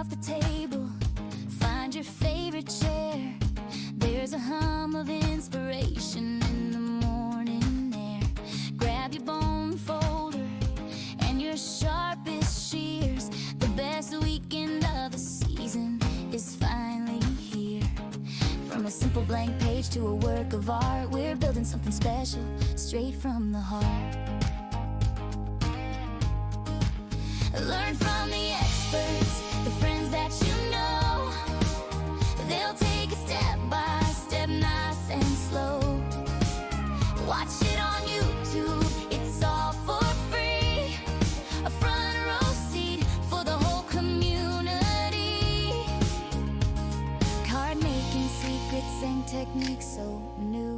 off the table. Find your favorite chair. There's a hum of inspiration in the morning air. Grab your bone folder and your sharpest shears. The best weekend of the season is finally here. From a simple blank page to a work of art, we're building something special straight from the heart. Learn from the experts, the friends that you know. They'll take it step by step, nice and slow. Watch it on YouTube, it's all for free. A front row seat for the whole community. Card making secrets and techniques so new.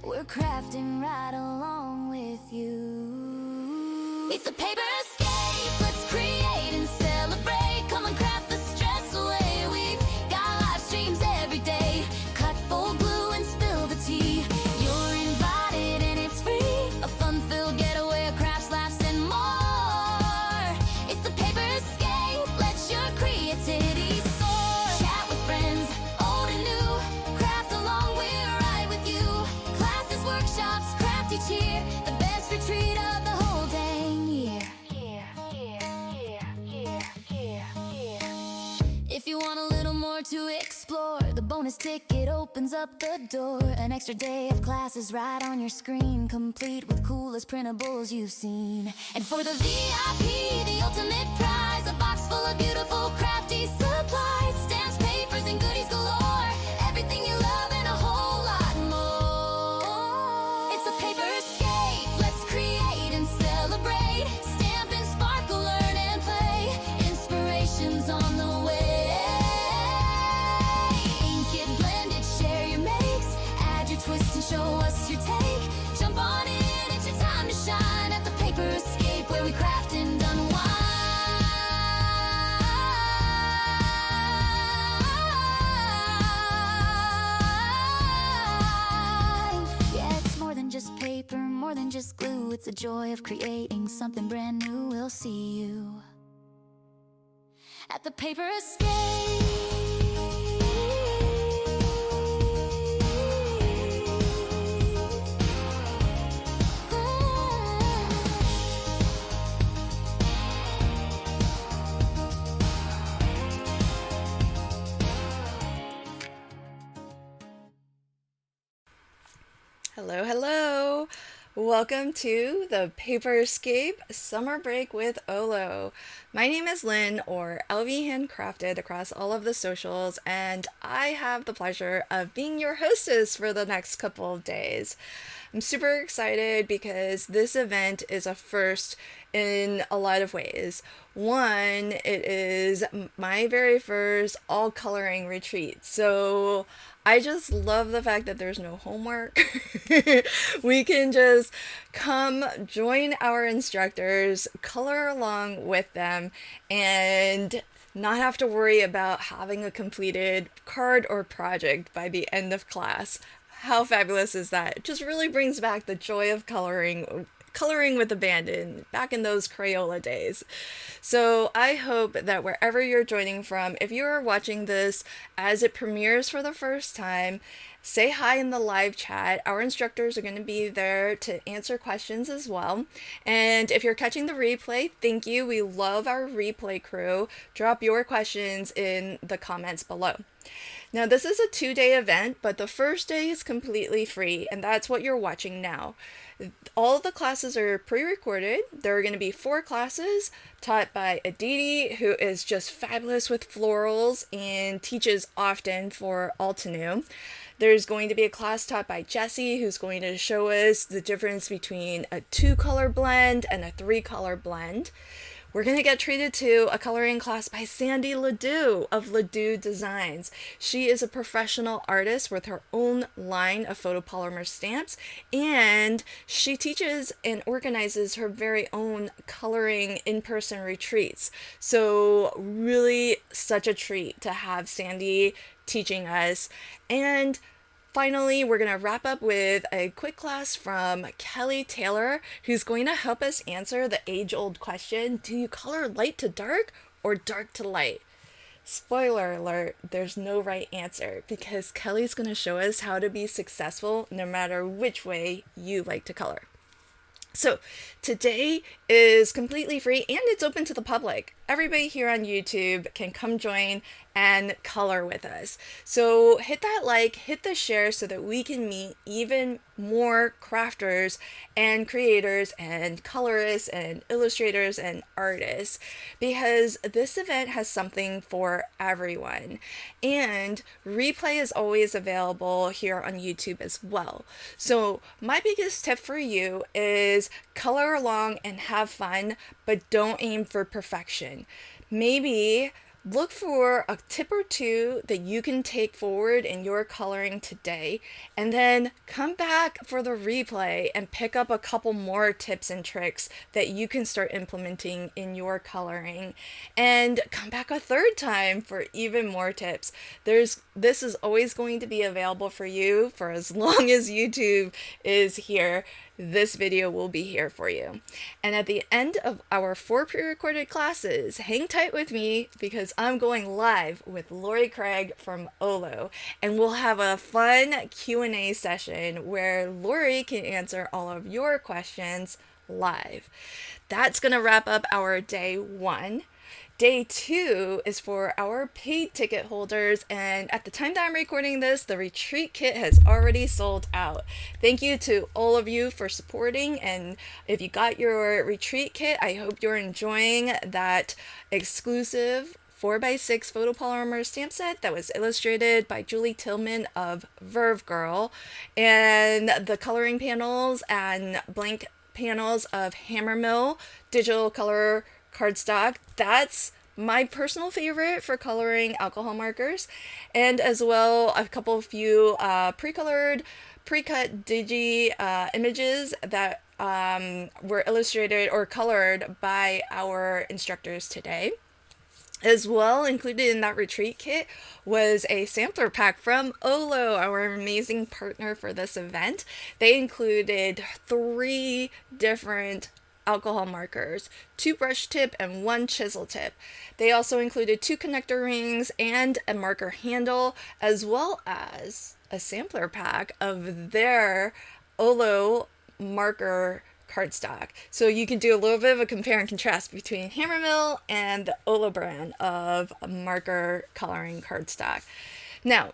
We're crafting right along with you. It's a paper escape, let's create and celebrate. Come and craft the stress away. We've got live streams every day. Cut full glue and spill the tea. You're invited and it's free. A fun-filled getaway, crafts, laughs, and more. It's the paper escape, let your creativity soar. Chat with friends, old and new. Craft along, we're right with you. Classes, workshops, craft each year. The best retreat of the whole dang year. If you want a little more to explore, the bonus ticket opens up the door. An extra day of classes right on your screen, complete with coolest printables you've seen. And for the VIP, the ultimate prize, a box full of beautiful crafty supplies. Stamps, papers, and goodies galore. Everything you love and a whole lot more. It's a paper escape, let's create and celebrate. Stamp and sparkle, learn and play. Inspiration's on the way. Ink it, blend it, share your makes. Add your twist and show us your take. Jump on in, it's your time to shine at the paper escape, where we craft and unwind. Yeah, it's more than just paper, more than just glue. It's the joy of creating something brand new. We'll see you at the paper escape. Hello, hello. Welcome to the Paper Escape Summer Break with OLO. My name is Lynn, or LV Handcrafted across all of the socials, and I have the pleasure of being your hostess for the next couple of days. I'm super excited because this event is a first in a lot of ways. One, it is my very first all coloring retreat. So I just love the fact that there's no homework. We can just come join our instructors, color along with them, and not have to worry about having a completed card or project by the end of class. How fabulous is that? It just really brings back the joy of coloring with abandon back in those Crayola days. So I hope that wherever you're joining from, if you are watching this as it premieres for the first time, say hi in the live chat. Our instructors are going to be there to answer questions as well. And if you're catching the replay, thank you. We love our replay crew. Drop your questions in the comments below. Now, this is a 2-day event, but the first day is completely free, and that's what you're watching now. All of the classes are pre-recorded. There are going to be 4 classes taught by Aditi, who is just fabulous with florals and teaches often for Altenew. There's going to be a class taught by Jessie, who's going to show us the difference between a 2-color blend and a 3-color blend. We're going to get treated to a coloring class by Sandy Ledoux of Ledoux Designs. She is a professional artist with her own line of photopolymer stamps, and she teaches and organizes her very own coloring in-person retreats. So really such a treat to have Sandy teaching us. And finally, we're going to wrap up with a quick class from Kelly Taylor, who's going to help us answer the age-old question, do you color light to dark or dark to light? Spoiler alert, there's no right answer because Kelly's going to show us how to be successful no matter which way you like to color. So today is completely free and it's open to the public. Everybody here on YouTube can come join and color with us. So hit that like, hit the share so that we can meet even more crafters and creators and colorists and illustrators and artists, because this event has something for everyone. And replay is always available here on YouTube as well. So my biggest tip for you is color along and have fun, but don't aim for perfection. Maybe look for a tip or two that you can take forward in your coloring today, and then come back for the replay and pick up a couple more tips and tricks that you can start implementing in your coloring, and come back a third time for even more tips. This is always going to be available for you for as long as YouTube is here. This video will be here for you. And at the end of our 4 pre-recorded classes, hang tight with me because I'm going live with Lori Craig from OLO, and we'll have a fun Q&A session where Lori can answer all of your questions live. That's going to wrap up our day 1. Day 2 is for our paid ticket holders, and at the time that I'm recording this, the retreat kit has already sold out. Thank you to all of you for supporting, and if you got your retreat kit, I hope you're enjoying that exclusive 4x6 photopolymer stamp set that was illustrated by Julee Tillman of Verve Girl, and the coloring panels and blank panels of Hammermill digital color cardstock. That's my personal favorite for coloring alcohol markers, and as well a few pre-cut Digi images that were illustrated or colored by our instructors today. As well, included in that retreat kit was a sampler pack from OLO, our amazing partner for this event. They included 3 different alcohol markers, 2 brush tip and 1 chisel tip. They also included 2 connector rings and a marker handle, as well as a sampler pack of their OLO marker cardstock. So you can do a little bit of a compare and contrast between Hammermill and the OLO brand of marker coloring cardstock. Now,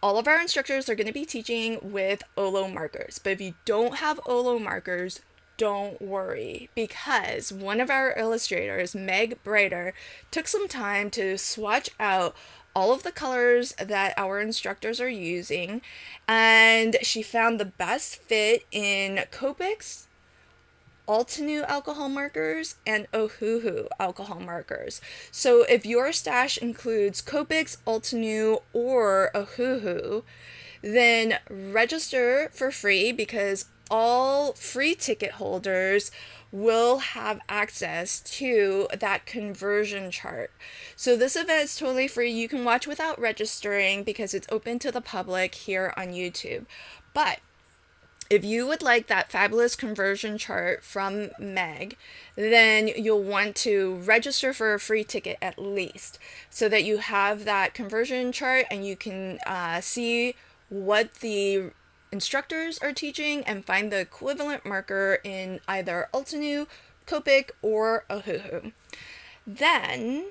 all of our instructors are going to be teaching with OLO markers, but if you don't have OLO markers, don't worry, because one of our illustrators, Meg Brighter, took some time to swatch out all of the colors that our instructors are using, and she found the best fit in Copic's, Altenew alcohol markers, and Ohuhu alcohol markers. So if your stash includes Copic's, Altenew, or Ohuhu, then register for free, because all free ticket holders will have access to that conversion chart. So this event is totally free. You can watch without registering because it's open to the public here on YouTube. But if you would like that fabulous conversion chart from Meg, then you'll want to register for a free ticket at least, so that you have that conversion chart and you can see what the instructors are teaching and find the equivalent marker in either Altenew, Copic, or Ohuhu. Then,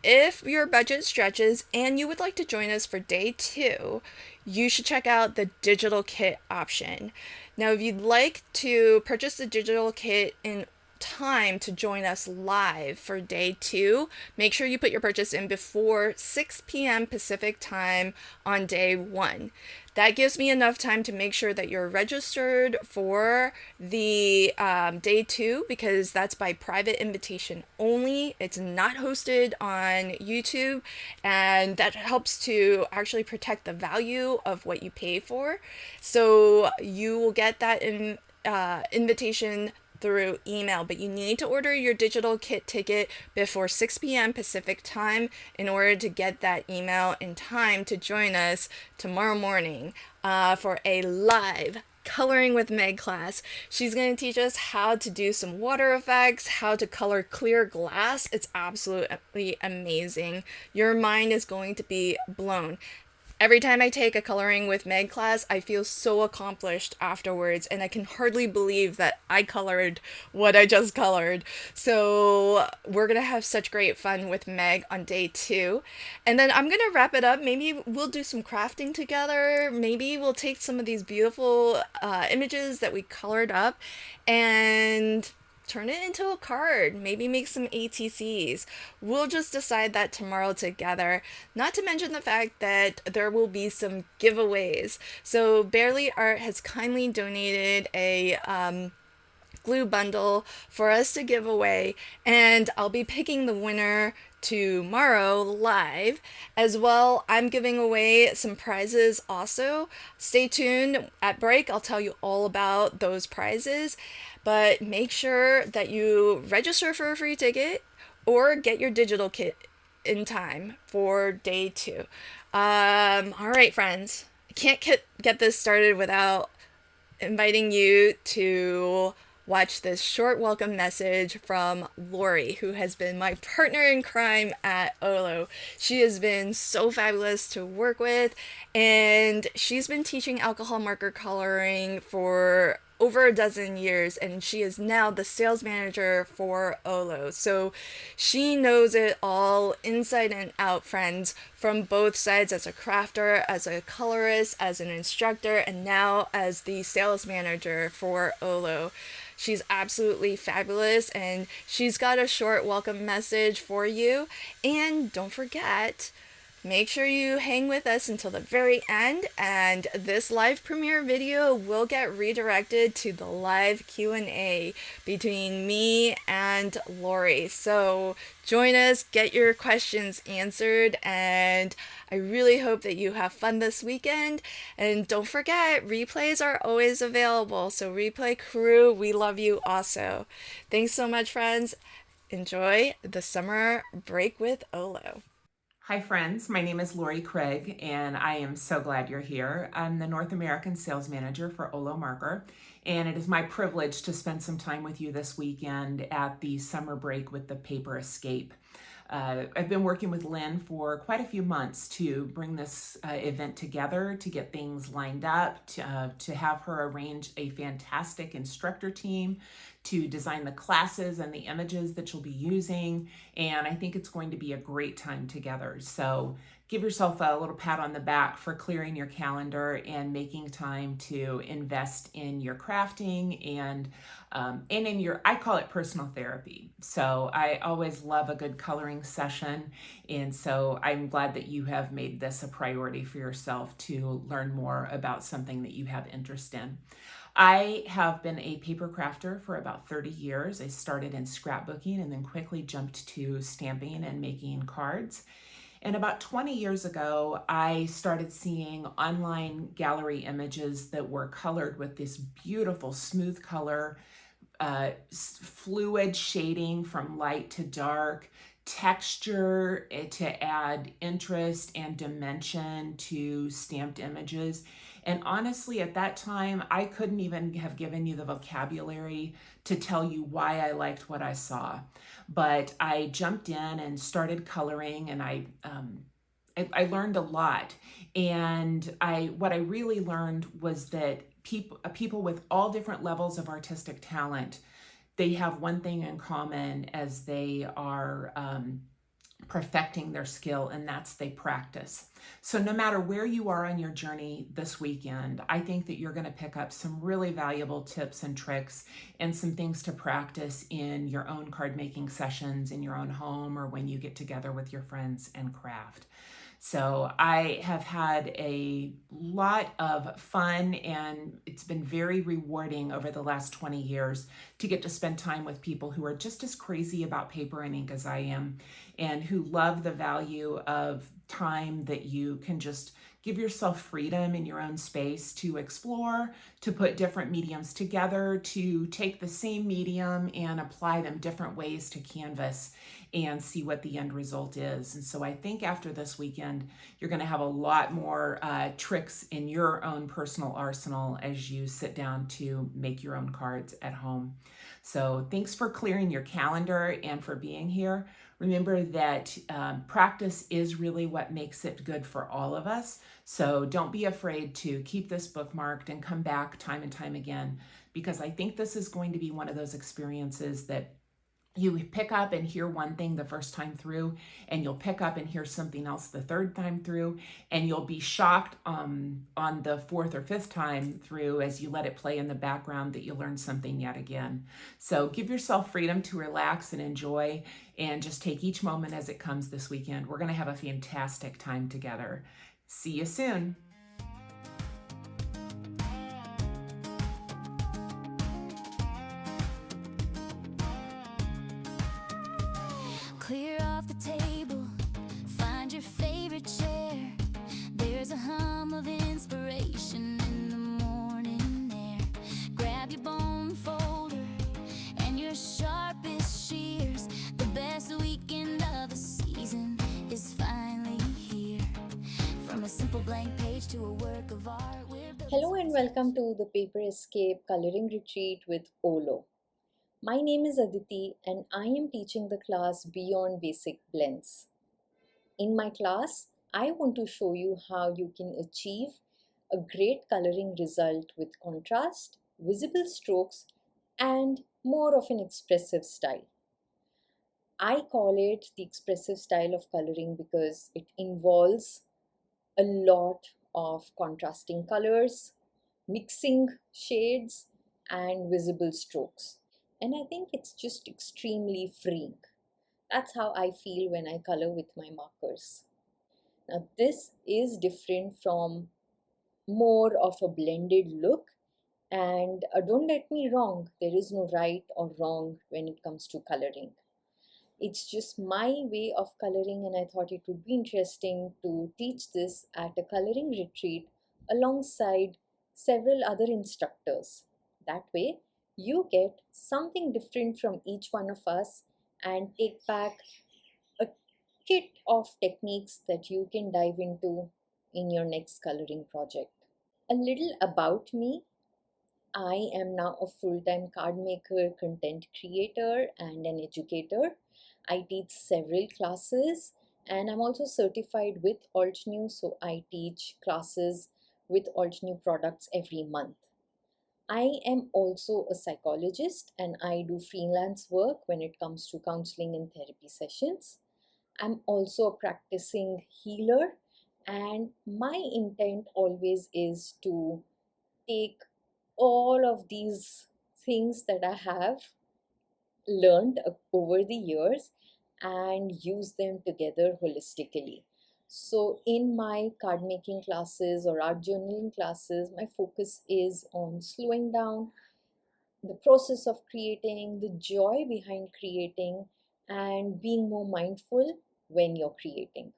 if your budget stretches and you would like to join us for day 2, you should check out the digital kit option. Now, if you'd like to purchase the digital kit in time to join us live for day 2, make sure you put your purchase in before 6 p.m. Pacific time on day 1. That gives me enough time to make sure that you're registered for the day 2, because that's by private invitation only. It's not hosted on YouTube, and that helps to actually protect the value of what you pay for. So you will get that invitation through email, but you need to order your digital kit ticket before 6 p.m. Pacific time in order to get that email in time to join us tomorrow morning for a live Coloring with Meg class. She's going to teach us how to do some water effects, how to color clear glass. It's absolutely amazing. Your mind is going to be blown. Every time I take a coloring with Meg class, I feel so accomplished afterwards, and I can hardly believe that I colored what I just colored. So we're gonna have such great fun with Meg on day 2. And then I'm gonna wrap it up. Maybe we'll do some crafting together. Maybe we'll take some of these beautiful images that we colored up and turn it into a card, maybe make some ATCs. We'll just decide that tomorrow together. Not to mention the fact that there will be some giveaways. So Barely Art has kindly donated a glue bundle for us to give away, and I'll be picking the winner tomorrow live. As well, I'm giving away some prizes also. Stay tuned. At break, I'll tell you all about those prizes, but make sure that you register for a free ticket or get your digital kit in time for day 2. All right, friends, I can't get this started without inviting you to watch this short welcome message from Lori, who has been my partner in crime at OLO. She has been so fabulous to work with, and she's been teaching alcohol marker coloring for over a dozen years, and she is now the sales manager for OLO. So she knows it all inside and out, friends, from both sides, as a crafter, as a colorist, as an instructor, and now as the sales manager for OLO. She's absolutely fabulous, and she's got a short welcome message for you. And don't forget, make sure you hang with us until the very end, and this live premiere video will get redirected to the live Q&A between me and Lori. So join us, get your questions answered, and I really hope that you have fun this weekend. And don't forget, replays are always available. So replay crew, we love you also. Thanks so much, friends. Enjoy the summer break with OLO. Hi friends, my name is Lori Craig, and I am so glad you're here. I'm the North American Sales Manager for OLO Marker, and it is my privilege to spend some time with you this weekend at the summer break with the Paper Escape. I've been working with Linh for quite a few months to bring this event together, to get things lined up, to have her arrange a fantastic instructor team, to design the classes and the images that you'll be using, and I think it's going to be a great time together. So give yourself a little pat on the back for clearing your calendar and making time to invest in your crafting and in your, I call it personal therapy. So I always love a good coloring session, and so I'm glad that you have made this a priority for yourself to learn more about something that you have interest in. I have been a paper crafter for about 30 years. I started in scrapbooking and then quickly jumped to stamping and making cards. And about 20 years ago, I started seeing online gallery images that were colored with this beautiful smooth color, fluid shading from light to dark, texture to add interest and dimension to stamped images. And honestly, at that time, I couldn't even have given you the vocabulary to tell you why I liked what I saw. But I jumped in and started coloring, and I learned a lot. And what I really learned was that people with all different levels of artistic talent, they have one thing in common as they are perfecting their skill, and that's they practice. So no matter where you are on your journey this weekend, I think that you're going to pick up some really valuable tips and tricks and some things to practice in your own card making sessions in your own home, or when you get together with your friends and craft. So I have had a lot of fun, and it's been very rewarding over the last 20 years to get to spend time with people who are just as crazy about paper and ink as I am, and who love the value of time that you can just Give yourself freedom in your own space to explore, to put different mediums together, to take the same medium and apply them different ways to canvas and see what the end result is. And so I think after this weekend, you're going to have a lot more tricks in your own personal arsenal as you sit down to make your own cards at home. So thanks for clearing your calendar and for being here. Remember that practice is really what makes it good for all of us. So don't be afraid to keep this bookmarked and come back time and time again, because I think this is going to be one of those experiences that you pick up and hear one thing the first time through, and you'll pick up and hear something else the third time through, and you'll be shocked on the fourth or fifth time through as you let it play in the background that you learned something yet again. So give yourself freedom to relax and enjoy, and just take each moment as it comes this weekend. We're going to have a fantastic time together. See you soon. Clear off the table, find your favorite chair. There's a hum of inspiration in the morning air. Grab your bone folder and your sharpest shears. The best weekend of the season is finally here. From a simple blank page to a work of art, we're built. Hello and welcome to the Paper Escape Coloring Retreat with OLO. My name is Aditi and I am teaching the class Beyond Basic Blends. In my class, I want to show you how you can achieve a great coloring result with contrast, visible strokes, and more of an expressive style. I call it the expressive style of coloring because it involves a lot of contrasting colors, mixing shades, and visible strokes. And I think it's just extremely freeing. That's how I feel when I color with my markers. Now this is different from more of a blended look, and don't get me wrong, there is no right or wrong when it comes to coloring. It's just my way of coloring, and I thought it would be interesting to teach this at a coloring retreat alongside several other instructors. That way you get something different from each one of us and take back a kit of techniques that you can dive into in your next coloring project. A little about me. I am now a full-time card maker, content creator, and an educator. I teach several classes, and I'm also certified with Altenew, so I teach classes with Altenew products every month. I am also a psychologist and I do freelance work when it comes to counseling and therapy sessions. I'm also a practicing healer, and my intent always is to take all of these things that I have learned over the years and use them together holistically. So in my card making classes or art journaling classes, my focus is on slowing down the process of creating, the joy behind creating, and being more mindful when you're creating.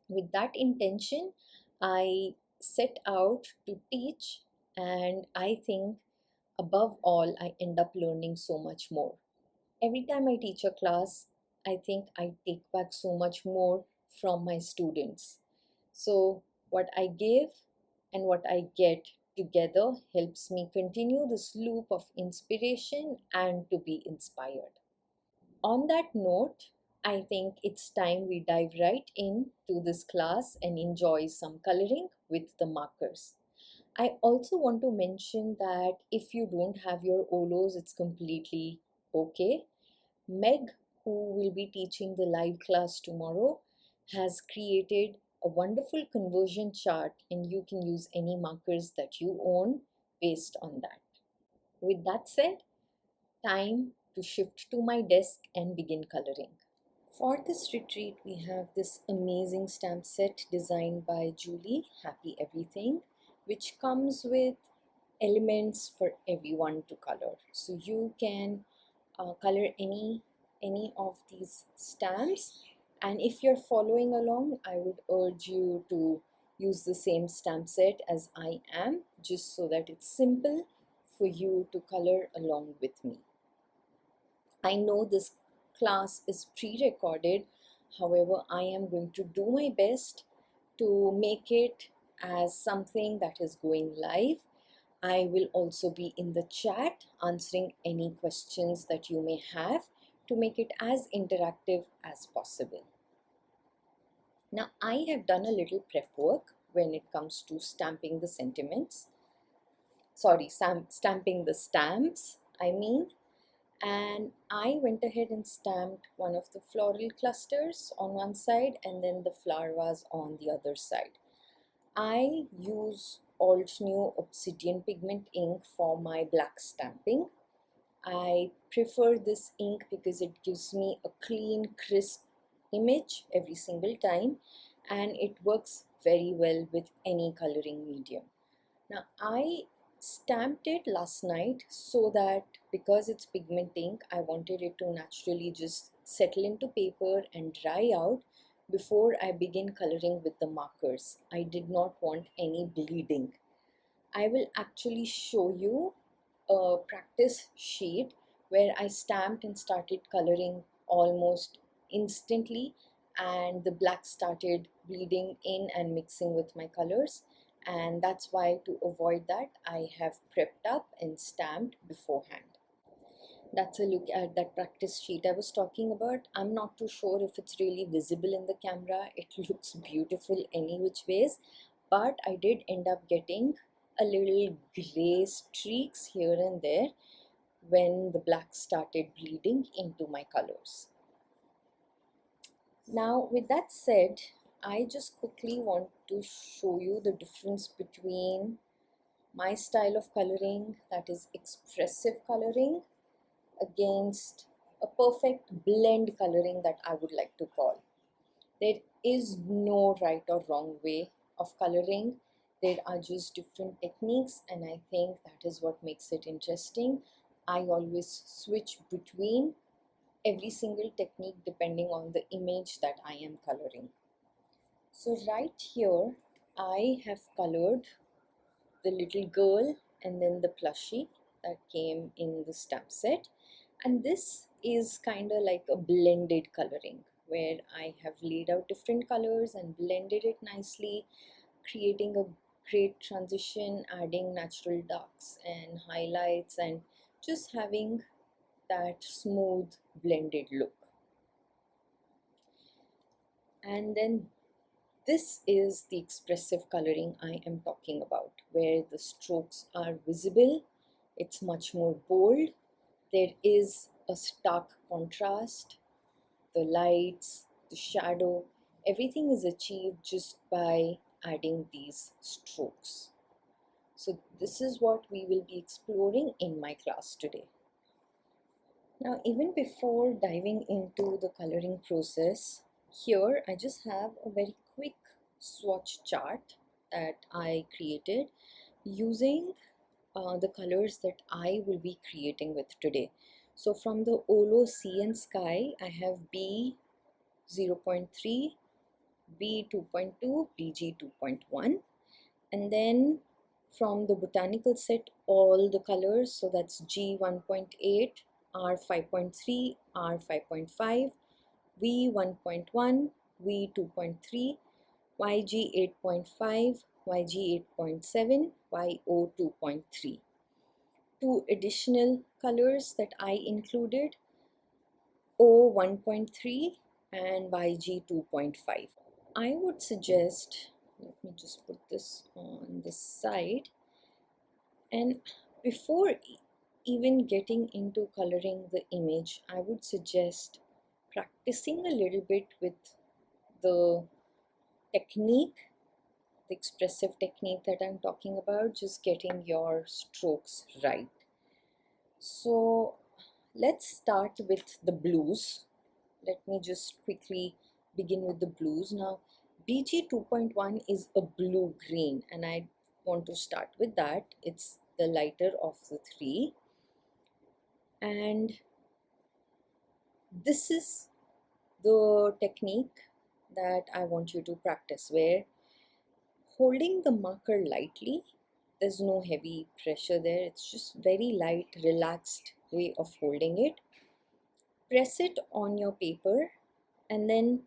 With that intention, I set out to teach, and I think above all, I end up learning so much more. Every time I teach a class, I think I take back so much more from my students. So what I give and what I get together helps me continue this loop of inspiration and to be inspired. On that note, I think it's time we dive right into this class and enjoy some coloring with the markers. I also want to mention that if you don't have your OLOs, it's completely okay. Meg, who will be teaching the live class tomorrow, has created a wonderful conversion chart, and you can use any markers that you own based on that. With that said, time to shift to my desk and begin coloring. For this retreat, we have this amazing stamp set designed by Julee, Happy Everything, which comes with elements for everyone to color. So you can color any of these stamps, and if you're following along, I would urge you to use the same stamp set as I am, just so that it's simple for you to color along with me. I know this class is pre-recorded, however, I am going to do my best to make it as something that is going live. I will also be in the chat answering any questions that you may have to make it as interactive as possible. Now, I have done a little prep work when it comes to stamping the sentiments. Sorry, stamping the stamps, and I went ahead and stamped one of the floral clusters on one side and then the flower vase on the other side. I use Altenew Obsidian pigment ink for my black stamping. I prefer this ink because it gives me a clean, crisp image every single time, and it works very well with any coloring medium. Now, I stamped it last night so that because it's pigment ink, I wanted it to naturally just settle into paper and dry out before I begin coloring with the markers. I did not want any bleeding. I will actually show you a practice sheet where I stamped and started coloring almost instantly, and the black started bleeding in and mixing with my colors, and that's why, to avoid that, I have prepped up and stamped beforehand. That's a look at that practice sheet I was talking about. I'm not too sure if it's really visible in the camera. It looks beautiful any which ways, but I did end up getting a little gray streaks here and there when the black started bleeding into my colors. Now, with that said, I just quickly want to show you the difference between my style of coloring, that is expressive coloring, against a perfect blend coloring that I would like to call. There is no right or wrong way of coloring. There are just different techniques, and I think that is what makes it interesting. I always switch between every single technique depending on the image that I am coloring. So right here, I have colored the little girl and then the plushie that came in the stamp set. And this is kind of like a blended coloring where I have laid out different colors and blended it nicely, creating a great transition, adding natural darks and highlights and just having that smooth blended look. And then this is the expressive coloring I am talking about, where the strokes are visible, it's much more bold, there is a stark contrast, the lights, the shadow, everything is achieved just by adding these strokes. So this is what we will be exploring in my class today. Now, even before diving into the coloring process, here I just have a very quick swatch chart that I created using the colors that I will be creating with today. So from the OLO Sea and Sky, I have B 0.3, B 2.2, BG 2.1, and then from the botanical set, all the colors, so that's G 1.8, R 5.3, R 5.5, V 1.1, V 2.3, YG 8.5, YG 8.7, YO 2.3. Two additional colors that I included, O 1.3 and YG 2.5. I would suggest, let me just put this on this side, and before even getting into coloring the image, I would suggest practicing a little bit with the technique, the expressive technique that I'm talking about, just getting your strokes right. So let's start with the blues. Let me just quickly begin with the blues. Now, BG 2.1 is a blue-green, and I want to start with that. It's the lighter of the three. And this is the technique that I want you to practice, where holding the marker lightly. There's no heavy pressure there. It's just very light, relaxed way of holding it. Press it on your paper and then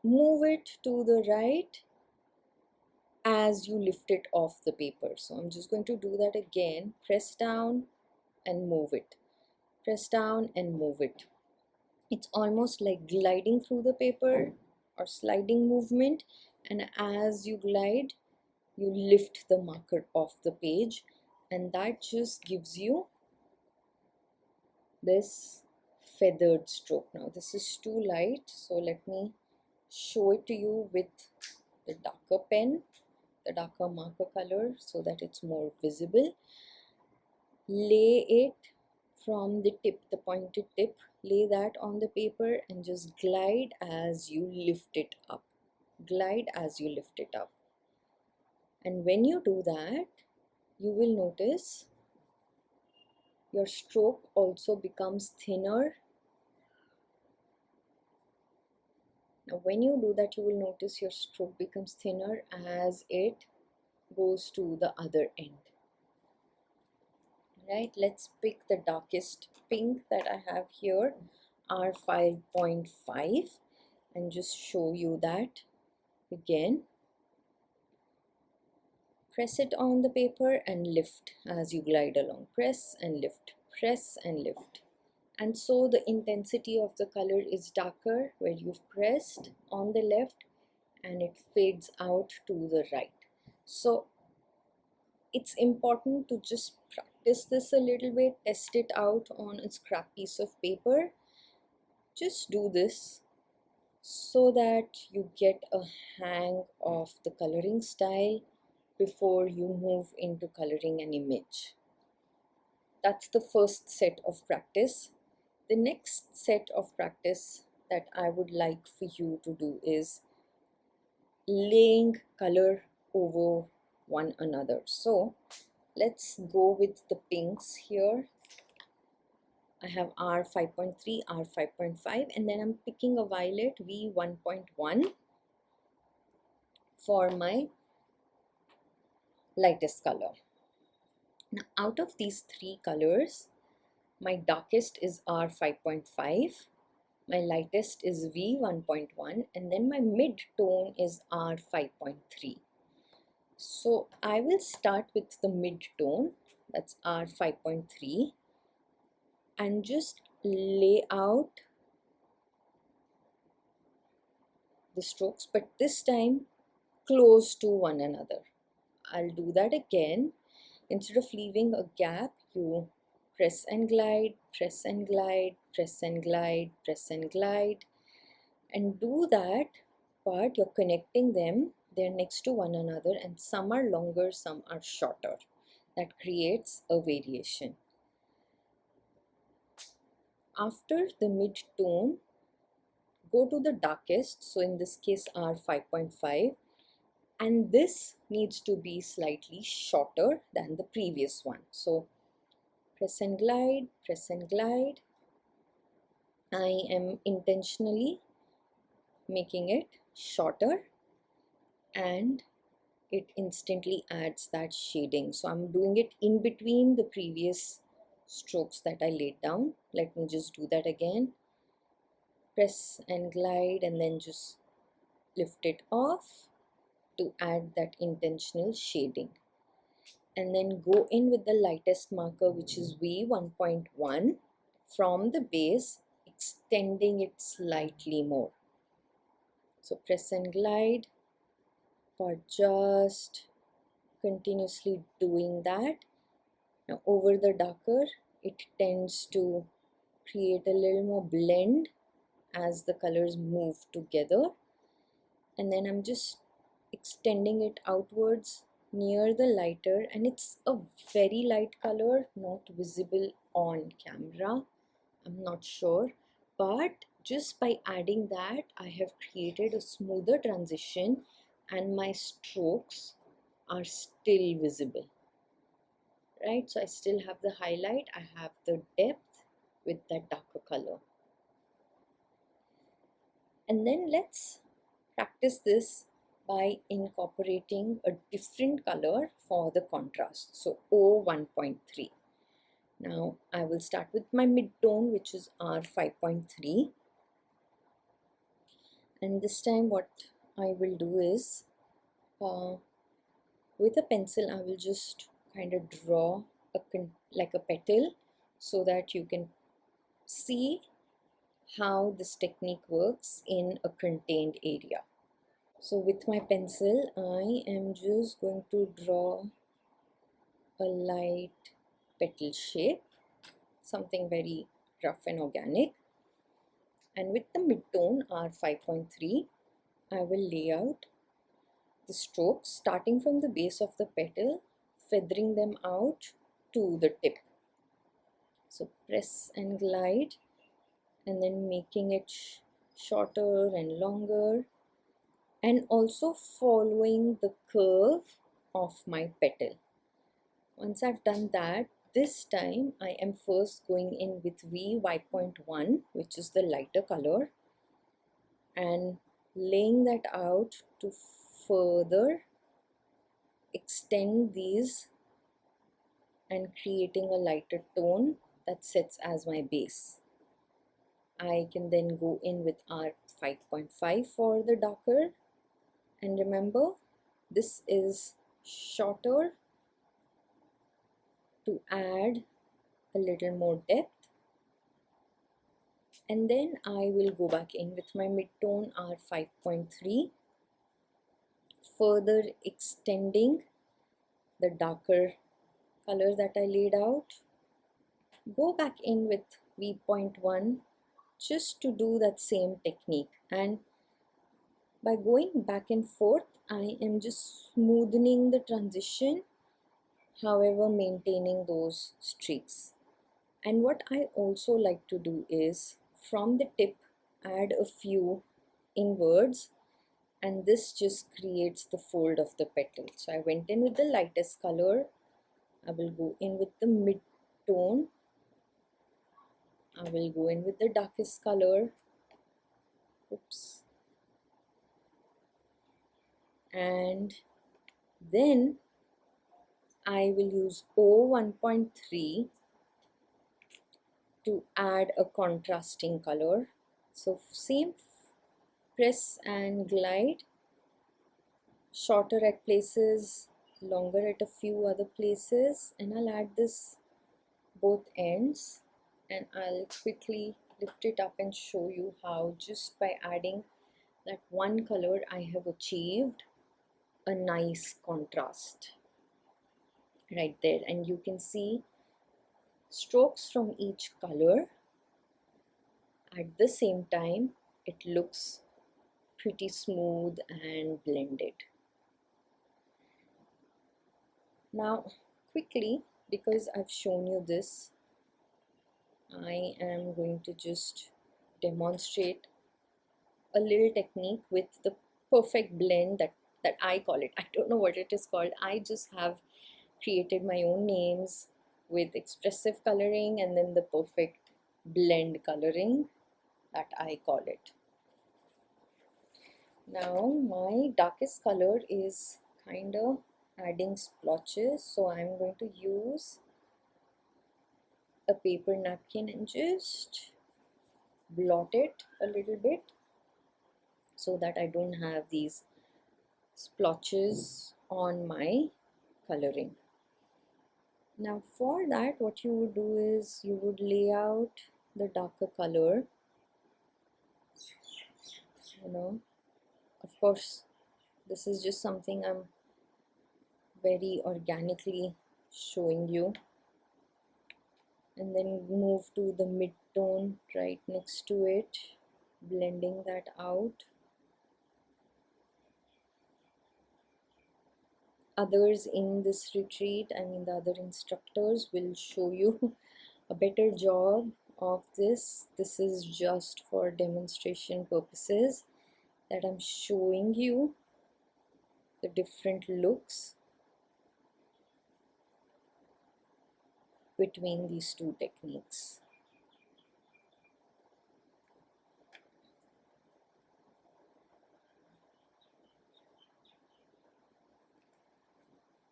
move it to the right as you lift it off the paper. So I'm just going to do that again. Press down and move it. Press down and move it. It's almost like gliding through the paper or sliding movement, and as you glide, you lift the marker off the page, and that just gives you this feathered stroke. Now this is too light, so let me show it to you with the darker pen, the darker marker color, so that it's more visible. Lay it from the tip, the pointed tip, lay that on the paper and just glide as you lift it up. Glide as you lift it up. And when you do that, you will notice your stroke also becomes thinner. Now when you do that, you will notice your stroke becomes thinner as it goes to the other end. Right, let's pick the darkest pink that I have here, R5.5, and just show you that again. Press it on the paper and lift as you glide along. Press and lift, press and lift. And so the intensity of the color is darker where you've pressed on the left, and it fades out to the right. So it's important to just practice this a little bit, test it out on a scrap piece of paper. Just do this so that you get a hang of the coloring style before you move into coloring an image. That's the first set of practice. The next set of practice that I would like for you to do is laying color over one another. So let's go with the pinks here. I have R5.3, R5.5, and then I'm picking a violet V1.1 for my lightest color. Now out of these three colors, my darkest is R5.5, my lightest is V1.1, and then my mid-tone is R5.3. So I will start with the mid-tone, that's R5.3, and just lay out the strokes, but this time close to one another. I'll do that again. Instead of leaving a gap, you press and glide, press and glide, press and glide, press and glide, and do that, but you're connecting them. They're next to one another, and some are longer, some are shorter. That creates a variation. After the mid-tone, go to the darkest, so in this case R5.5, and this needs to be slightly shorter than the previous one. So press and glide, press and glide. I am intentionally making it shorter, and it instantly adds that shading. So I'm doing it in between the previous strokes that I laid down. Let me just do that again. Press and glide and then just lift it off to add that intentional shading. And then go in with the lightest marker, which is V1.1, from the base, extending it slightly more. So press and glide, but just continuously doing that. Now over the darker, it tends to create a little more blend as the colors move together, and then I'm just extending it outwards near the lighter, and it's a very light color, not visible on camera, I'm not sure, but just by adding that I have created a smoother transition and my strokes are still visible, right? So I still have the highlight, I have the depth with that darker color. And then let's practice this by incorporating a different color for the contrast. So O1.3. Now I will start with my mid-tone, which is R5.3. And this time what I will do is, with a pencil, I will just kind of draw like a petal so that you can see how this technique works in a contained area. So with my pencil, I am just going to draw a light petal shape, something very rough and organic. And with the mid-tone R5.3, I will lay out the strokes starting from the base of the petal, feathering them out to the tip. So press and glide, and then making it shorter and longer, and also following the curve of my petal. Once I've done that, this time I am first going in with VY.1, which is the lighter color, and laying that out to further extend these and creating a lighter tone that sets as my base. I can then go in with R5.5 for the darker, and remember, this is shorter to add a little more depth. And then I will go back in with my mid-tone R5.3, further extending the darker color that I laid out. Go back in with V.1 just to do that same technique, and by going back and forth, I am just smoothening the transition, however maintaining those streaks. And what I also like to do is, from the tip, add a few inwards, and this just creates the fold of the petal. So I went in with the lightest color, I will go in with the mid-tone, I will go in with the darkest color, oops, and then I will use O1.3 to add a contrasting color. So same, press and glide, shorter at places, longer at a few other places, and I'll add this both ends, and I'll quickly lift it up and show you how just by adding that one color I have achieved a nice contrast right there. And you can see strokes from each color. At the same time, it looks pretty smooth and blended. Now quickly, because I've shown you this, I am going to just demonstrate a little technique with the perfect blend that I call it. I don't know what it is called. I just have created my own names with expressive coloring and then the perfect blend coloring that I call it. Now my darkest color is kind of adding splotches, so I'm going to use a paper napkin and just blot it a little bit so that I don't have these splotches on my coloring. Now for that, what you would do is you would lay out the darker color, of course this is just something I'm very organically showing you, and then move to the mid-tone right next to it, blending that out. Others in this retreat, I mean the other instructors, will show you a better job of this. This is just for demonstration purposes that I'm showing you the different looks between these two techniques.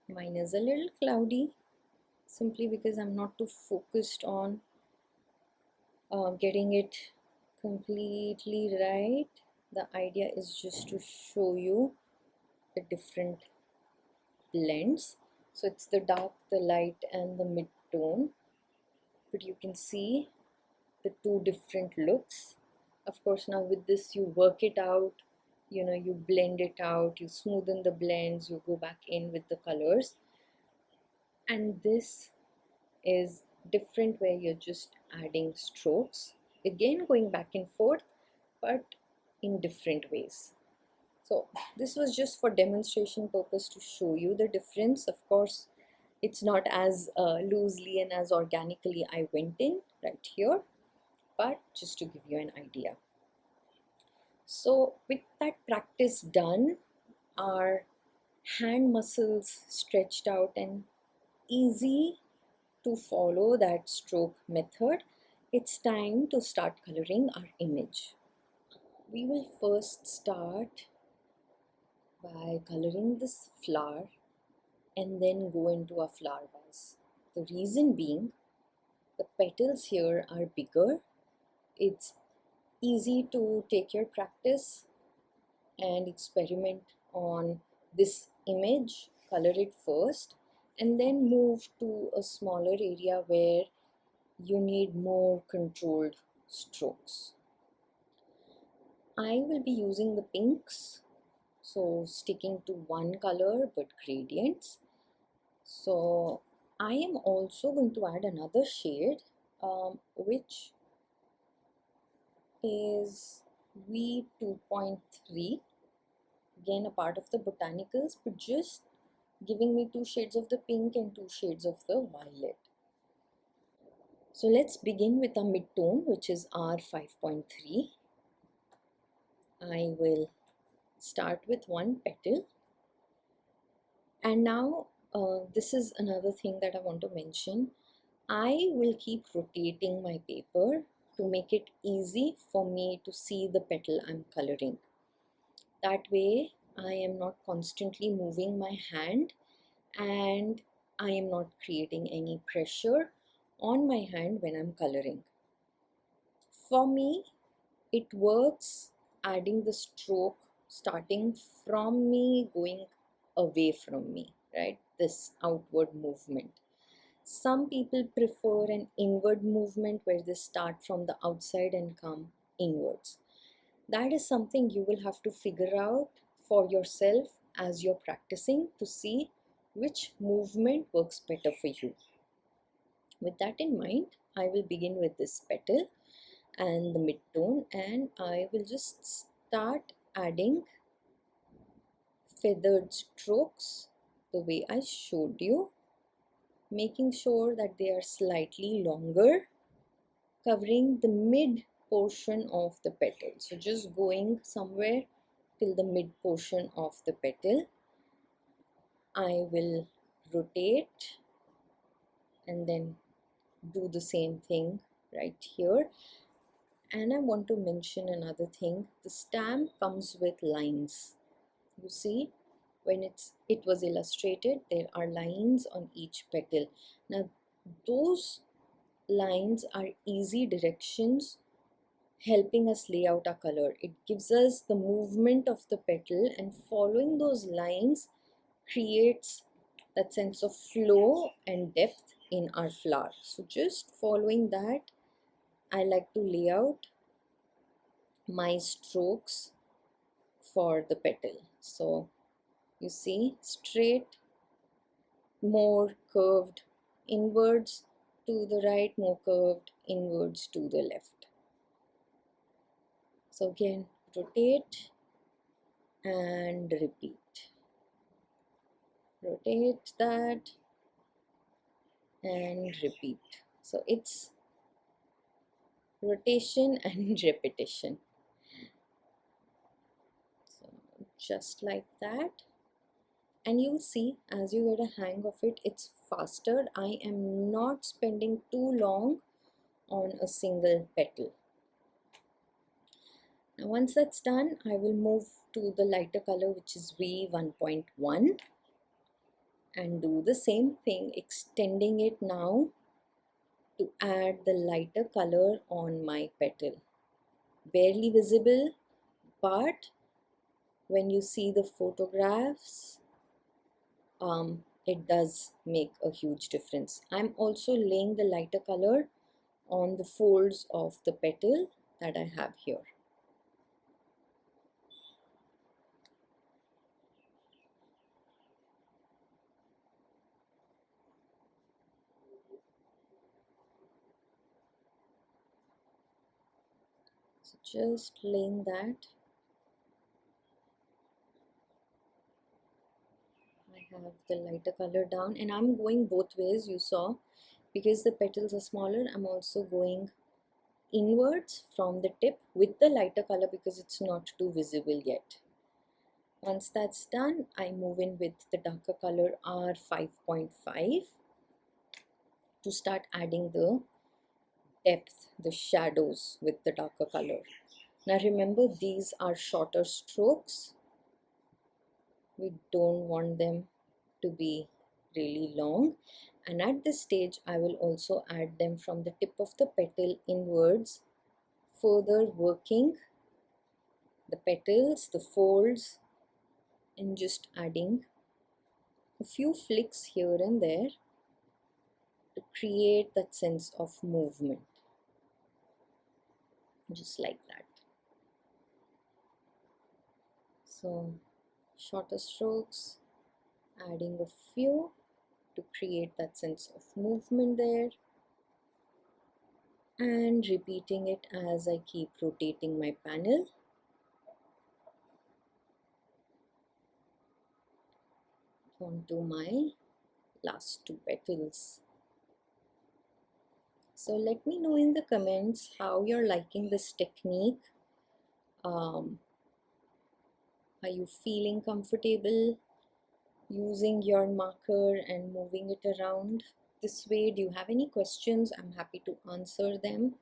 Mine is a little cloudy simply because I'm not too focused on getting it completely right. The idea is just to show you the different blends. So it's the dark, the light, and the mid-tone. But you can see the two different looks. Of course, now with this you work it out, you blend it out, you smoothen the blends, you go back in with the colors. And this is different where you're just adding strokes, again going back and forth, but in different ways. So this was just for demonstration purpose to show you the difference. Of course, it's not as loosely and as organically I went in right here, but just to give you an idea. So with that practice done, our hand muscles stretched out and easy to follow that stroke method, it's time to start coloring our image. We will first start by coloring this flower and then go into a flower vase. The reason being, the petals here are bigger. It's easy to take your practice and experiment on this image, color it first, and then move to a smaller area where you need more controlled strokes. I will be using the pinks, so sticking to one color but gradients. So I am also going to add another shade which is V2.3, again a part of the botanicals, but just giving me 2 shades of the pink and 2 shades of the violet. So let's begin with a mid-tone, which is R5.3. I will start with one petal, and now this is another thing that I want to mention. I will keep rotating my paper to make it easy for me to see the petal I'm coloring. That way I am not constantly moving my hand and I am not creating any pressure on my hand when I'm coloring. For me, it works adding the stroke starting from me, going away from me, right? This outward movement. Some people prefer an inward movement where they start from the outside and come inwards. That is something you will have to figure out for yourself as you're practicing to see which movement works better for you. With that in mind, I will begin with this petal and the mid-tone, and I will just start adding feathered strokes the way I showed you, making sure that they are slightly longer, covering the mid portion of the petal. So just going somewhere till the mid portion of the petal. I will rotate and then do the same thing right here. And I want to mention another thing. The stamp comes with lines. You see, when it was illustrated, there are lines on each petal. Now those lines are easy directions helping us lay out our color. It gives us the movement of the petal, and following those lines creates that sense of flow and depth in our flower. So just following that, I like to lay out my strokes for the petal. So you see, straight, more curved inwards to the right, more curved inwards to the left. So again, rotate and repeat. Rotate that and repeat. So it's rotation and repetition. So just like that. And you'll see as you get a hang of it, it's faster. I am not spending too long on a single petal. Now once that's done, I will move to the lighter color, which is V1.1. and do the same thing, extending it now to add the lighter color on my petal. Barely visible, but when you see the photographs, it does make a huge difference. I'm also laying the lighter color on the folds of the petal that I have here. So just laying that. I have the lighter color down, and I'm going both ways, you saw, because the petals are smaller. I'm also going inwards from the tip with the lighter color because it's not too visible yet. Once that's done, I move in with the darker color R5.5 to start adding the depth, the shadows with the darker color. Now remember, these are shorter strokes. We don't want them to be really long, and at this stage I will also add them from the tip of the petal inwards, further working the petals, the folds, and just adding a few flicks here and there to create that sense of movement, just like that. So shorter strokes, adding a few to create that sense of movement there, and repeating it as I keep rotating my panel. Onto my last two petals. So let me know in the comments how you're liking this technique. Are you feeling comfortable using your marker and moving it around this way? Do you have any questions? I'm happy to answer them.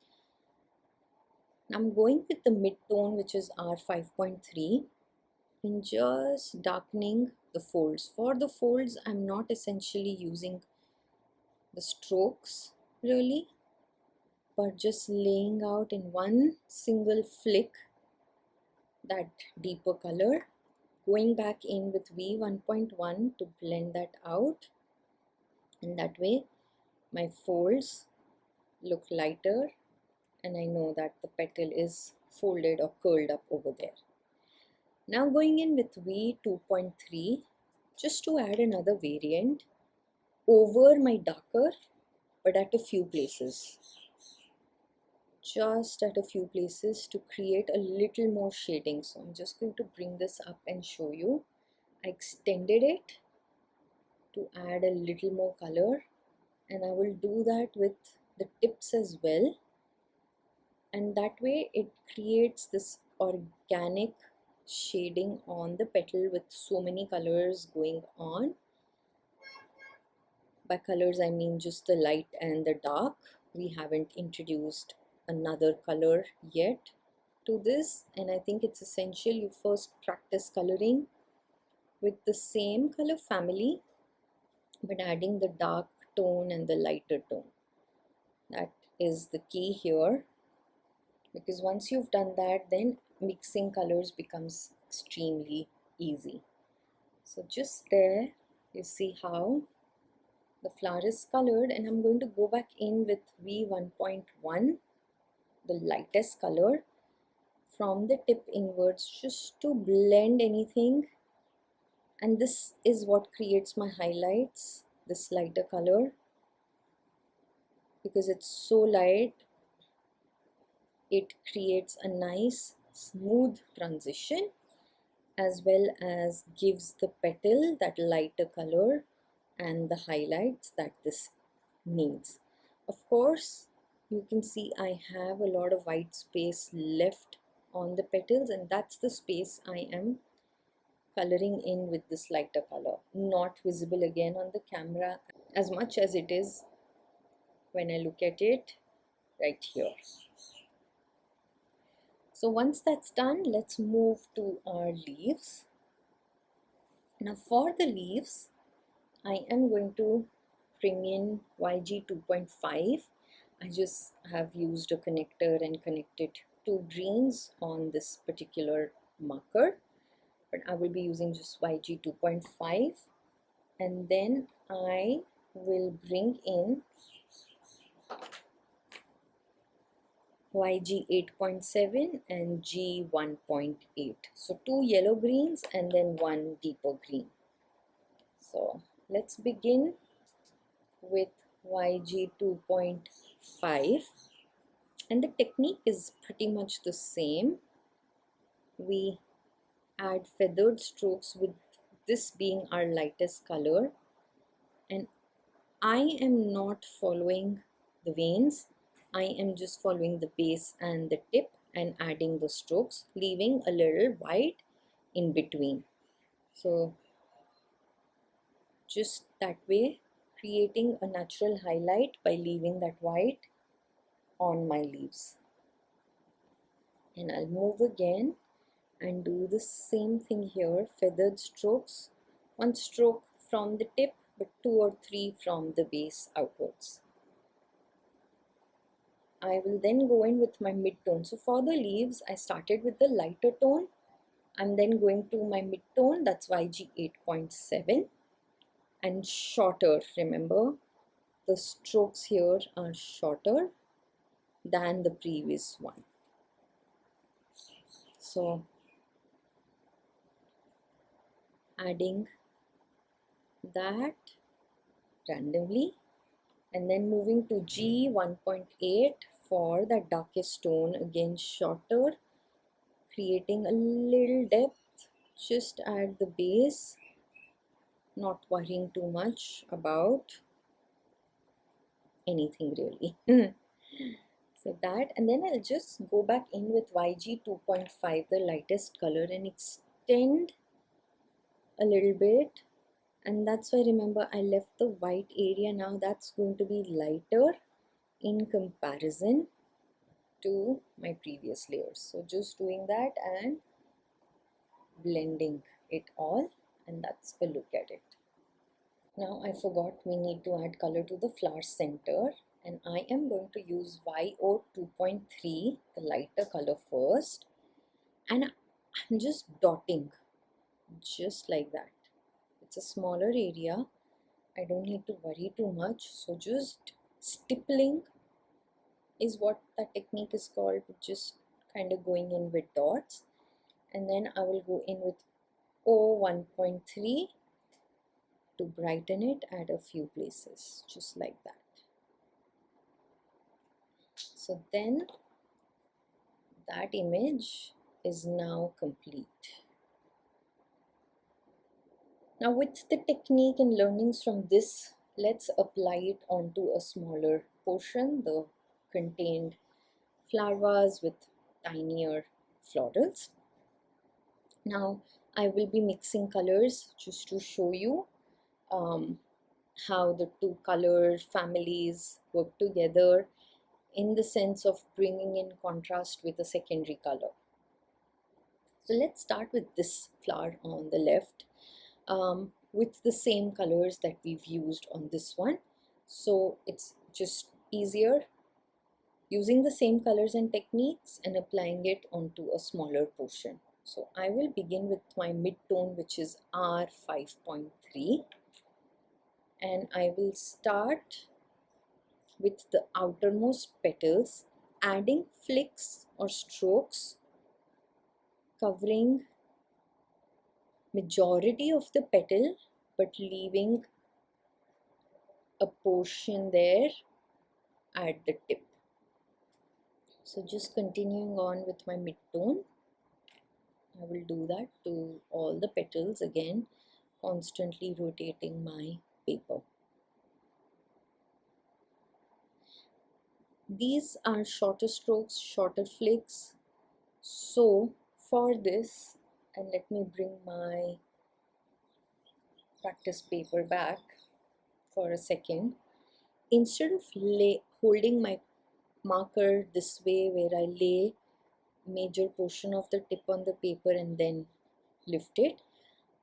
I'm going with the mid-tone, which is R5.3, and just darkening the folds. For the folds, I'm not essentially using the strokes really, but just laying out in one single flick that deeper color, going back in with V1.1 to blend that out, and that way my folds look lighter and I know that the petal is folded or curled up over there. Now going in with V2.3 just to add another variant over my darker, but at a few places. Just at a few places to create a little more shading. So I'm just going to bring this up and show you. I extended it to add a little more color, and I will do that with the tips as well, and that way it creates this organic shading on the petal with so many colors going on. By colors I mean just the light and the dark. We haven't introduced another color yet to this, and I think it's essential you first practice coloring with the same color family but adding the dark tone and the lighter tone. That is the key here, because once you've done that, then mixing colors becomes extremely easy. So just there you see how the flower is colored, and I'm going to go back in with V1.1, the lightest color, from the tip inwards just to blend anything, and this is what creates my highlights, this lighter color, because it's so light it creates a nice smooth transition as well as gives the petal that lighter color and the highlights that this needs. Of course, you can see I have a lot of white space left on the petals, and that's the space I am coloring in with this lighter color. Not visible again on the camera as much as it is when I look at it right here. So once that's done, let's move to our leaves. Now for the leaves, I am going to bring in YG 2.5. I just have used a connector and connected two greens on this particular marker, but I will be using just YG 2.5, and then I will bring in YG 8.7 and G 1.8. So two yellow greens and then one deeper green. So let's begin with YG 2.5, and the technique is pretty much the same. We add feathered strokes with this being our lightest color, and I am not following the veins. I am just following the base and the tip and adding the strokes, leaving a little white in between. So just that way, creating a natural highlight by leaving that white on my leaves. And I'll move again and do the same thing here, feathered strokes, one stroke from the tip but two or three from the base outwards. I will then go in with my mid-tone. So for the leaves, I started with the lighter tone. I'm then going to my mid-tone, that's YG 8.7, and shorter. Remember, the strokes here are shorter than the previous one. So adding that randomly, and then moving to G 1.8 for the darkest tone, again shorter, creating a little depth just at the base, not worrying too much about anything really. So that, and then I'll just go back in with YG 2.5, the lightest color, and extend a little bit. And that's why, remember, I left the white area. Now that's going to be lighter in comparison to my previous layers. So just doing that and blending it all, and that's a look at it. Now I forgot, we need to add color to the flower center, and I am going to use YO 2.3, the lighter color first, and I'm just dotting just like that. It's a smaller area, I don't need to worry too much, so just stippling is what that technique is called, just kind of going in with dots. And then I will go in with O 1.3 to brighten it at a few places, just like that. So then that image is now complete. Now with the technique and learnings from this, let's apply it onto a smaller portion, the contained flower vase with tinier florals. Now I will be mixing colors just to show you how the two color families work together in the sense of bringing in contrast with a secondary color. So let's start with this flower on the left with the same colors that we've used on this one. So it's just easier using the same colors and techniques and applying it onto a smaller portion. So I will begin with my mid-tone, which is R 5.3, and I will start with the outermost petals, adding flicks or strokes covering majority of the petal but leaving a portion there at the tip. So just continuing on with my mid-tone, I will do that to all the petals again, constantly rotating my paper. These are shorter strokes, shorter flicks. So for this, and let me bring my practice paper back for a second. Instead of holding my marker this way where I lay major portion of the tip on the paper and then lift it,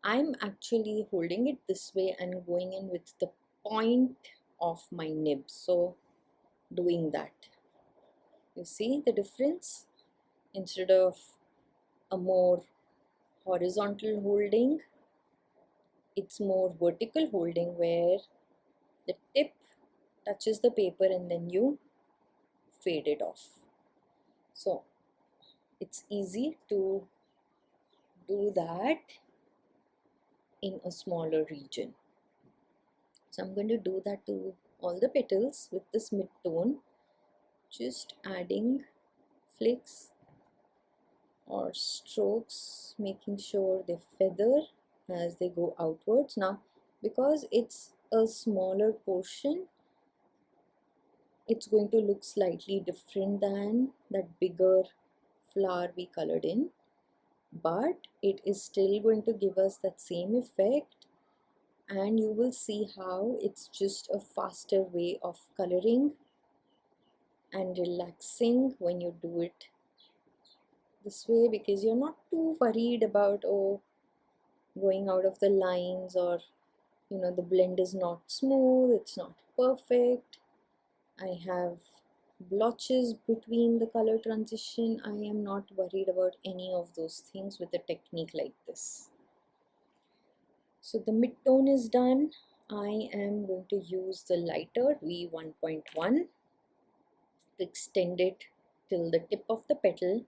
I'm actually holding it this way and going in with the point of my nib. So doing that, you see the difference? Instead of a more horizontal holding, it's more vertical holding where the tip touches the paper and then you fade it off. So it's easy to do that in a smaller region. So I'm going to do that to all the petals with this mid-tone, just adding flicks or strokes, making sure they feather as they go outwards. Now, because it's a smaller portion, it's going to look slightly different than that bigger flower we colored in, but it is still going to give us that same effect, and you will see how it's just a faster way of coloring and relaxing when you do it this way, because you're not too worried about going out of the lines, or the blend is not smooth, it's not perfect, I have blotches between the color transition. I am not worried about any of those things with a technique like this. So the mid-tone is done. I am going to use the lighter V1.1 to extend it till the tip of the petal.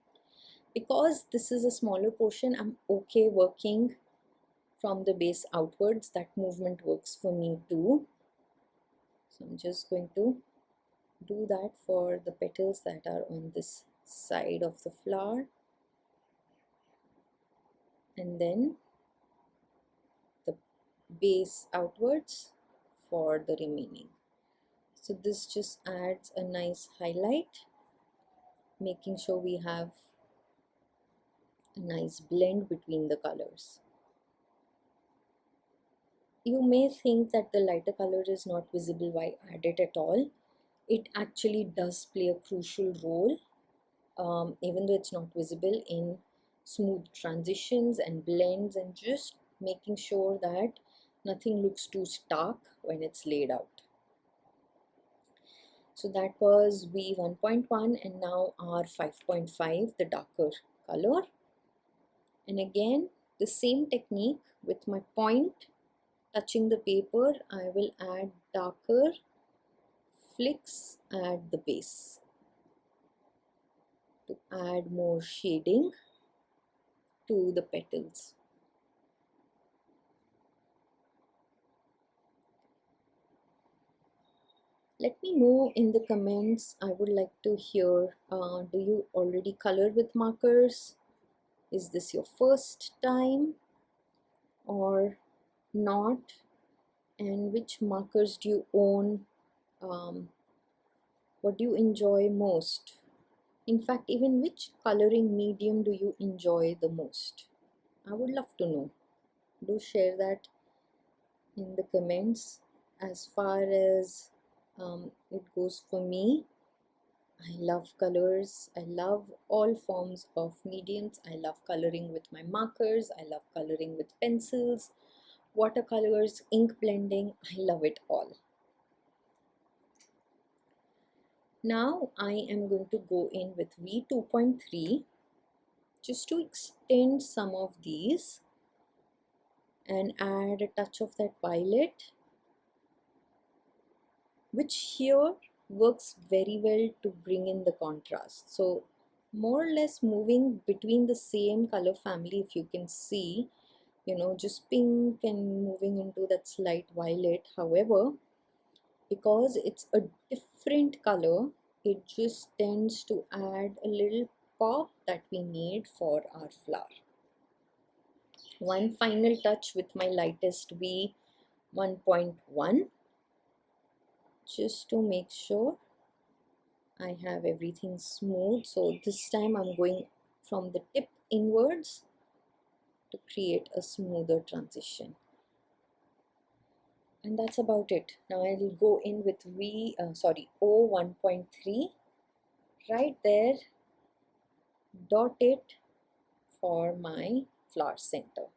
Because this is a smaller portion, I'm okay working from the base outwards. That movement works for me too. So I'm just going to do that for the petals that are on this side of the flower, and then the base outwards for the remaining. So this just adds a nice highlight, making sure we have a nice blend between the colors. You may think that the lighter color is not visible, why add it at all? It actually does play a crucial role, even though it's not visible, in smooth transitions and blends, and just making sure that nothing looks too stark when it's laid out. So that was V1.1, and now R5.5, the darker color. And again, the same technique with my point touching the paper, I will add darker flicks at the base to add more shading to the petals. Let me know in the comments. I would like to hear, do you already color with markers? Is this your first time or not? And which markers do you own? What do you enjoy most? In fact, even which coloring medium do you enjoy the most? I would love to know. Do share that in the comments. As far as it goes for me, I love colors. I love all forms of mediums. I love coloring with my markers. I love coloring with pencils, watercolors, ink blending. I love it all. Now I am going to go in with V2.3 just to extend some of these and add a touch of that violet, which here works very well to bring in the contrast. So more or less moving between the same color family, if you can see, just pink and moving into that slight violet. However, because it's a different color, it just tends to add a little pop that we need for our flower. One final touch with my lightest V1.1, just to make sure I have everything smooth. So this time I'm going from the tip inwards to create a smoother transition. And that's about it. Now I'll go in with O1.3 right there, dot it for my flower center.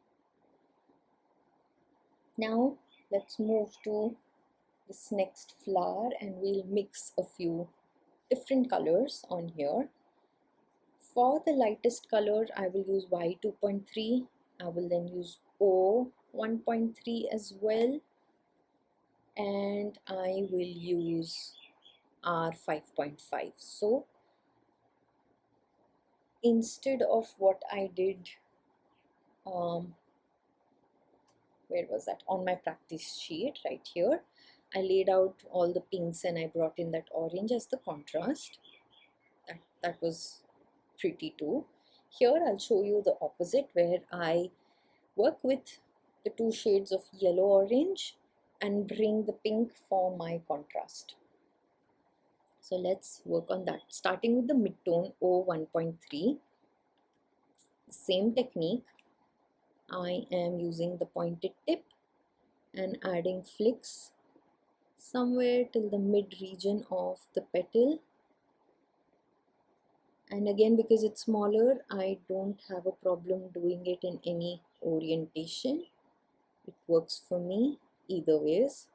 Now let's move to this next flower and we'll mix a few different colors on here. For the lightest color, I will use Y2.3. I will then use O1.3 as well, and I will use R5.5. So instead of what I did, where was that, on my practice sheet right here, I laid out all the pinks and I brought in that orange as the contrast. That was pretty too. Here I'll show you the opposite, where I work with the two shades of yellow orange and bring the pink for my contrast. So let's work on that, starting with the midtone O1.3. Same technique. I am using the pointed tip and adding flicks somewhere till the mid region of the petal. And again, because it's smaller, I don't have a problem doing it in any orientation. It works for me either ways.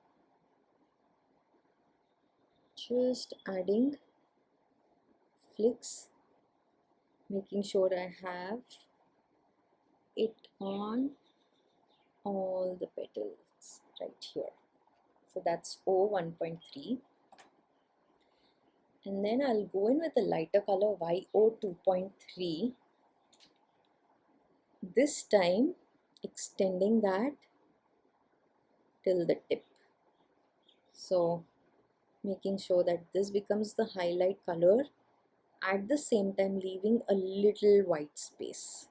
Just adding flicks, making sure I have it on all the petals right here. So that's O1.3. And then I'll go in with a lighter color, YO2.3. This time extending that till the tip. So making sure that this becomes the highlight color, at the same time leaving a little white space.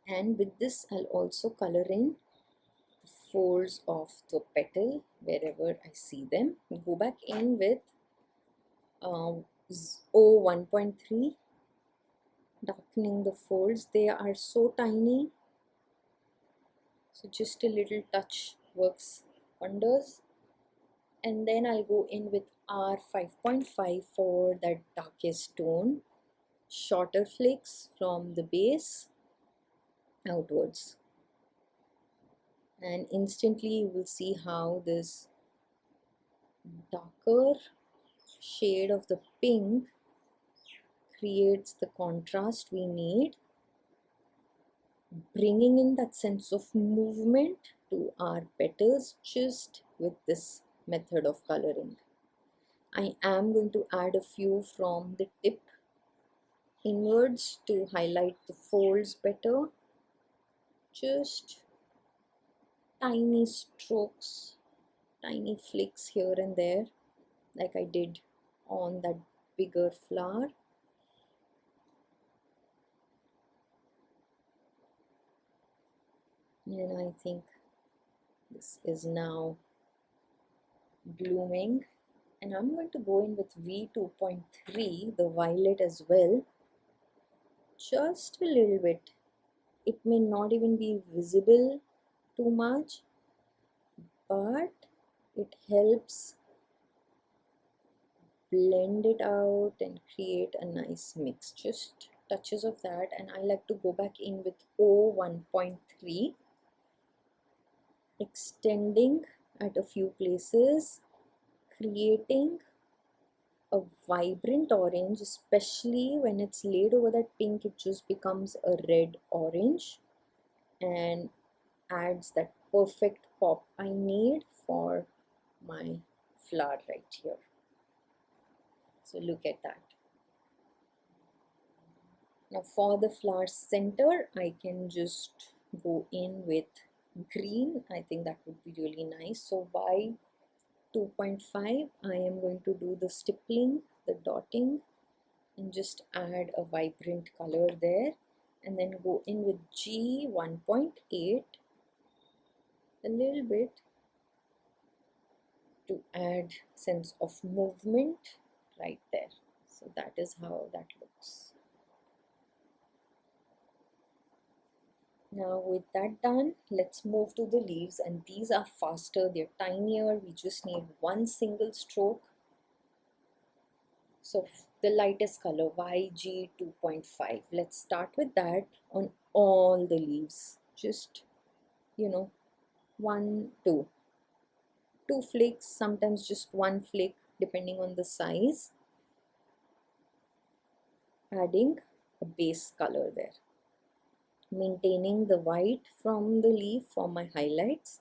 And with this, I'll also color in the folds of the petal wherever I see them. Go back in with O1.3, darkening the folds. They are so tiny, so just a little touch works wonders. And then I'll go in with R5.5 for that darkest tone, shorter flicks from the base outwards, and instantly you will see how this darker shade of the pink creates the contrast we need, bringing in that sense of movement to our petals just with this method of coloring. I am going to add a few from the tip inwards to highlight the folds better. Just tiny strokes, tiny flicks here and there, like I did on that bigger flower. And I think this is now blooming. And I'm going to go in with V2.3, the violet as well, just a little bit. It may not even be visible too much, but it helps blend it out and create a nice mix. Just touches of that, and I like to go back in with O1.3, extending at a few places, creating a vibrant orange. Especially when it's laid over that pink, it just becomes a red orange and adds that perfect pop I need for my flower right here. So look at that. Now for the flower center, I can just go in with green. I think that would be really nice. So by 2.5, I am going to do the stippling, the dotting, and just add a vibrant color there, and then go in with G1.8 a little bit to add sense of movement right there. So that is how that looks. Now with that done, let's move to the leaves, and these are faster, they're tinier. We just need one single stroke. So the lightest color, YG2.5, let's start with that on all the leaves. Just you know, two flicks, sometimes just one flick depending on the size, adding a base color there, maintaining the white from the leaf for my highlights,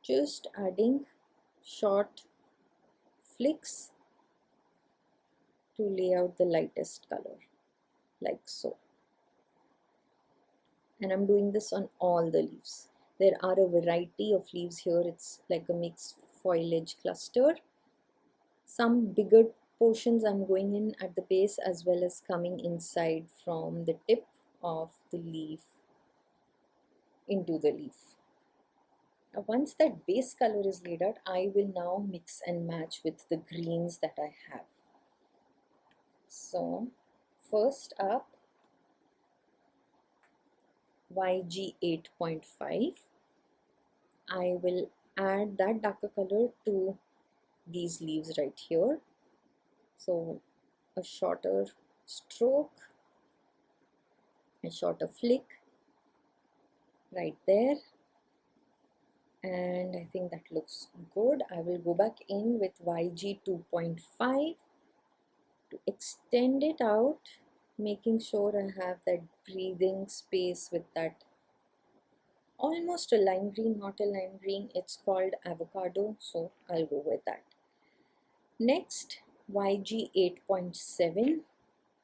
just adding short flicks to lay out the lightest color like so. And I'm doing this on all the leaves. There are a variety of leaves here. It's like a mixed foliage cluster. Some bigger portions I'm going in at the base as well as coming inside from the tip of the leaf into the leaf. Now once that base color is laid out, I will now mix and match with the greens that I have. So first up, YG 8.5, I will add that darker color to these leaves right here. So a shorter stroke, a shorter flick right there, and I think that looks good. I will go back in with YG 2.5 to extend it out, making sure I have that breathing space with that almost a lime green, not a lime green, it's called avocado, so I'll go with that. Next, YG 8.7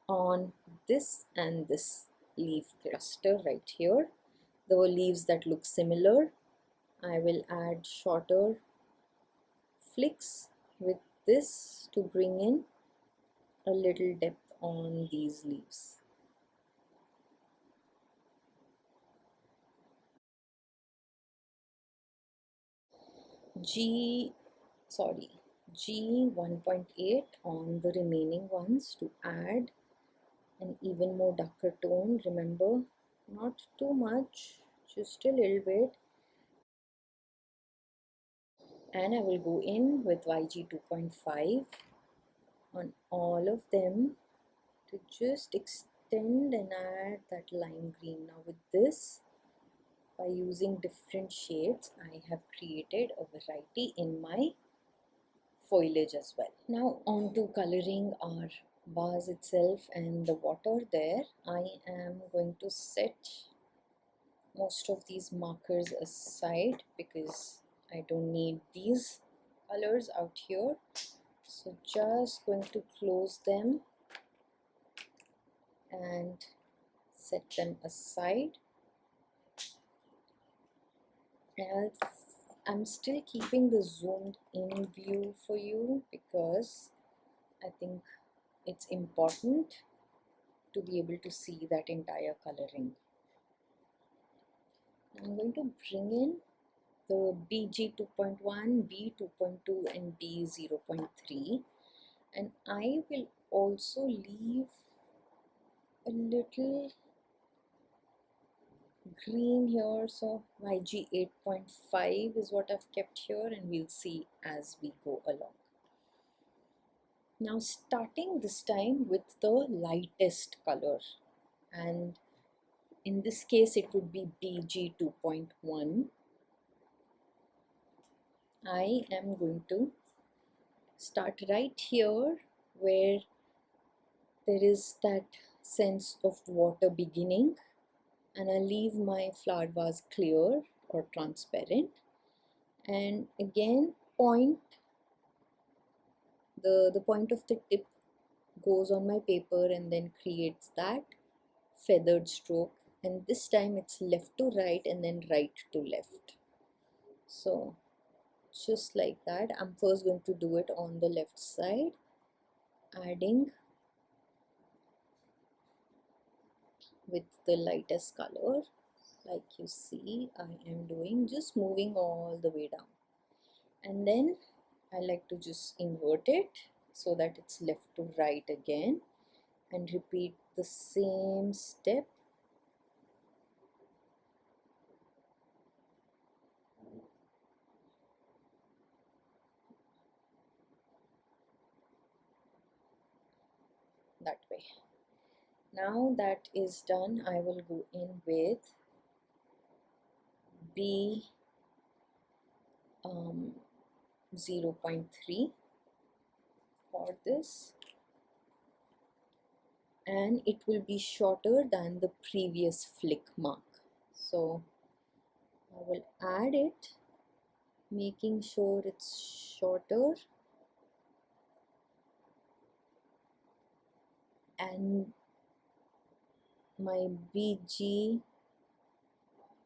on this and this leaf cluster right here, the leaves that look similar. I will add shorter flicks with this to bring in a little depth on these leaves. G 1.8 on the remaining ones to add an even more darker tone. Remember, not too much, just a little bit. And I will go in with YG 2.5 on all of them to just extend and add that lime green. Now with this, by using different shades, I have created a variety in my foliage as well. Now on to coloring our vase itself and the water there. I am going to set most of these markers aside because I don't need these colors out here. So just going to close them and set them aside. And I'm still keeping the zoomed in view for you because I think it's important to be able to see that entire coloring. I'm going to bring in the BG 2.1, B 2.2 and B 0.3, and I will also leave a little green here, so YG 8.5 is what I've kept here, and we'll see as we go along. Now starting this time with the lightest color, and in this case it would be BG 2.1. I am going to start right here where there is that sense of water beginning, and I leave my flower vase clear or transparent, and again the point of the tip goes on my paper and then creates that feathered stroke, and this time it's left to right and then right to left. So just like that, I'm first going to do it on the left side, adding with the lightest color like you see I am doing, just moving all the way down, and then I like to just invert it so that it's left to right again and repeat the same step. That way. Now that is done, I will go in with B 0.3 for this, and it will be shorter than the previous flick mark. So I will add it, making sure it's shorter, and my BG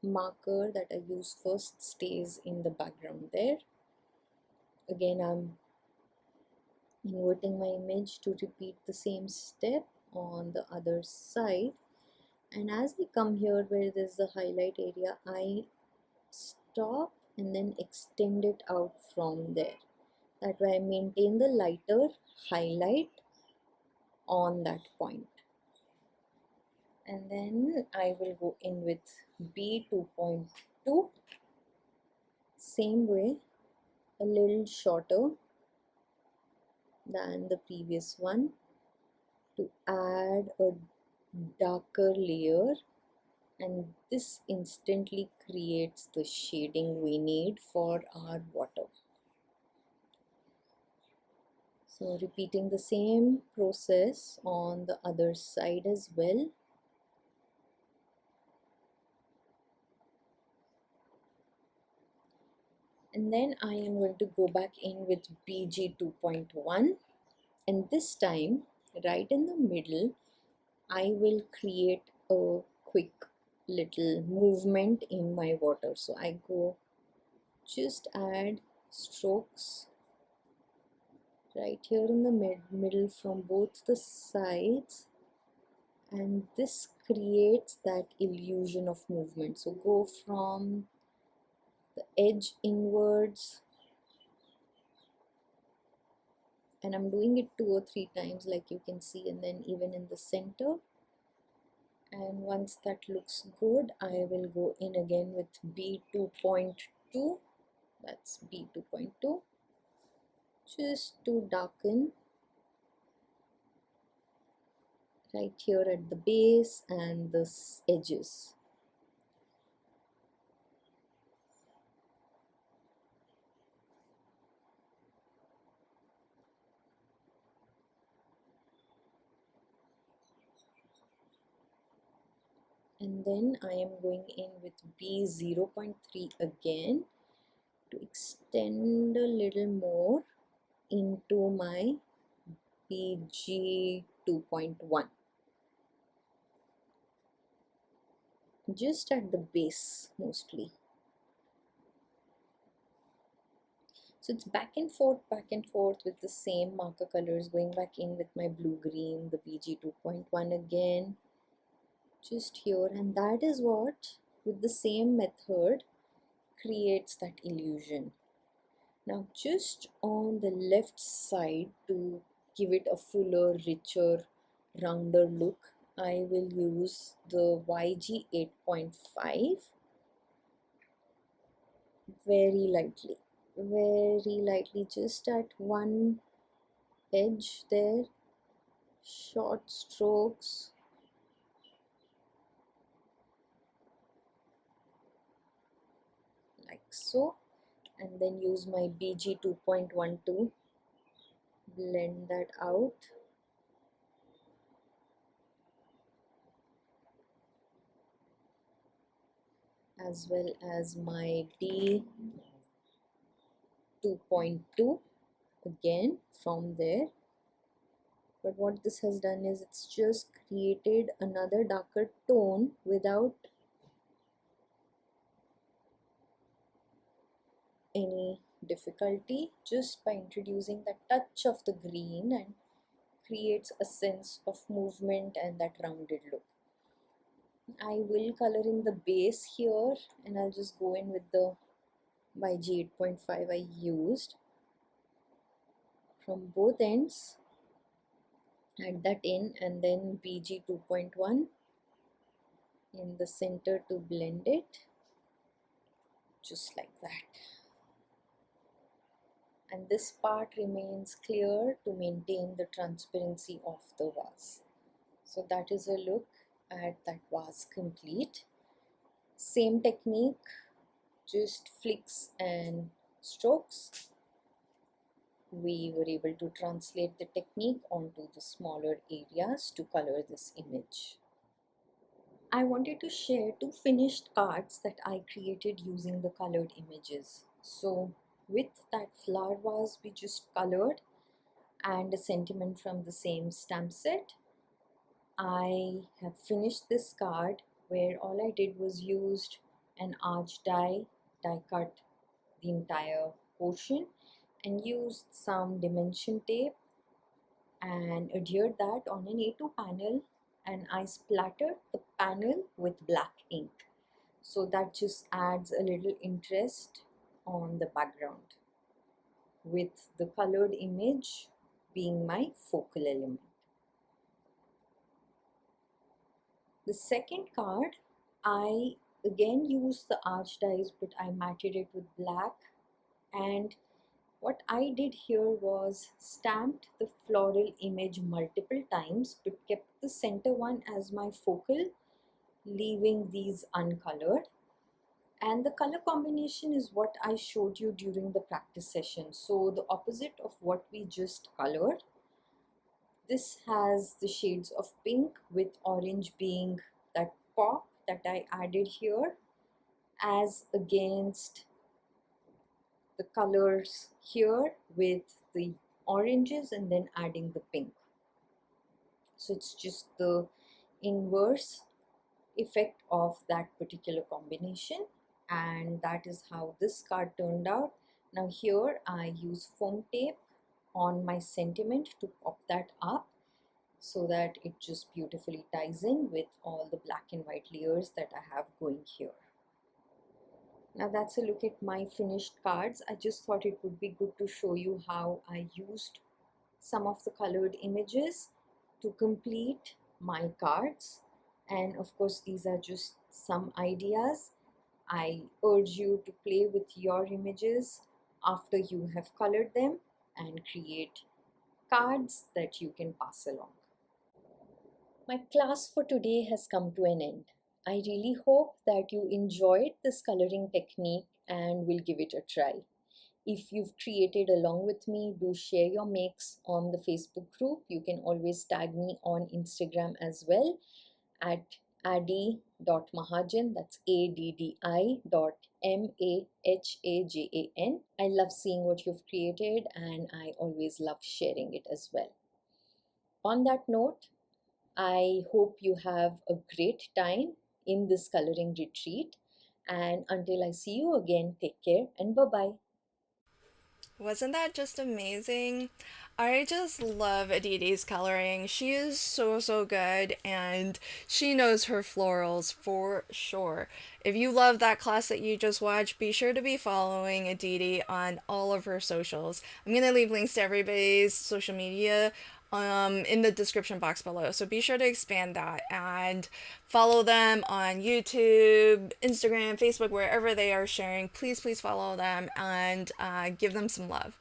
marker that I use first stays in the background there. Again, I'm inverting my image to repeat the same step on the other side, and as I come here where there's the highlight area, I stop and then extend it out from there. That way I maintain the lighter highlight on that point. And then I will go in with B 2.2, same way, a little shorter than the previous one, to add a darker layer, and this instantly creates the shading we need for our water. So repeating the same process on the other side as well. And then I am going to go back in with BG 2.1, and this time right in the middle I will create a quick little movement in my water. So I go just add strokes right here in the middle from both the sides, and this creates that illusion of movement. So go from the edge inwards, and I'm doing it 2 or 3 times like you can see, and then even in the center. And once that looks good, I will go in again with B 2.2, that's B 2.2, just to darken right here at the base and the edges. And then I am going in with B 0.3 again to extend a little more into my BG 2.1, just at the base mostly. So it's back and forth with the same marker colors, going back in with my blue green, the BG 2.1 again, just here, and that is what, with the same method, creates that illusion. Now just on the left side, to give it a fuller, richer, rounder look, I will use the YG 8.5 very lightly, just at one edge there, short strokes, like so, and then use my BG 2.1 to blend that out. As well as my D 2.2 again from there. But what this has done is it's just created another darker tone without any difficulty, just by introducing the touch of the green, and creates a sense of movement and that rounded look. I will color in the base here, and I'll just go in with the YG 8.5 I used from both ends, add that in, and then BG 2.1 in the center to blend it, just like that. And this part remains clear to maintain the transparency of the vase. So that is a look at that vase complete. Same technique just flicks and strokes, we were able to translate the technique onto the smaller areas to color this image. I wanted to share 2 finished cards that I created using the colored images. So with that flower vase we just colored and a sentiment from the same stamp set, I have finished this card where all I did was used an arch die cut the entire portion and used some dimension tape and adhered that on an A2 panel, and I splattered the panel with black ink. So that just adds a little interest on the background, with the colored image being my focal element. The second card, I again used the arch dies, but I matted it with black, and what I did here was stamped the floral image multiple times but kept the center one as my focal, leaving these uncolored. And the color combination is what I showed you during the practice session. So the opposite of what we just colored. This has the shades of pink with orange being that pop that I added here, as against the colors here with the oranges and then adding the pink. So it's just the inverse effect of that particular combination, and that is how this card turned out. Now here I use foam tape on my sentiment to pop that up so that it just beautifully ties in with all the black and white layers that I have going here. Now that's a look at my finished cards. I just thought it would be good to show you how I used some of the colored images to complete my cards. And of course, these are just some ideas. I urge you to play with your images after you have colored them and create cards that you can pass along. My class for today has come to an end. I really hope that you enjoyed this coloring technique and will give it a try. If you've created along with me, do share your makes on the Facebook group. You can always tag me on Instagram as well at addi.mahajan, that's ADDI.MAHAJAN. I love seeing what you've created and I always love sharing it as well. On that note, I hope you have a great time in this coloring retreat, and until I see you again, take care and bye-bye. Wasn't that just amazing? I just love Aditi's coloring. She is so good, and she knows her florals for sure. If you love that class that you just watched, be sure to be following Aditi on all of her socials. I'm going to leave links to everybody's social media in the description box below. So be sure to expand that and follow them on YouTube, Instagram, Facebook, wherever they are sharing. Please follow them and give them some love.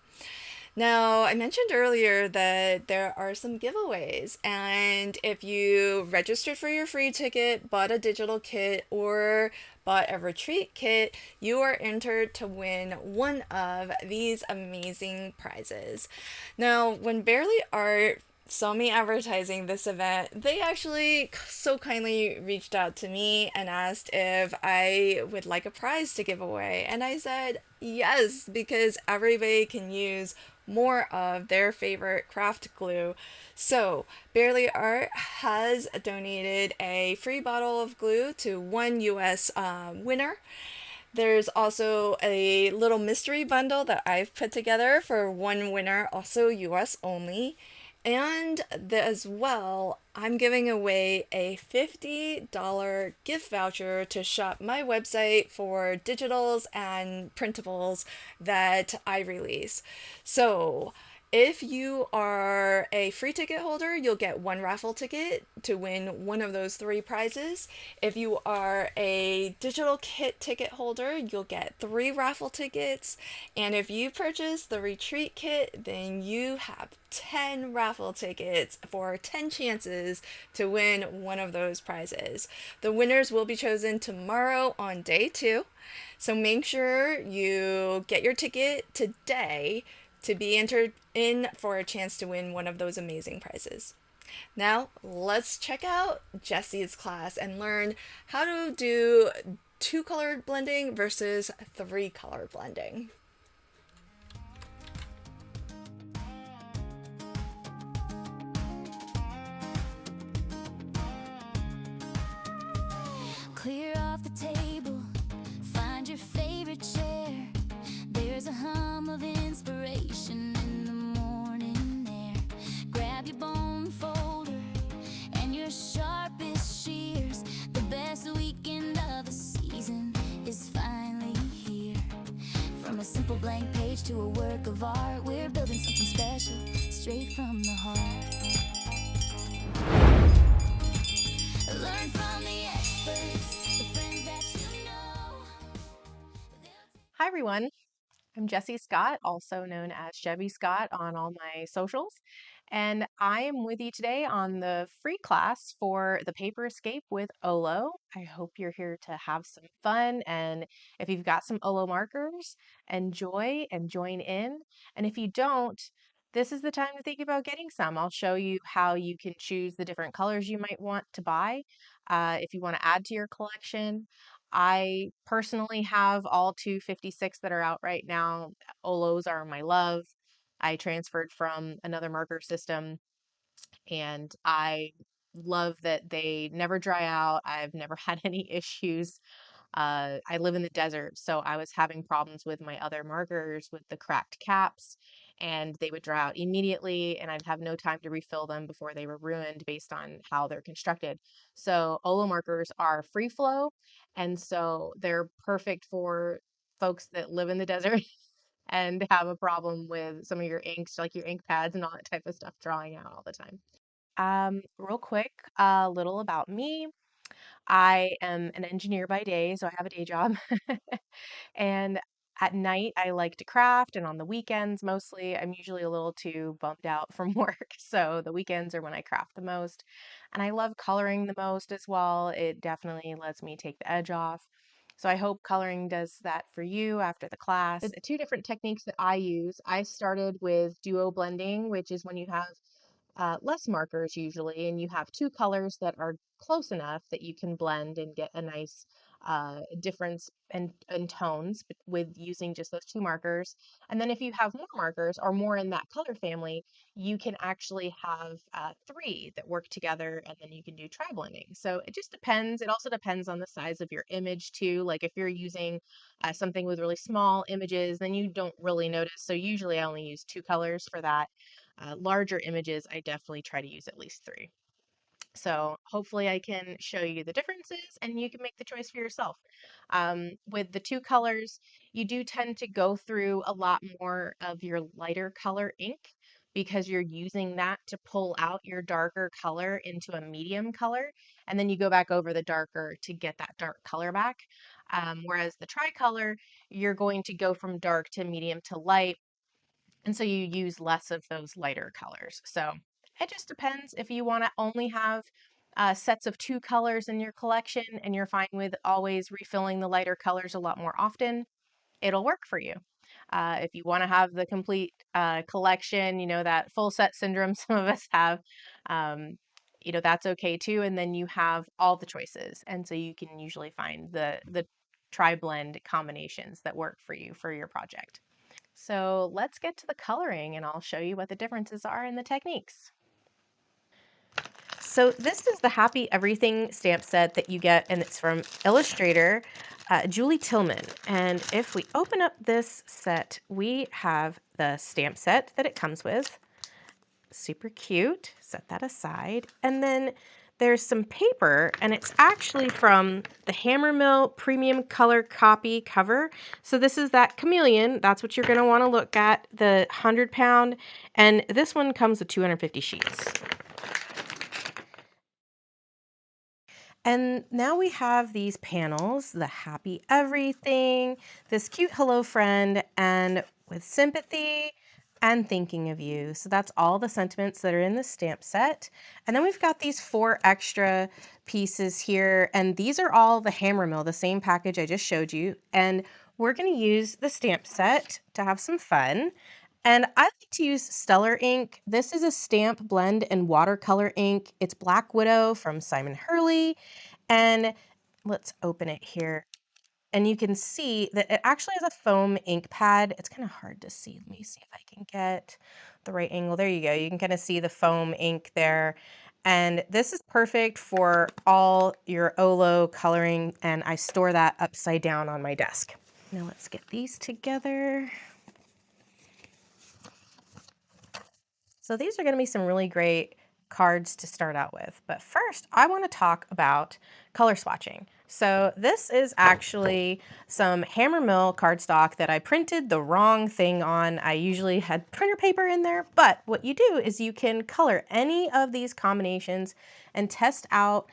Now, I mentioned earlier that there are some giveaways, and if you registered for your free ticket, bought a digital kit, or bought a retreat kit, you are entered to win one of these amazing prizes. Now, when Barely Art saw me advertising this event, they actually so kindly reached out to me and asked if I would like a prize to give away. And I said yes, because everybody can use more of their favorite craft glue. So Barely Art has donated a free bottle of glue to one US winner. There's also a little mystery bundle that I've put together for one winner, also US only. And as well, I'm giving away a $50 gift voucher to shop my website for digitals and printables that I release. So If you are a free ticket holder, you'll get one raffle ticket to win one of those 3 prizes. If you are a digital kit ticket holder, you'll get 3 raffle tickets. And if you purchase the retreat kit, then you have 10 raffle tickets for 10 chances to win one of those prizes. The winners will be chosen tomorrow on day 2. So make sure you get your ticket today to be entered in for a chance to win one of those amazing prizes. Now, let's check out Jessie's class and learn how to do 2-color blending versus 3-color blending. Clear off the table, find your favorite chair. There's a hum of inspiration in the morning air. Grab your bone folder and your sharpest shears. The best weekend of the season is finally here. From a simple blank page to a work of art, we're building something special straight from the heart. Learn from the experts, the friends that you know. Hi, everyone. I'm Jessie Scott, also known as Chevy Scott on all my socials. And I am with you today on the free class for the Paper Escape with OLO. I hope you're here to have some fun. And if you've got some OLO markers, enjoy and join in. And if you don't, this is the time to think about getting some. I'll show you how you can choose the different colors you might want to buy if you want to add to your collection. I personally have all 256 that are out right now. OLOs are my love. I transferred from another marker system and I love that they never dry out. I've never had any issues. I live in the desert, so I was having problems with my other markers with the cracked caps, and they would dry out immediately, and I'd have no time to refill them before they were ruined based on how they're constructed. So OLO markers are free flow, and so they're perfect for folks that live in the desert and have a problem with some of your inks, like your ink pads and all that type of stuff drying out all the time. Real quick, a little about me. I am an engineer by day, so I have a day job. And at night, I like to craft, and on the weekends, mostly, I'm usually a little too bummed out from work. So the weekends are when I craft the most. And I love coloring the most as well. It definitely lets me take the edge off. So I hope coloring does that for you after the class. The 2 different techniques that I use, I started with duo blending, which is when you have less markers usually, and you have 2 colors that are close enough that you can blend and get a nice difference in tones with using just those 2 markers. And then if you have more markers or more in that color family, you can actually have 3 that work together, and then you can do tri-blending. So it just depends. It also depends on the size of your image too. Like if you're using something with really small images, then you don't really notice. So usually I only use 2 colors for that. Larger images, I definitely try to use at least 3. So hopefully I can show you the differences and you can make the choice for yourself. With the 2 colors, you do tend to go through a lot more of your lighter color ink because you're using that to pull out your darker color into a medium color, and then you go back over the darker to get that dark color back. Whereas the tricolor, you're going to go from dark to medium to light, and so you use less of those lighter colors. So it just depends. If you want to only have sets of 2 colors in your collection and you're fine with always refilling the lighter colors a lot more often, it'll work for you. If you want to have the complete collection, that full set syndrome some of us have, that's okay too. And then you have all the choices. And so you can usually find the tri-blend combinations that work for you for your project. So let's get to the coloring and I'll show you what the differences are in the techniques. So this is the Happy Everything stamp set that you get, and it's from Illustrator, Julee Tillman. And if we open up this set, we have the stamp set that it comes with. Super cute. Set that aside. And then there's some paper, and it's actually from the Hammermill Premium Color Copy cover. So this is that chameleon. That's what you're going to want to look at, the 100-pound. And this one comes with 250 sheets. And now we have these panels, the happy everything, this cute hello friend, and with sympathy and thinking of you. So that's all the sentiments that are in the stamp set. And then we've got these 4 extra pieces here, and these are all the Hammermill, the same package I just showed you. And we're going to use the stamp set to have some fun. And I like to use Stellar ink. This is a stamp blend and watercolor ink. It's Black Widow from Simon Hurley. And let's open it here. And you can see that it actually has a foam ink pad. It's kind of hard to see. Let me see if I can get the right angle. There you go. You can kind of see the foam ink there. And this is perfect for all your OLO coloring. And I store that upside down on my desk. Now let's get these together. So these are going to be some really great cards to start out with. But first, I want to talk about color swatching. So this is actually some Hammermill cardstock that I printed the wrong thing on. I usually had printer paper in there, but what you do is you can color any of these combinations and test out.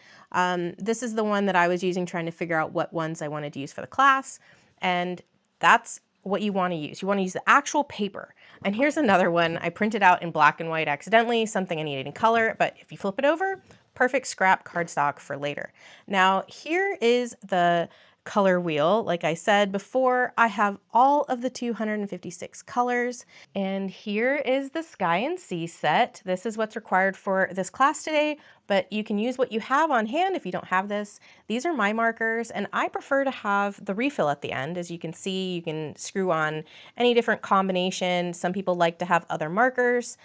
This is the one that I was using trying to figure out what ones I wanted to use for the class. And that's what you want to use. You want to use the actual paper. And here's another one I printed out in black and white accidentally, something I needed in color, but if you flip it over, perfect scrap cardstock for later. Now here is the color wheel. Like I said before, I have all of the 256 colors. And here is the Sky and Sea set. This is what's required for this class today, but you can use what you have on hand if you don't have this. These are my markers, and I prefer to have the refill at the end. As you can see, you can screw on any different combination. Some people like to have other markers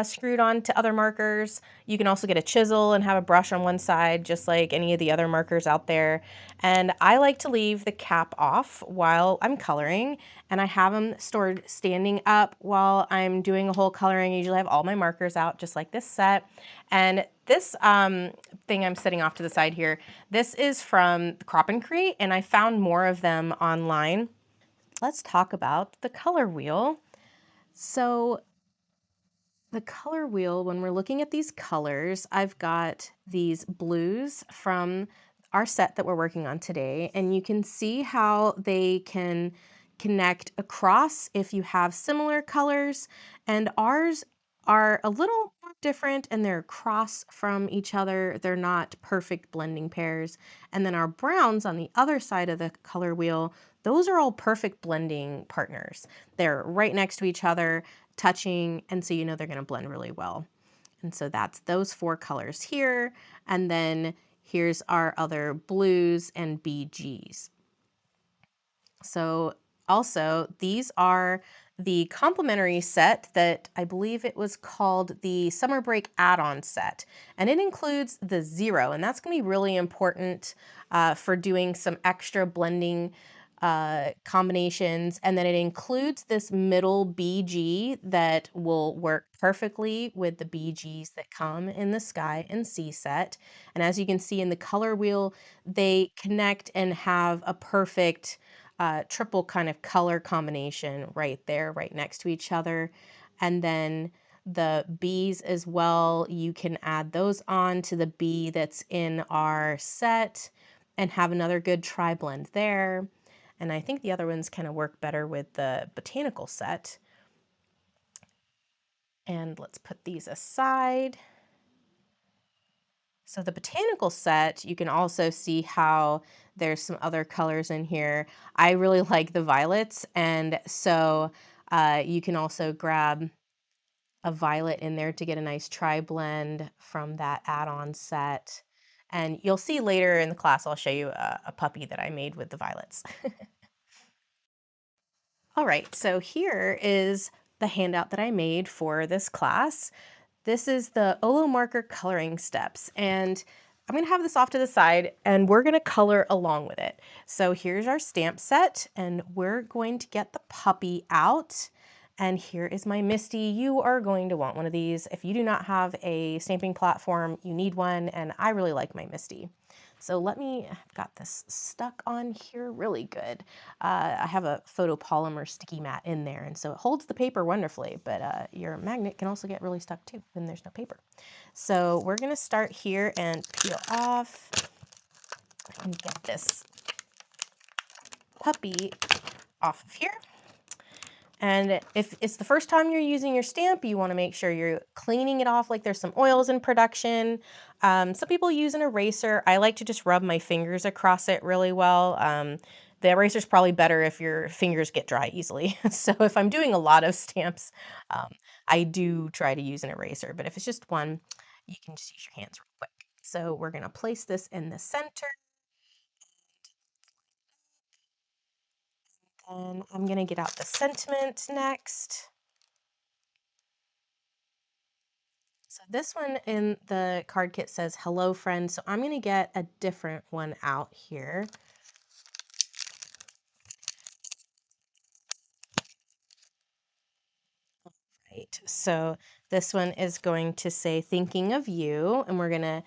screwed on to other markers. You can also get a chisel and have a brush on one side, just like any of the other markers out there. And I like to leave the cap off while I'm coloring, and I have them stored standing up while I'm doing a whole coloring. I usually have all my markers out, just like this set. And this thing I'm setting off to the side here, this is from Crop and Create, and I found more of them online. Let's talk about the color wheel. So the color wheel, when we're looking at these colors, I've got these blues from our set that we're working on today, and you can see how they can connect across if you have similar colors, and ours are a little different and they're across from each other. They're not perfect blending pairs. And then our browns on the other side of the color wheel, those are all perfect blending partners. They're right next to each other, touching, and so you know they're going to blend really well. And so that's those 4 colors here, and then here's our other blues and BGs. So also these are the complimentary set that I believe it was called the Summer Break Add-on set, and it includes the 0, and that's going to be really important for doing some extra blending combinations. And then it includes this middle BG that will work perfectly with the BGs that come in the Sky and Sea set. And as you can see in the color wheel, they connect and have a perfect triple kind of color combination right there, right next to each other. And then the B's as well, you can add those on to the B that's in our set and have another good tri-blend there. And I think the other ones kind of work better with the botanical set. And let's put these aside. So the botanical set, you can also see how there's some other colors in here. I really like the violets, and so you can also grab a violet in there to get a nice tri-blend from that add-on set. And you'll see later in the class, I'll show you a puppy that I made with the violets. All right, so here is the handout that I made for this class. This is the OLO marker coloring steps, and I'm going to have this off to the side and we're going to color along with it. So here's our stamp set, and we're going to get the puppy out, And here is my Misty. You are going to want one of these. If you do not have a stamping platform, you need one, and I really like my Misty. So I've got this stuck on here really good. I have a photopolymer sticky mat in there, and so it holds the paper wonderfully, but your magnet can also get really stuck too when there's no paper. So we're gonna start here and peel off and get this puppy off of here. And if it's the first time you're using your stamp, you want to make sure you're cleaning it off like there's some oils in production. Some people use an eraser. I like to just rub my fingers across it really well. The eraser's probably better if your fingers get dry easily. So if I'm doing a lot of stamps, I do try to use an eraser. But if it's just one, you can just use your hands real quick. So we're going to place this in the center. And I'm going to get out the sentiment next. So this one in the card kit says, hello friend. So I'm going to get a different one out here. Right. So this one is going to say, thinking of you. And we're going to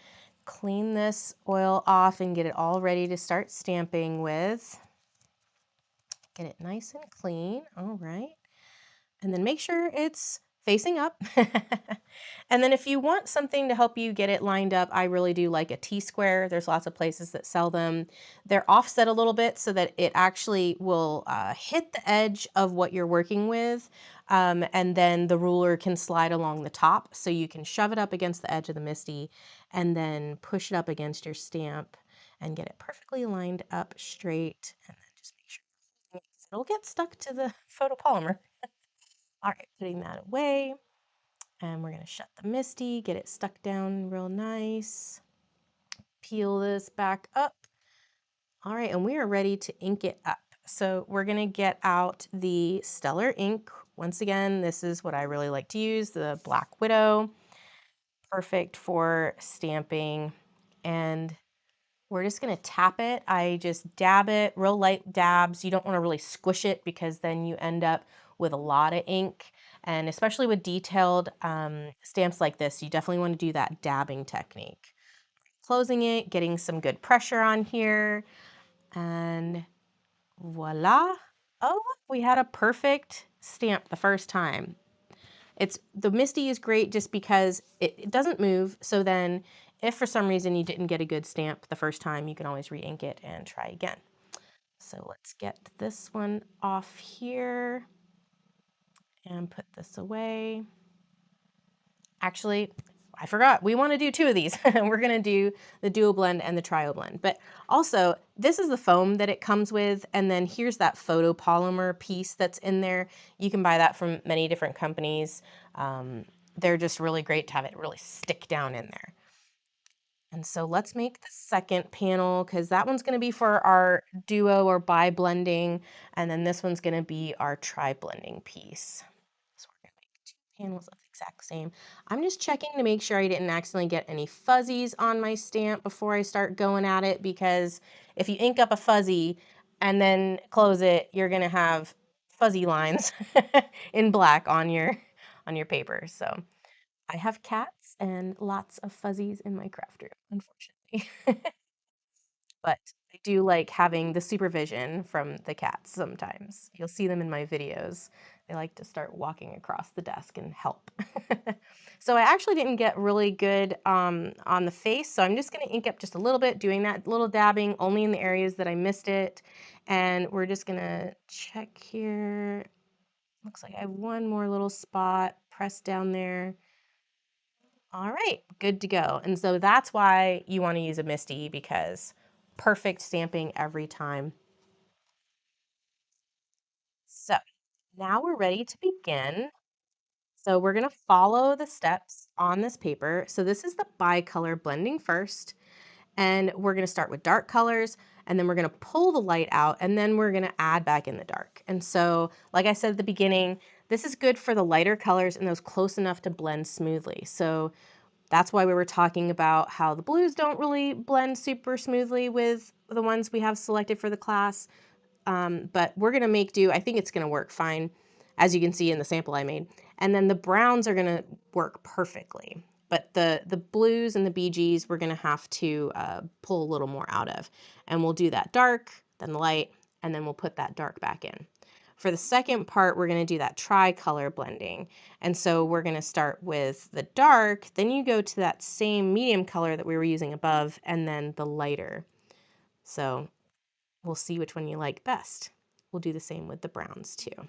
clean this oil off and get it all ready to start stamping with. Get it nice and clean. All right. And then make sure it's facing up. And then if you want something to help you get it lined up, I really do like a T-square. There's lots of places that sell them. They're offset a little bit so that it actually will hit the edge of what you're working with. And then the ruler can slide along the top. So you can shove it up against the edge of the Misty and then push it up against your stamp and get it perfectly lined up straight. And then just make sure it'll get stuck to the photopolymer. All right, putting that away. And we're going to shut the Misty, get it stuck down real nice. Peel this back up. All right, and we are ready to ink it up. So we're going to get out the Stellar ink. Once again, this is what I really like to use, the Black Widow. Perfect for stamping. And we're just going to tap it. I just dab it, real light dabs. You don't want to really squish it because then you end up with a lot of ink. And especially with detailed stamps like this, you definitely want to do that dabbing technique. Closing it, getting some good pressure on here, and voila. Oh, we had a perfect stamp the first time. The Misty is great just because it doesn't move. So then if for some reason you didn't get a good stamp the first time, you can always re-ink it and try again. So let's get this one off here and put this away. Actually, I forgot. We want to do two of these. We're going to do the Duo Blend and the Trio Blend. But also, this is the foam that it comes with. And then here's that photopolymer piece that's in there. You can buy that from many different companies. They're just really great to have it really stick down in there. And so let's make the second panel because that one's going to be for our duo or bi blending. And then this one's going to be our tri blending piece. So we're going to make two panels of the exact same. I'm just checking to make sure I didn't accidentally get any fuzzies on my stamp before I start going at it, because if you ink up a fuzzy and then close it, you're going to have fuzzy lines in black on your paper. So I have cats and lots of fuzzies in my craft room, unfortunately. But I do like having the supervision from the cats sometimes. You'll see them in my videos. They like to start walking across the desk and help. So I actually didn't get really good on the face, so I'm just going to ink up just a little bit, doing that little dabbing only in the areas that I missed it. And we're just going to check here. Looks like I have one more little spot pressed down there. All right, good to go. And so that's why you want to use a Misty, because perfect stamping every time. So now we're ready to begin. So we're going to follow the steps on this paper. So this is the bicolor blending first, and we're going to start with dark colors, and then we're going to pull the light out, and then we're going to add back in the dark. And so, like I said at the beginning, this is good for the lighter colors and those close enough to blend smoothly. So that's why we were talking about how the blues don't really blend super smoothly with the ones we have selected for the class. But we're going to make do. I think it's going to work fine. as you can see in the sample I made. And then the browns are going to work perfectly. But the blues and the BGs we're going to have to pull a little more out of. And we'll do that dark, then the light, and then we'll put that dark back in. For the second part, we're going to do that tri-color blending. And so we're going to start with the dark, then you go to that same medium color that we were using above, and then the lighter. So we'll see which one you like best. We'll do the same with the browns too.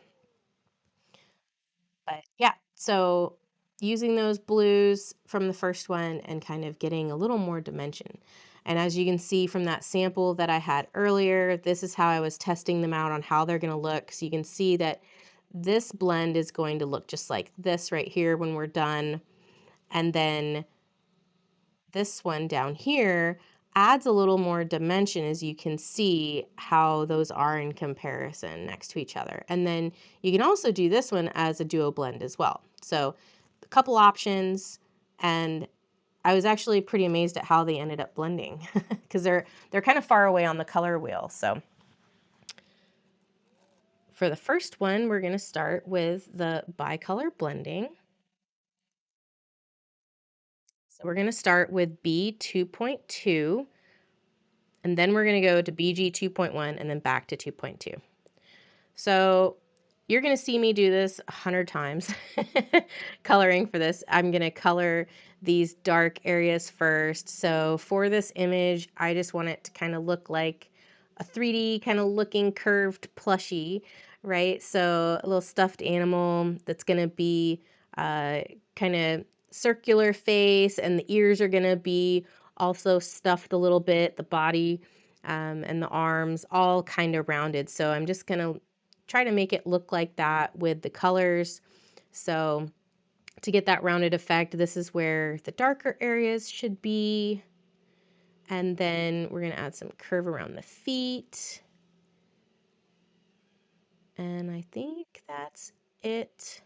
But yeah, so using those blues from the first one and kind of getting a little more dimension. And as you can see from that sample that I had earlier, this is how I was testing them out on how they're going to look. So you can see that this blend is going to look just like this right here when we're done. And then this one down here adds a little more dimension, as you can see how those are in comparison next to each other. And then you can also do this one as a duo blend as well. So a couple options, and I was actually pretty amazed at how they ended up blending because they're kind of far away on the color wheel. So for the first one, we're going to start with the bicolor blending. So we're going to start with B 2.2, and then we're going to go to BG 2.1 and then back to 2.2. So you're going to see me do this 100 times coloring for this. I'm going to color these dark areas first. So for this image, I just want it to kind of look like a 3D kind of looking curved plushie, right? So a little stuffed animal that's going to be kind of circular face, and the ears are going to be also stuffed a little bit, the body and the arms all kind of rounded. So I'm just going to try to make it look like that with the colors. So to get that rounded effect, this is where the darker areas should be. And then we're going to add some curve around the feet. And I think that's it.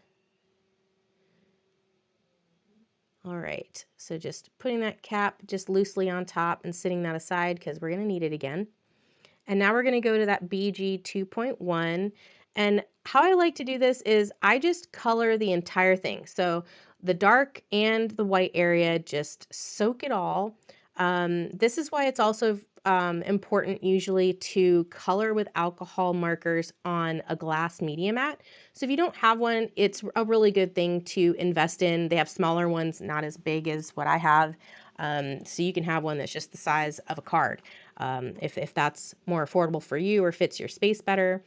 All right, so just putting that cap just loosely on top and setting that aside because we're going to need it again. And now we're going to go to that BG 2.1. And how I like to do this is I just color the entire thing. So the dark and the white area, just soak it all. This is why it's also important usually to color with alcohol markers on a glass media mat. So if you don't have one, it's a really good thing to invest in. They have smaller ones, not as big as what I have. So you can have one that's just the size of a card if that's more affordable for you or fits your space better.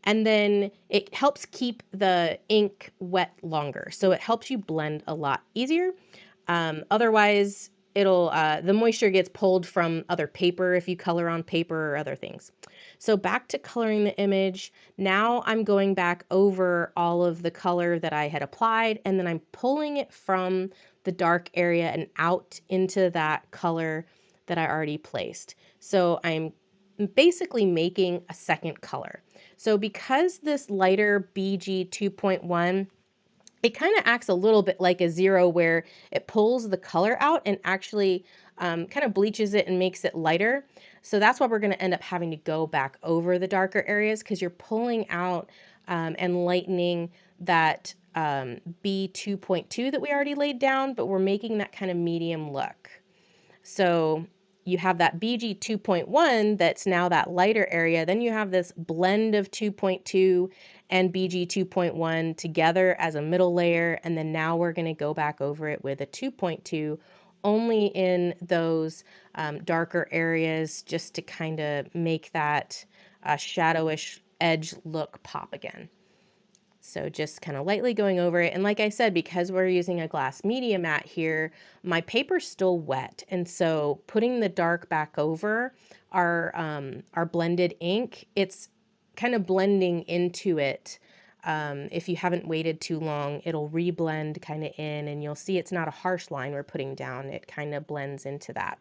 And then it helps keep the ink wet longer. So it helps you blend a lot easier. Otherwise, it'll the moisture gets pulled from other paper if you color on paper or other things. So back to coloring the image. Now I'm going back over all of the color that I had applied, and then I'm pulling it from the dark area and out into that color that I already placed. So I'm basically making a second color. So because this lighter BG 2.1, it kind of acts a little bit like a zero where it pulls the color out and actually kind of bleaches it and makes it lighter. So that's why we're going to end up having to go back over the darker areas, because you're pulling out and lightening that B 2.2 that we already laid down, but we're making that kind of medium look. So you have that BG 2.1 that's now that lighter area. Then you have this blend of 2.2 and BG 2.1 together as a middle layer. And then now we're going to go back over it with a 2.2 only in those darker areas, just to kind of make that shadowish edge look pop again. So just kind of lightly going over it. And like I said, because we're using a glass media mat here, my paper's still wet. And so putting the dark back over our blended ink, it's kind of blending into it. If you haven't waited too long, it'll reblend kind of in, and you'll see it's not a harsh line we're putting down. It kind of blends into that.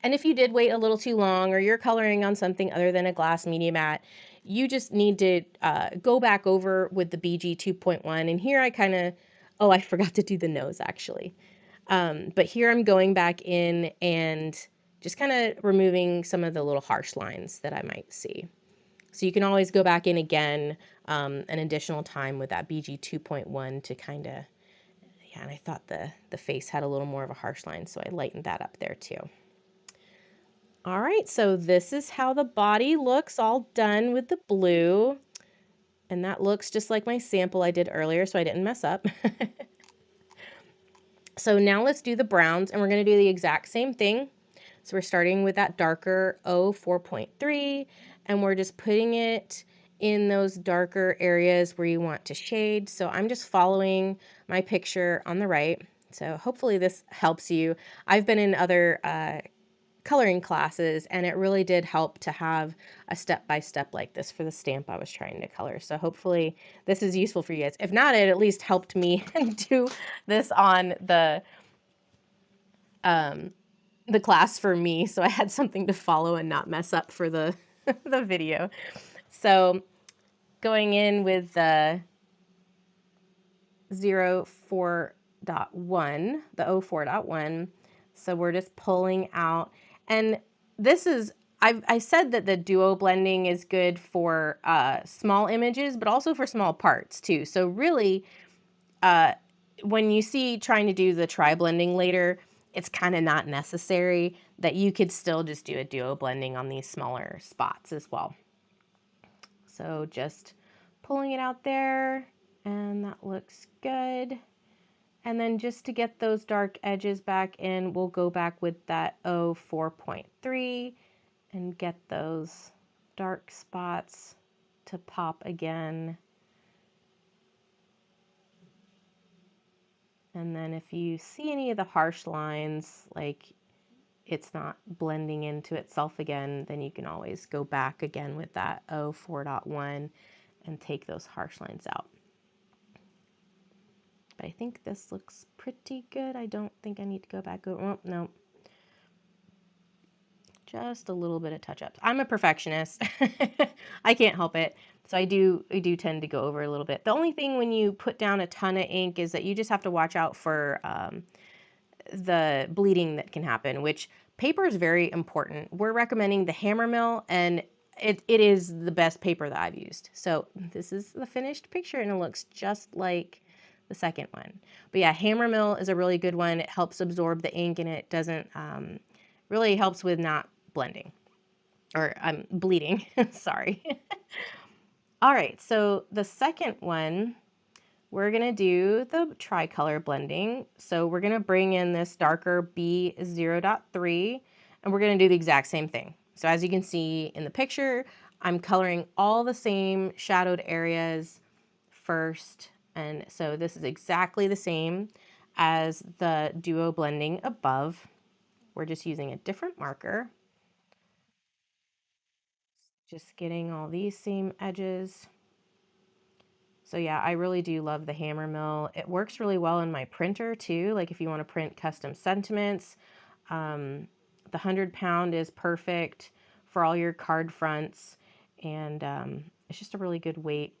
And if you did wait a little too long, or you're coloring on something other than a glass media mat, you just need to go back over with the BG 2.1. And here I kind of, oh, I forgot to do the nose actually. But here I'm going back in and just kind of removing some of the little harsh lines that I might see. So you can always go back in again an additional time with that BG 2.1 to kind of, yeah, and I thought the face had a little more of a harsh line, so I lightened that up there too. All right, so this is how the body looks all done with the blue. And that looks just like my sample I did earlier, so I didn't mess up. So now let's do the browns, and we're going to do the exact same thing. So we're starting with that darker 4.3, and we're just putting it in those darker areas where you want to shade. So I'm just following my picture on the right. So hopefully this helps you. I've been in other coloring classes, and it really did help to have a step-by-step like this for the stamp I was trying to color. So hopefully this is useful for you guys. If not, it at least helped me do this on the class for me, so I had something to follow and not mess up for the the video. So going in with the 04.1, the 04.1, so we're just pulling out, and this is, I said that the duo blending is good for small images, but also for small parts too. So really, when you see trying to do the tri-blending later, it's kind of not necessary, that you could still just do a duo blending on these smaller spots as well. So just pulling it out there, and that looks good. And then just to get those dark edges back in, we'll go back with that 04.3 and get those dark spots to pop again. And then if you see any of the harsh lines, like it's not blending into itself again, then you can always go back again with that 04.1 and take those harsh lines out. But I think this looks pretty good. I don't think I need to go back over. Oh, no. Just a little bit of touch-ups. I'm a perfectionist. I can't help it. So I do tend to go over a little bit. The only thing when you put down a ton of ink is that you just have to watch out for the bleeding that can happen, which paper is very important. We're recommending the hammer mill, and it is the best paper that I've used. So this is the finished picture, and it looks just like the second one. But yeah, hammer mill is a really good one. It helps absorb the ink, and it doesn't really helps with not blending, or I'm bleeding. Sorry. All right, so the second one, we're gonna do the tricolor blending. So we're gonna bring in this darker B0.3, and we're gonna do the exact same thing. So as you can see in the picture, I'm coloring all the same shadowed areas first. And so this is exactly the same as the duo blending above. We're just using a different marker. Just getting all these same edges. So yeah, I really do love the hammer mill. It works really well in my printer too. Like if you want to print custom sentiments, the 100-pound is perfect for all your card fronts, and it's just a really good weight.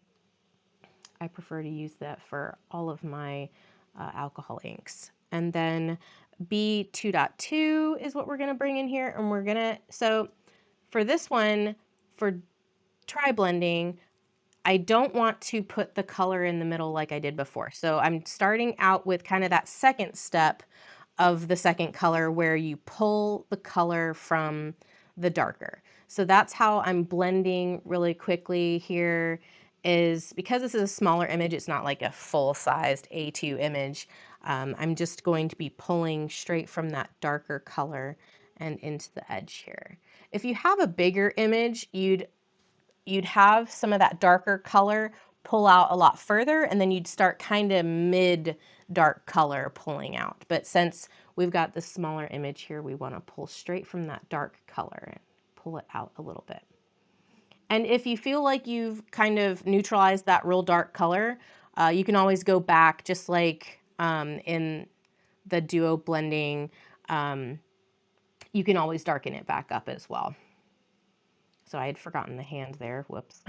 I prefer to use that for all of my alcohol inks. And then B2.2 is what we're going to bring in here, and we're going to, so for this one, for tri-blending, I don't want to put the color in the middle like I did before. So I'm starting out with kind of that second step of the second color where you pull the color from the darker. So that's how I'm blending really quickly here, is because this is a smaller image, it's not like a full-sized A2 image. I'm just going to be pulling straight from that darker color and into the edge here. If you have a bigger image, you'd have some of that darker color pull out a lot further, and then you'd start kind of mid dark color pulling out. But since we've got this smaller image here, we want to pull straight from that dark color and pull it out a little bit. And if you feel like you've kind of neutralized that real dark color, you can always go back, just like in the duo blending, you can always darken it back up as well. So I had forgotten the hand there, whoops.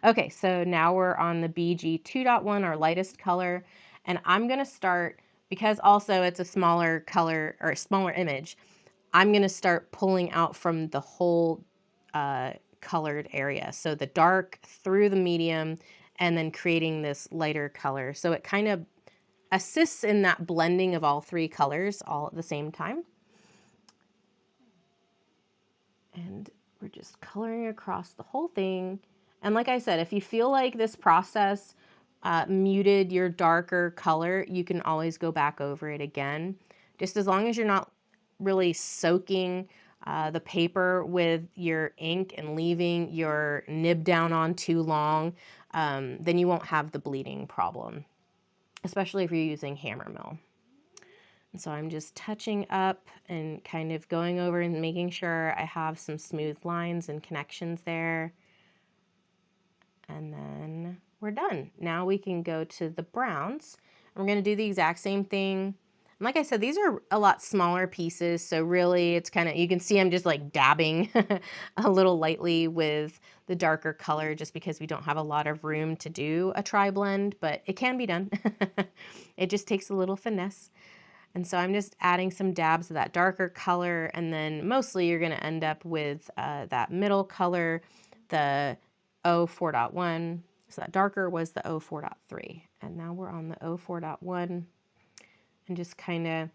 Okay, so now we're on the BG 2.1, our lightest color, and I'm gonna start, because also it's a smaller color, or a smaller image, I'm gonna start pulling out from the whole colored area. So the dark through the medium and then creating this lighter color. So it kind of assists in that blending of all three colors all at the same time. And we're just coloring across the whole thing. And like I said, if you feel like this process muted your darker color, you can always go back over it again. Just as long as you're not really soaking the paper with your ink and leaving your nib down on too long, then you won't have the bleeding problem, especially if you're using hammer mill. And so I'm just touching up and kind of going over and making sure I have some smooth lines and connections there. And then we're done. Now we can go to the browns. And we're going to do the exact same thing. And like I said, these are a lot smaller pieces. So really it's kind of, you can see I'm just like dabbing a little lightly with the darker color just because we don't have a lot of room to do a tri-blend, but it can be done. It just takes a little finesse. And so I'm just adding some dabs of that darker color, and then mostly you're going to end up with that middle color, the 04.1. So that darker was the 04.3. And now we're on the 04.1 and just kind of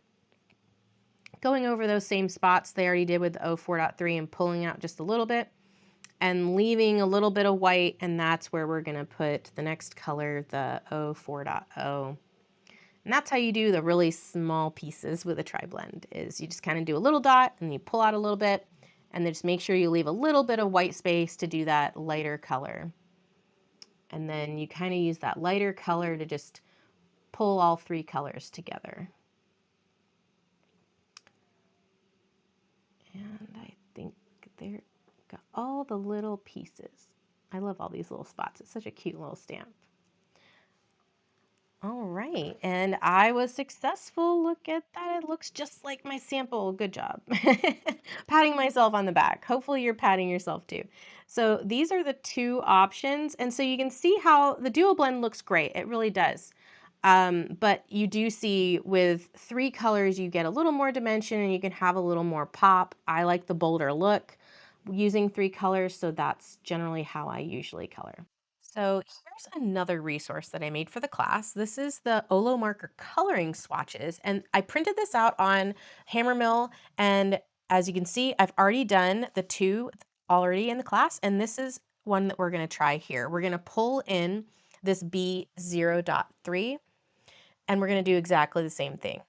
going over those same spots they already did with the 04.3 and pulling out just a little bit and leaving a little bit of white, and that's where we're going to put the next color, the 04.0. And that's how you do the really small pieces with a tri-blend, is you just kind of do a little dot and you pull out a little bit, and then just make sure you leave a little bit of white space to do that lighter color. And then you kind of use that lighter color to just pull all three colors together. And I think there got all the little pieces. I love all these little spots. It's such a cute little stamp. All right, and I was successful. Look at that. It looks just like my sample. Good job. Patting myself on the back. Hopefully you're patting yourself too. So these are the two options. And so you can see how the dual blend looks great. It really does. But you do see with three colors, you get a little more dimension and you can have a little more pop. I like the bolder look using three colors, so that's generally how I usually color. So here's another resource that I made for the class. This is the OLO marker coloring swatches, and I printed this out on Hammermill, and as you can see, I've already done the two already in the class, and this is one that we're going to try here. We're going to pull in this B0.3, and we're going to do exactly the same thing.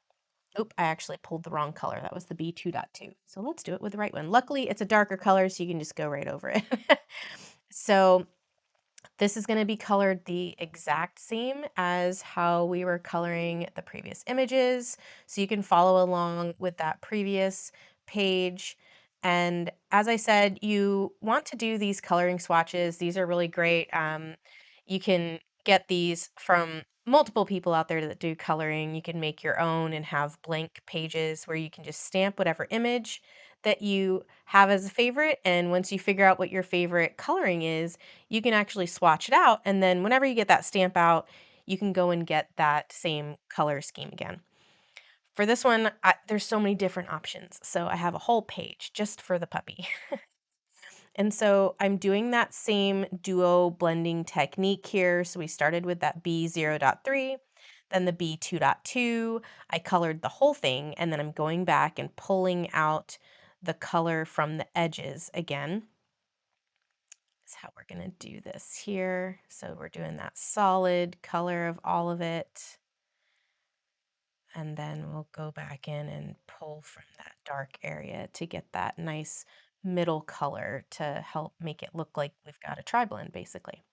Oop, I actually pulled the wrong color. That was the B2.2. So let's do it with the right one. Luckily, it's a darker color, so you can just go right over it. So this is going to be colored the exact same as how we were coloring the previous images. So you can follow along with that previous page. And as I said, you want to do these coloring swatches. These are really great. You can get these from multiple people out there that do coloring. You can make your own and have blank pages where you can just stamp whatever image that you have as a favorite. And once you figure out what your favorite coloring is, you can actually swatch it out. And then whenever you get that stamp out, you can go and get that same color scheme again. For this one, there's so many different options. So I have a whole page just for the puppy. And so I'm doing that same duo blending technique here. So we started with that B0.3, then the B2.2. I colored the whole thing, and then I'm going back and pulling out the color from the edges again. That's how we're going to do this here. So we're doing that solid color of all of it. And then we'll go back in and pull from that dark area to get that nice middle color to help make it look like we've got a tri-blend basically.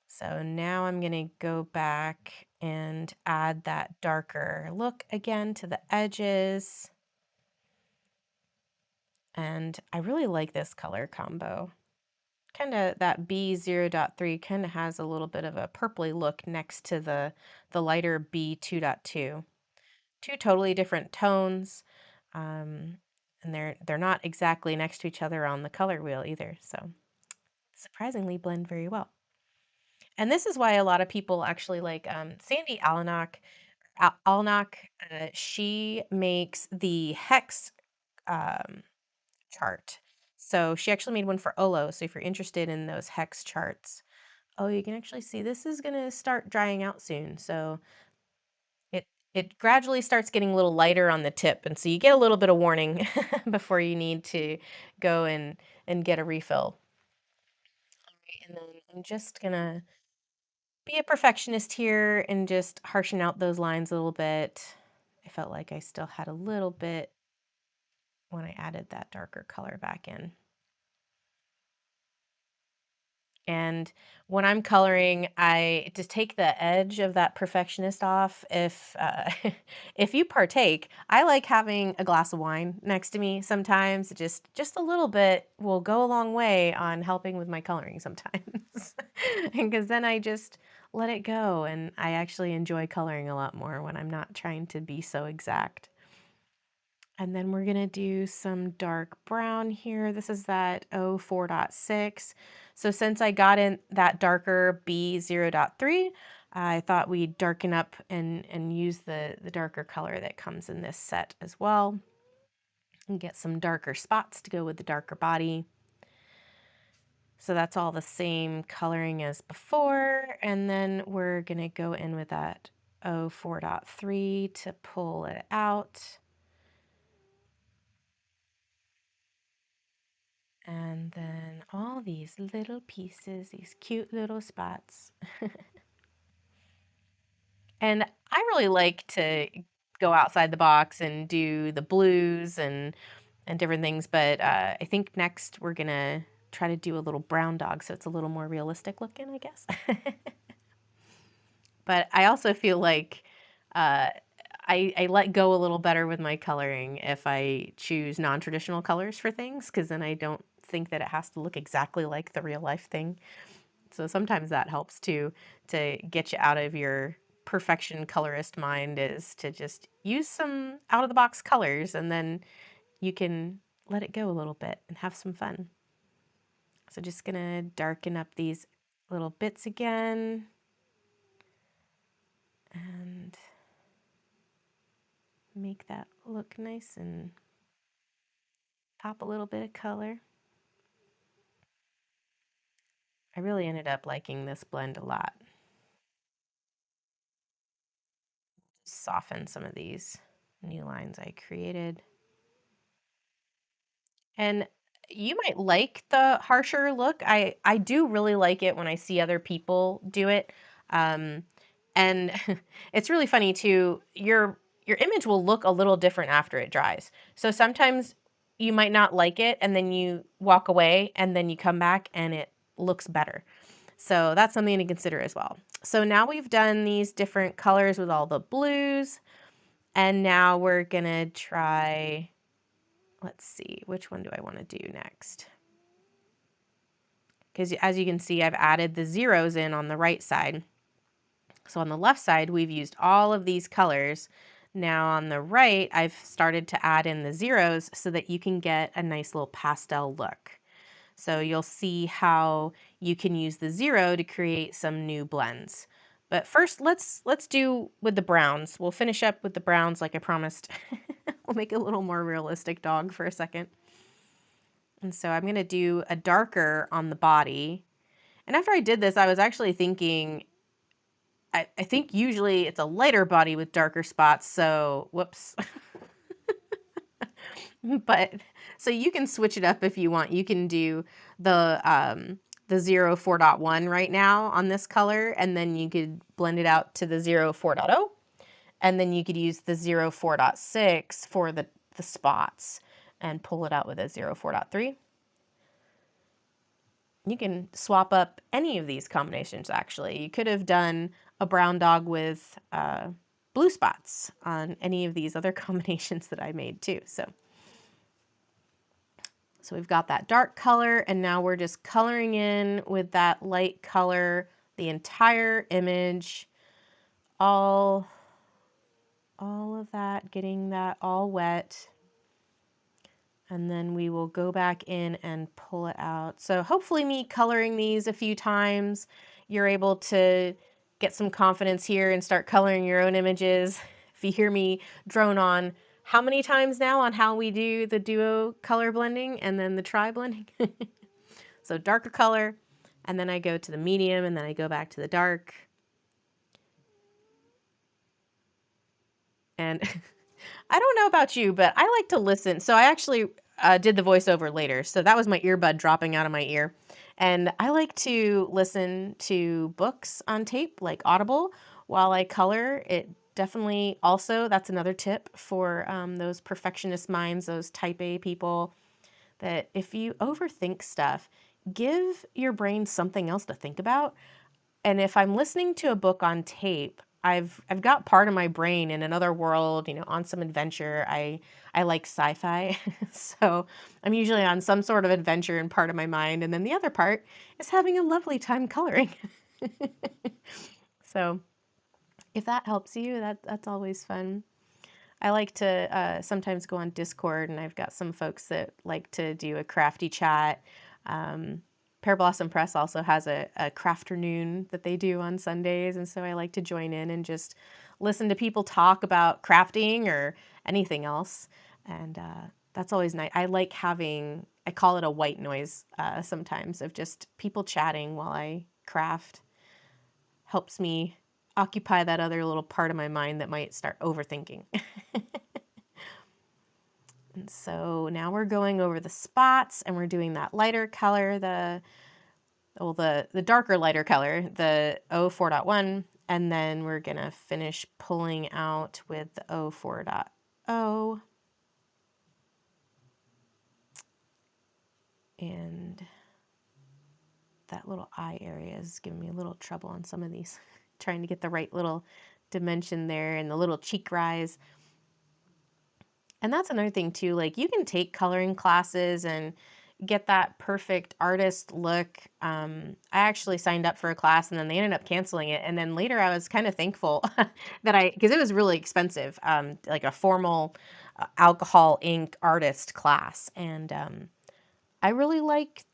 So now I'm going to go back and add that darker look again to the edges. And I really like this color combo. Kind of that B0.3 kind of has a little bit of a purpley look next to the lighter B2.2. Two totally different tones, and they're not exactly next to each other on the color wheel either, so surprisingly blend very well. And this is why a lot of people actually like Sandy Alanock. She makes the hex chart. So she actually made one for OLO. So if you're interested in those hex charts, oh, you can actually see this is going to start drying out soon. So it gradually starts getting a little lighter on the tip. And so you get a little bit of warning before you need to go and get a refill. All right, and then I'm just going to be a perfectionist here and just harshen out those lines a little bit. I felt like I still had a little bit when I added that darker color back in. And when I'm coloring, I just take the edge of that perfectionist off. If if you partake, I like having a glass of wine next to me sometimes. Just a little bit will go a long way on helping with my coloring sometimes. Because then I just let it go, and I actually enjoy coloring a lot more when I'm not trying to be so exact. And then we're going to do some dark brown here. This is that O4.6. So since I got in that darker B0.3, I thought we'd darken up and use the darker color that comes in this set as well. And get some darker spots to go with the darker body. So that's all the same coloring as before. And then we're going to go in with that O4.3 to pull it out. And then all these little pieces, these cute little spots. And I really like to go outside the box and do the blues and different things, but I think next we're gonna try to do a little brown dog, so it's a little more realistic looking, I guess. But I also feel like I let go a little better with my coloring if I choose non-traditional colors for things, because then I don't think that it has to look exactly like the real life thing. So sometimes that helps too, to get you out of your perfection colorist mind, is to just use some out of the box colors, and then you can let it go a little bit and have some fun. So just gonna darken up these little bits again and make that look nice and pop a little bit of color. I really ended up liking this blend a lot. Soften some of these new lines I created. And you might like the harsher look. I do really like it when I see other people do it. And it's really funny too. Your image will look a little different after it dries. So sometimes you might not like it, and then you walk away, and then you come back and it looks better. So that's something to consider as well. So now we've done these different colors with all the blues, and now we're gonna try, let's see, which one do I want to do next? Because as you can see, I've added the zeros in on the right side. So on the left side, we've used all of these colors. Now on the right, I've started to add in the zeros so that you can get a nice little pastel look. So you'll see how you can use the zero to create some new blends. But first, let's do with the browns. We'll finish up with the browns like I promised. We'll make a little more realistic dog for a second. And so I'm going to do a darker on the body. And after I did this, I was actually thinking, I think usually it's a lighter body with darker spots, so whoops. But so you can switch it up if you want. You can do the 04.1 right now on this color, and then you could blend it out to the 04.0, and then you could use the 04.6 for the spots and pull it out with a 04.3. You can swap up any of these combinations, actually. You could have done a brown dog with blue spots on any of these other combinations that I made too. So we've got that dark color, and now we're just coloring in with that light color the entire image, all of that, getting that all wet. And then we will go back in and pull it out. So hopefully me coloring these a few times, you're able to get some confidence here and start coloring your own images. If you hear me drone on how many times now on how we do the duo color blending and then the tri blending. So darker color, and then I go to the medium, and then I go back to the dark. And I don't know about you, but I like to listen. So I actually did the voiceover later. So that was my earbud dropping out of my ear. And I like to listen to books on tape, like Audible, while I color. It definitely also, that's another tip for those perfectionist minds, those type A people, that if you overthink stuff, give your brain something else to think about. And if I'm listening to a book on tape, I've got part of my brain in another world, on some adventure. I like sci-fi. So I'm usually on some sort of adventure in part of my mind, and then the other part is having a lovely time coloring. So if that helps you, that's always fun. I like to sometimes go on Discord, and I've got some folks that like to do a crafty chat. Pear Blossom Press also has a crafternoon that they do on Sundays, and so I like to join in and just listen to people talk about crafting or anything else, and that's always nice. I like having, I call it a white noise sometimes, of just people chatting while I craft. Helps me occupy that other little part of my mind that might start overthinking. And so now we're going over the spots, and we're doing that lighter color, the darker lighter color, the O4.1, and then we're going to finish pulling out with the O4.0. And that little eye area is giving me a little trouble on some of these, trying to get the right little dimension there and the little cheek rise. And that's another thing too, like you can take coloring classes and get that perfect artist look. I actually signed up for a class and then they ended up canceling it. And then later I was kind of thankful that because it was really expensive, like a formal alcohol ink artist class. And I really like,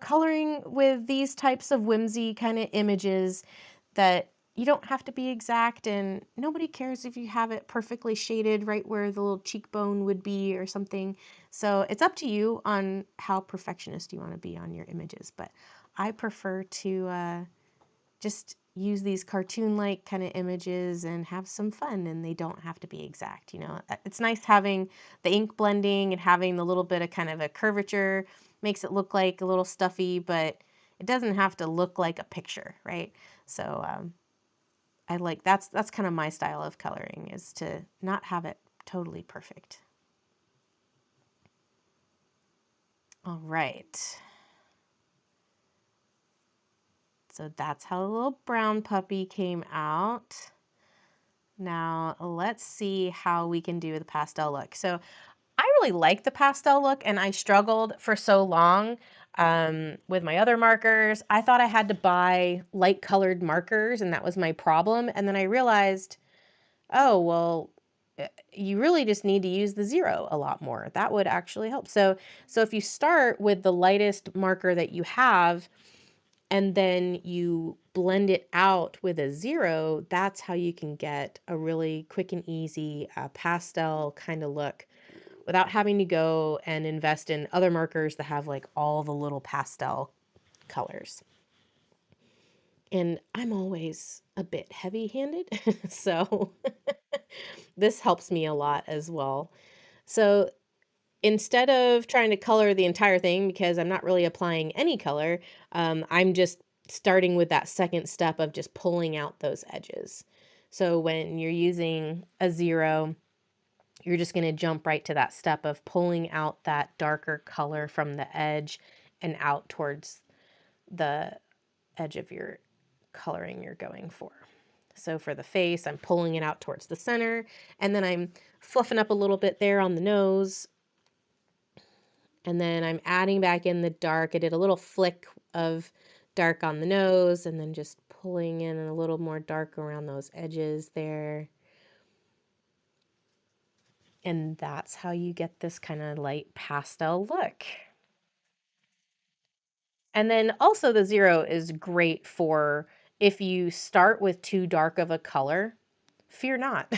coloring with these types of whimsy kind of images that you don't have to be exact, and nobody cares if you have it perfectly shaded right where the little cheekbone would be or something. So it's up to you on how perfectionist you want to be on your images. But I prefer to just use these cartoon-like kind of images and have some fun, and they don't have to be exact. It's nice having the ink blending and having the little bit of kind of a curvature, makes it look like a little stuffy, but it doesn't have to look like a picture, right? So I like, that's kind of my style of coloring, is to not have it totally perfect. All right. So that's how the little brown puppy came out. Now let's see how we can do the pastel look. So I really like the pastel look, and I struggled for so long with my other markers. I thought I had to buy light colored markers, and that was my problem. And then I realized, oh, well, you really just need to use the 0 a lot more. That would actually help. So if you start with the lightest marker that you have, and then you blend it out with a 0, that's how you can get a really quick and easy pastel kind of look without having to go and invest in other markers that have like all the little pastel colors. And I'm always a bit heavy-handed, so this helps me a lot as well. So instead of trying to color the entire thing, because I'm not really applying any color, I'm just starting with that second step of just pulling out those edges. So when you're using a 0, you're just going to jump right to that step of pulling out that darker color from the edge and out towards the edge of your coloring you're going for. So for the face, I'm pulling it out towards the center, and then I'm fluffing up a little bit there on the nose. And then I'm adding back in the dark. I did a little flick of dark on the nose, and then just pulling in a little more dark around those edges there. And that's how you get this kind of light pastel look. And then also the 0 is great for if you start with too dark of a color. fear not.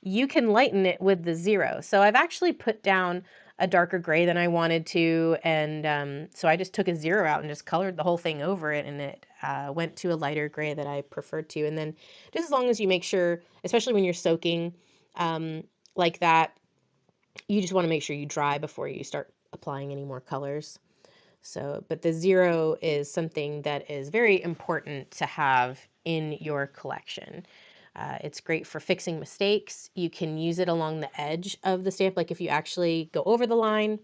You can lighten it with the 0. So I've actually put down a darker gray than I wanted to, and so I just took a 0 out and just colored the whole thing over it, and it went to a lighter gray that I preferred to. And then just as long as you make sure, especially when you're soaking like that, you just want to make sure you dry before you start applying any more colors. So, but the 0 is something that is very important to have in your collection. It's great for fixing mistakes. You can use it along the edge of the stamp. Like if you actually go over the line,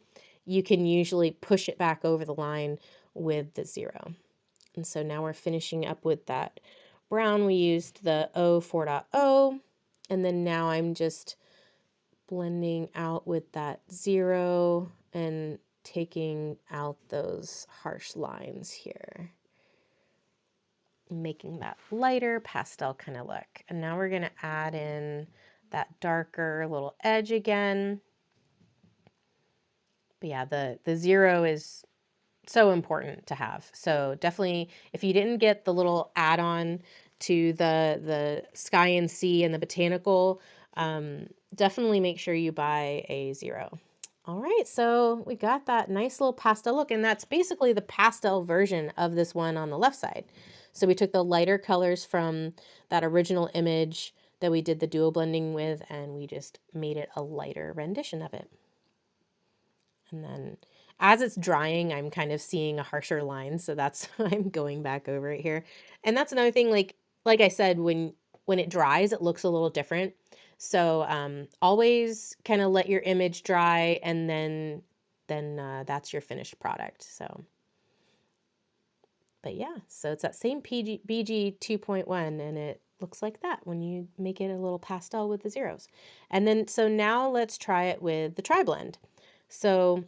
you can usually push it back over the line with the 0. And so now we're finishing up with that brown. We used the O 4.0, and then now I'm just blending out with that 0 and taking out those harsh lines here, making that lighter pastel kind of look. And now we're going to add in that darker little edge again. But yeah, the 0 is so important to have. So definitely, if you didn't get the little add-on to the Sky and Sea and the Botanical, definitely make sure you buy a 0. All right, so we got that nice little pastel look, and that's basically the pastel version of this one on the left side. So we took the lighter colors from that original image that we did the duo blending with, and we just made it a lighter rendition of it. And then as it's drying, I'm kind of seeing a harsher line, so that's why I'm going back over it here. And that's another thing, like I said, when it dries, it looks a little different. So always kind of let your image dry, and then that's your finished product. So, but yeah, so it's that same BG 2.1, and it looks like that when you make it a little pastel with the zeros. And then, so now let's try it with the tri-blend. So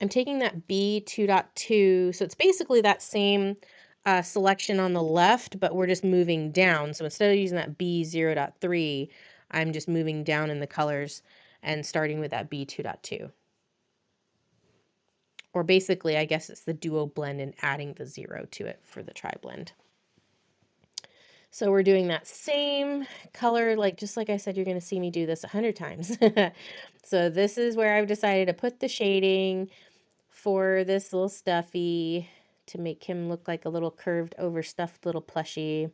I'm taking that B 2.2, so it's basically that same selection on the left, but we're just moving down. So instead of using that B 0.3, I'm just moving down in the colors and starting with that B 2.2. Or basically, I guess it's the duo blend and adding the 0 to it for the tri-blend. So we're doing that same color, just like I said, you're going to see me do this 100 times. So this is where I've decided to put the shading for this little Stuffie to make him look like a little curved over stuffed little plushie.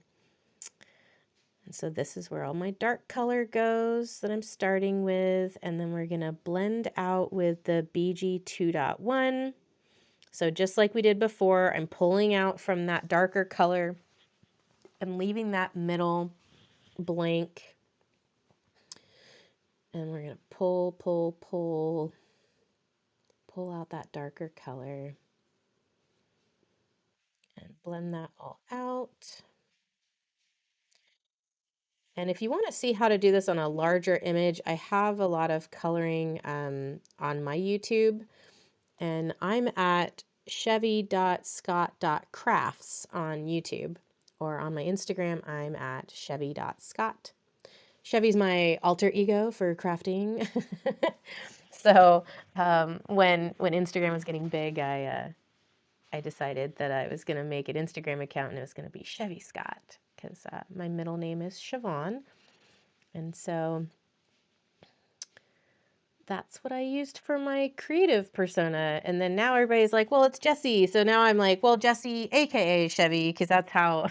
And so this is where all my dark color goes that I'm starting with, and then we're going to blend out with the BG 2.1. So just like we did before, I'm pulling out from that darker color and leaving that middle blank. And we're going to pull out that darker color and blend that all out. And if you want to see how to do this on a larger image, I have a lot of coloring on my YouTube, and I'm at chevy.scott.crafts on YouTube, or on my Instagram, I'm at chevy.scott. Chevy's my alter ego for crafting. So when Instagram was getting big, I decided that I was going to make an Instagram account, and it was going to be Chevy Scott, because my middle name is Siobhan. And so that's what I used for my creative persona. And then now everybody's like, well, it's Jessie. So now I'm like, well, Jessie, AKA Chevy, because that's how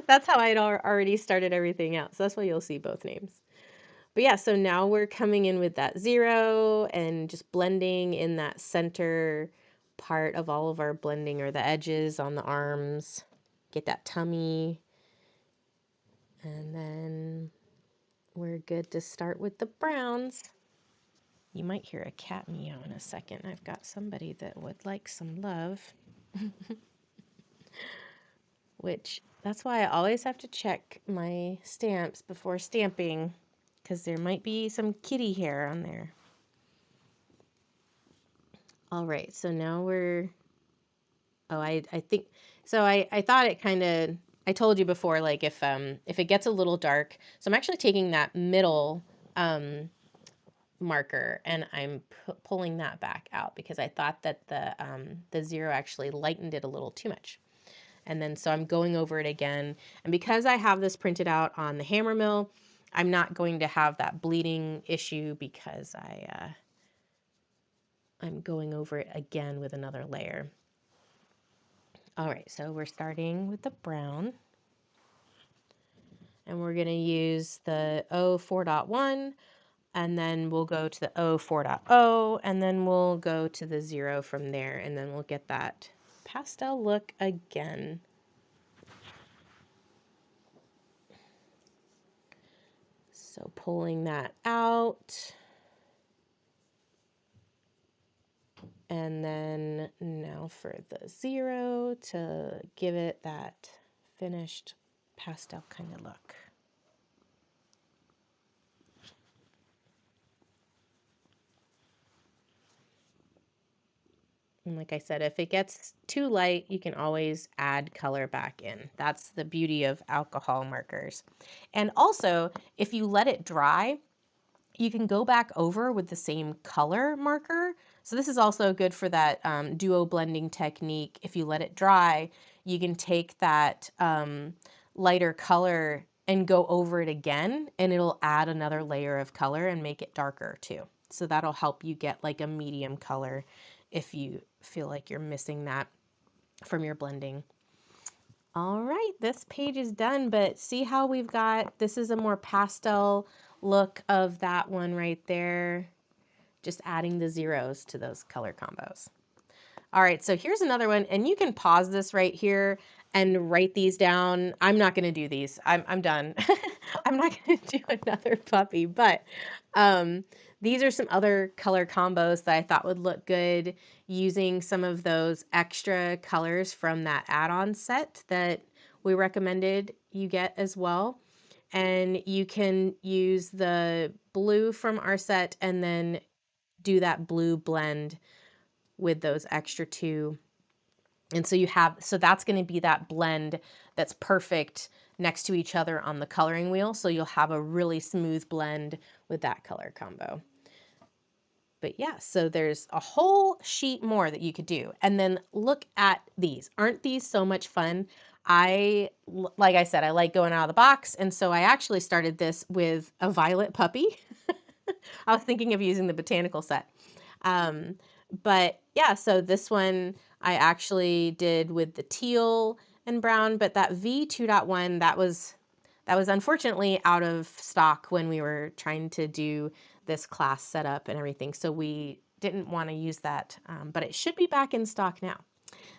that's how I'd already started everything out. So that's why you'll see both names. But yeah, so now we're coming in with that 0 and just blending in that center part of all of our blending, or the edges on the arms. Get that tummy. And then we're good to start with the browns. You might hear a cat meow in a second. I've got somebody that would like some love. Which, that's why I always have to check my stamps before stamping, because there might be some kitty hair on there. All right, so now we're, I think, so I thought it kind of, I told you before, if it gets a little dark, so I'm actually taking that middle marker, and I'm pulling that back out, because I thought that the 0 actually lightened it a little too much. And then so I'm going over it again. And because I have this printed out on the hammer mill, I'm not going to have that bleeding issue because I'm going over it again with another layer. All right, so we're starting with the brown. And we're going to use the O4.1, and then we'll go to the O4.0, and then we'll go to the 0 from there, and then we'll get that pastel look again. So pulling that out. And then now for the 0 to give it that finished pastel kind of look. And like I said, if it gets too light, you can always add color back in. That's the beauty of alcohol markers. And also, if you let it dry, you can go back over with the same color marker. So this is also good for that duo blending technique. If you let it dry, you can take that lighter color and go over it again, and it'll add another layer of color and make it darker too. So that'll help you get like a medium color if you feel like you're missing that from your blending. All right, this page is done, but see how we've got, this is a more pastel look of that one right there. Just adding the zeros to those color combos. All right, so here's another one, and you can pause this right here and write these down. I'm not going to do these. I'm done. I'm not going to do another puppy, but these are some other color combos that I thought would look good using some of those extra colors from that add-on set that we recommended you get as well. And you can use the blue from our set and then do that blue blend with those extra two. And so so that's going to be that blend that's perfect next to each other on the coloring wheel. So you'll have a really smooth blend with that color combo. But yeah, so there's a whole sheet more that you could do. And then look at these. Aren't these so much fun? Like I said, I like going out of the box. And so I actually started this with a violet puppy. I was thinking of using the botanical set. But yeah, so this one I actually did with the teal and brown, but that V2.1, that was unfortunately out of stock when we were trying to do this class setup and everything. So we didn't want to use that, but it should be back in stock now.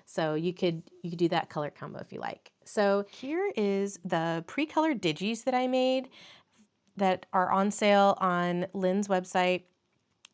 So you could do that color combo if you like. So here is the pre-colored digis that I made that are on sale on Lynn's website.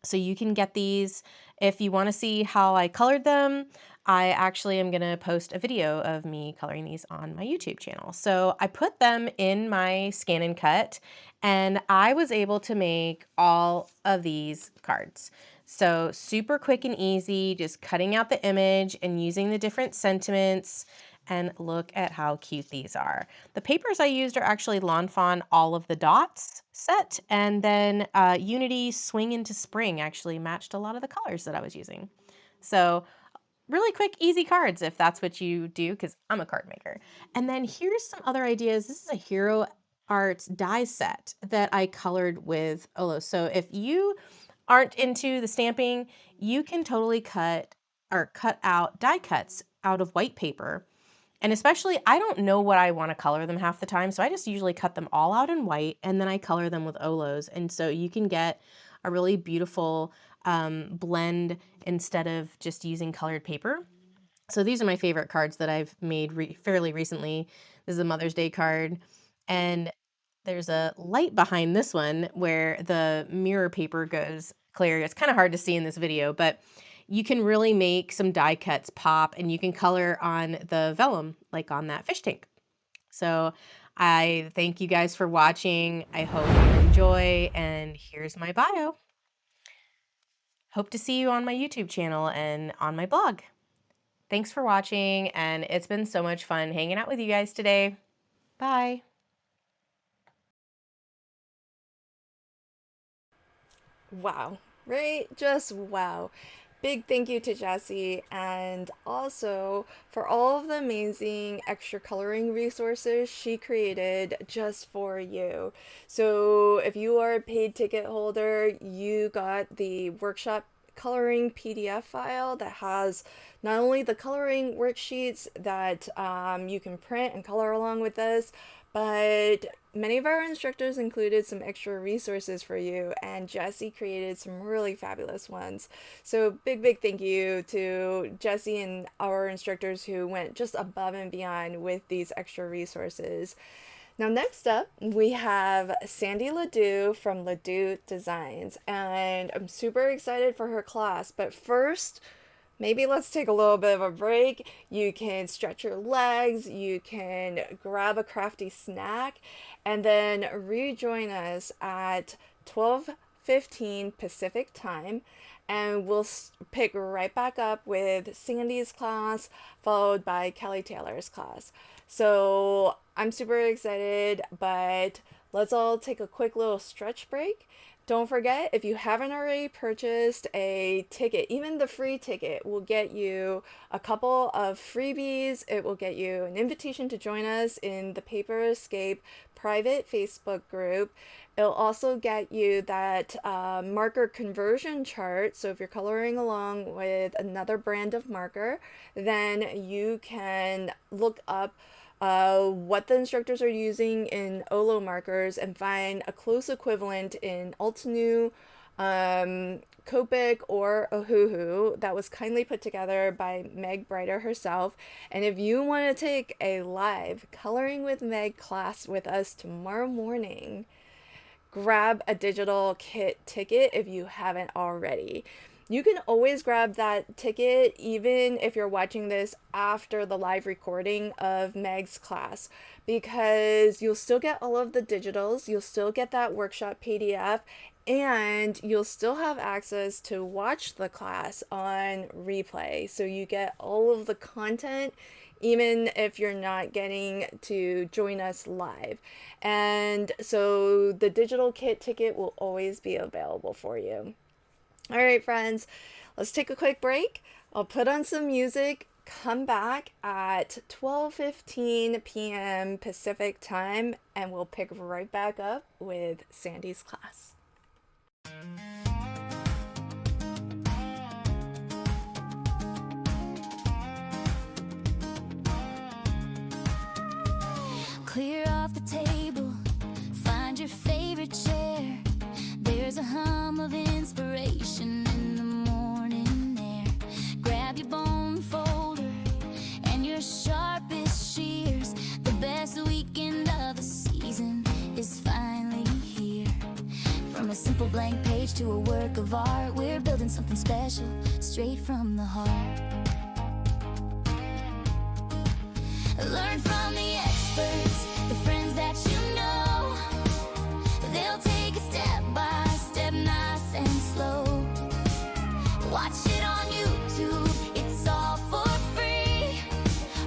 So you can get these. If you want to see how I colored them, I actually am going to post a video of me coloring these on my YouTube channel. So I put them in my scan and cut, and I was able to make all of these cards. So super quick and easy, just cutting out the image and using the different sentiments. And look at how cute these are. The papers I used are actually Lawn Fawn All of the Dots set, and then Unity Swing into Spring actually matched a lot of the colors that I was using. So really quick, easy cards if that's what you do, because I'm a card maker. And then here's some other ideas. This is a Hero Arts die set that I colored with OLO. So if you aren't into the stamping, you can totally cut out die cuts out of white paper. And especially, I don't know what I want to color them half the time, so I just usually cut them all out in white, and then I color them with OLOs. And so you can get a really beautiful blend instead of just using colored paper. So these are my favorite cards that I've made fairly recently. This is a Mother's Day card, and there's a light behind this one where the mirror paper goes clear. It's kind of hard to see in this video, but you can really make some die cuts pop, and you can color on the vellum, like on that fish tank. So I thank you guys for watching. I hope you enjoy, and here's my bio. Hope to see you on my YouTube channel and on my blog. Thanks for watching, and it's been so much fun hanging out with you guys today. Bye. Wow, right? Just wow. big thank you to Jessie, and also for all of the amazing extra coloring resources she created just for you. So if you are a paid ticket holder, you got the workshop coloring PDF file that has not only the coloring worksheets that you can print and color along with us, but many of our instructors included some extra resources for you, and Jessie created some really fabulous ones. So big thank you to Jessie and our instructors who went just above and beyond with these extra resources. Now next up, we have Sandy Ledoux from Ledoux Designs, and I'm super excited for her class, but first, maybe let's take a little bit of a break. You can stretch your legs, you can grab a crafty snack, and then rejoin us at 12:15 Pacific time, and we'll pick right back up with Sandy's class, followed by Kelly Taylor's class. So I'm super excited, but let's all take a quick little stretch break. Don't forget, if you haven't already purchased a ticket, even the free ticket will get you a couple of freebies. It will get you an invitation to join us in the Paper Escape private Facebook group. It'll also get you that marker conversion chart. So if you're coloring along with another brand of marker, then you can look up what the instructors are using in OLO markers and find a close equivalent in Altenew, Copic, or Ohuhu that was kindly put together by Meg Brighter herself. And if you want to take a live Coloring with Meg class with us tomorrow morning, grab a digital kit ticket if you haven't already. You can always grab that ticket even if you're watching this after the live recording of Meg's class, because you'll still get all of the digitals, you'll still get that workshop PDF, and you'll still have access to watch the class on replay. So you get all of the content even if you're not getting to join us live. And so the digital kit ticket will always be available for you. All right, friends, let's take a quick break. I'll put on some music, come back at 12:15 p.m. Pacific time, and we'll pick right back up with Sandy's class. Clear off the table, find your favorite chair. There's a hum of inspiration in the morning air. Grab your bone folder and your sharpest shears. The best weekend of the season is finally here. From a simple blank page to a work of art, we're building something special straight from the heart. Learn from the experts, the friends that you know. They'll take it step by step, nice and slow. Watch it on YouTube, it's all for free.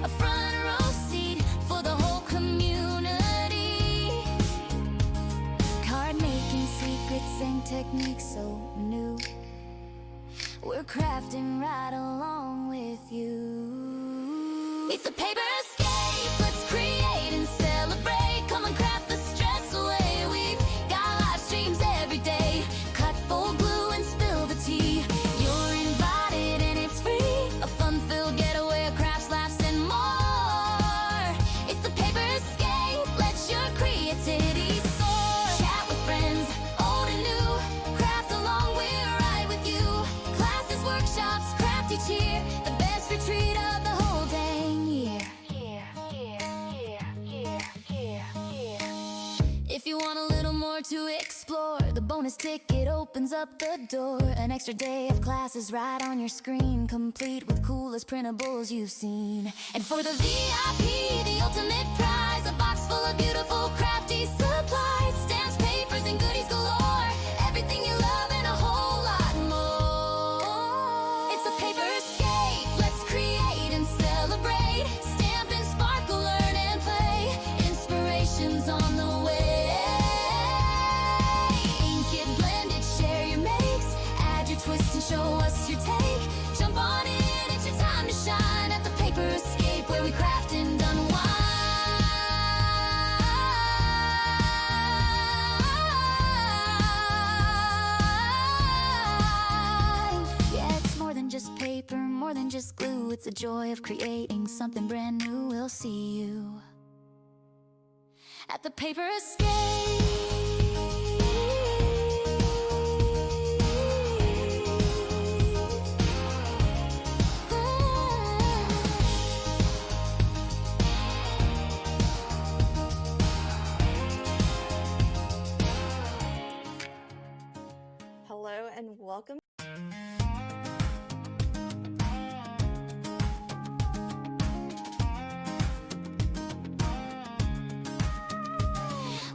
A front row seat for the whole community. Card making secrets and techniques so new. We're crafting right along with you. It's a paper escape, let's create and celebrate. Come and craft the stress away. We've got live streams every day. Cut full glue and spill the tea. You're invited and it's free. A fun-filled getaway of crafts, laughs, and more. It's the paper escape, let your creativity soar. Chat with friends, old and new. Craft along, we're right with you. Classes, workshops, craft each year. The best retreat of the whole dang year. If you want a little more to explore, the bonus ticket opens up the door. An extra day of classes right on your screen, complete with coolest printables you've seen. And for the VIP, the ultimate prize, a box full of beautiful crafty supplies. Stamps, papers, and goodies galore. Everything you love and a whole lot more. It's a paper escape, let's create and celebrate. Stamp and sparkle, learn and play. Inspiration's on the way. Ink it, blend it, share your makes. Add your twist and show us your take. the joy of creating something brand new. We'll see you at the paper escape. Hello and welcome.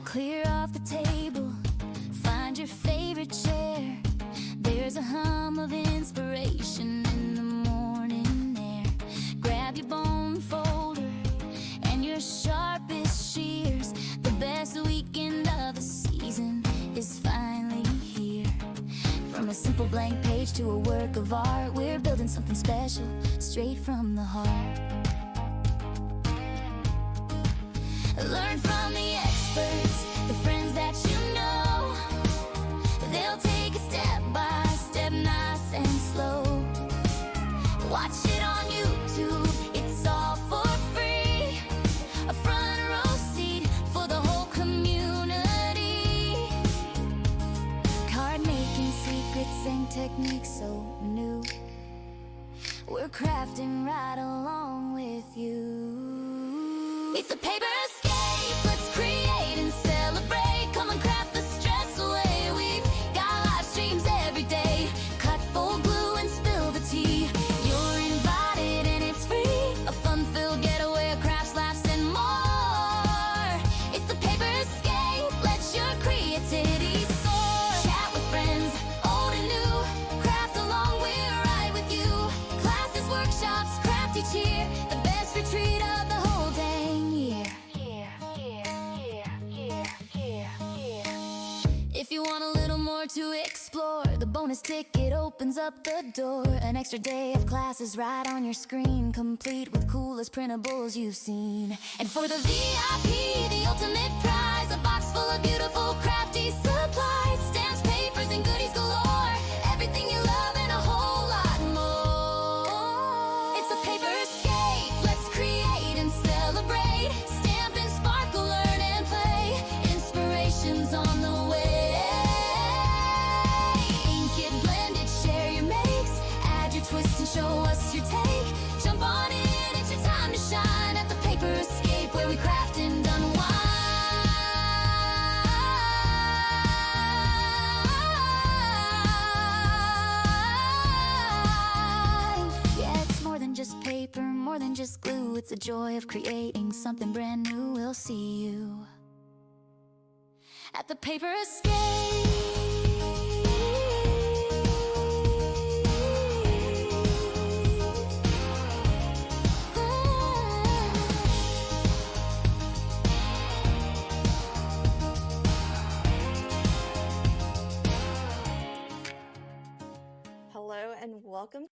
Clear off the table, find your favorite chair. There's a hum of inspiration in the morning air. Grab your bone folder and your sharpest shears. The best weekend of the season is finally here. From a simple blank page to a work of art, we're building something special straight from the heart. Learn from the experts, the friends that you know. They'll take it step by step, nice and slow. Watch it on YouTube, it's all for free. A front row seat for the whole community. Card making secrets and techniques so new. We're crafting right along with you. It's a paper escape, let's create and celebrate. Come and craft the stress away. We've got live streams every day. Cut full glue and spill the tea. You're invited and it's free. A fun-filled getaway of crafts, laughs and more. It's the paper escape, let your creativity soar. Chat with friends, old and new. Craft along, we're right with you. Classes, workshops, craft each year. The best retreat of the whole dang year. If you want a little more to explore, the bonus ticket opens up the door. An extra day of classes right on your screen, complete with coolest printables you've seen. And for the VIP, the ultimate prize, a box full of beautiful crafty supplies. Stamps, papers, and goodies galore. Everything you love and a whole lot more. It's a paper escape, let's create and celebrate. Stamp and sparkle, learn and play. Inspiration's on the way. Ink it, blend it, share your makes. Add your twist and show us your take. Jump on in, it's your time to shine at the paper escape, where we craft and unwind. Yeah, it's more than just paper, more than just glue. It's the joy of creating something brand new. We'll see you at the paper escape. Hello and welcome.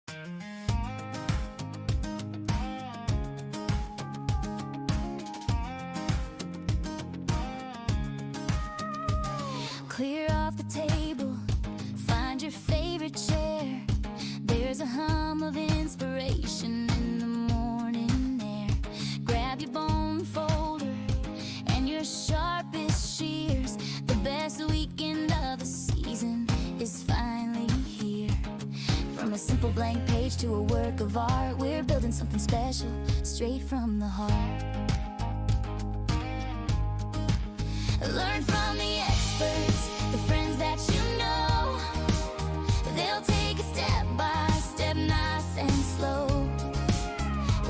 Clear off the table, find your favorite chair. There's a hum of inspiration in the morning air. Grab your bone folder and your sharpest shears. The best weekend of the season is finally here. From a simple blank page to a work of art, we're building something special straight from the heart. Learn from the experts, the friends that you know. They'll take it step by step, nice and slow.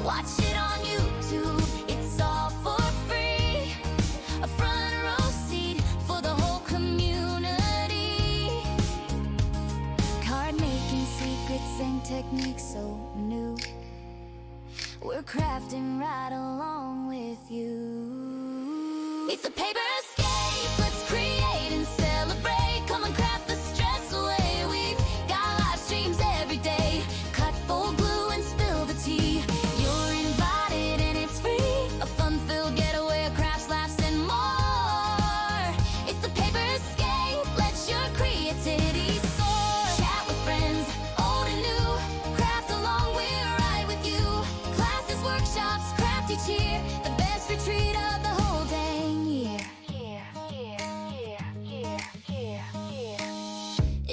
Watch it on YouTube, it's all for free. A front row seat for the whole community. Card making secrets and techniques so new. We're crafting right along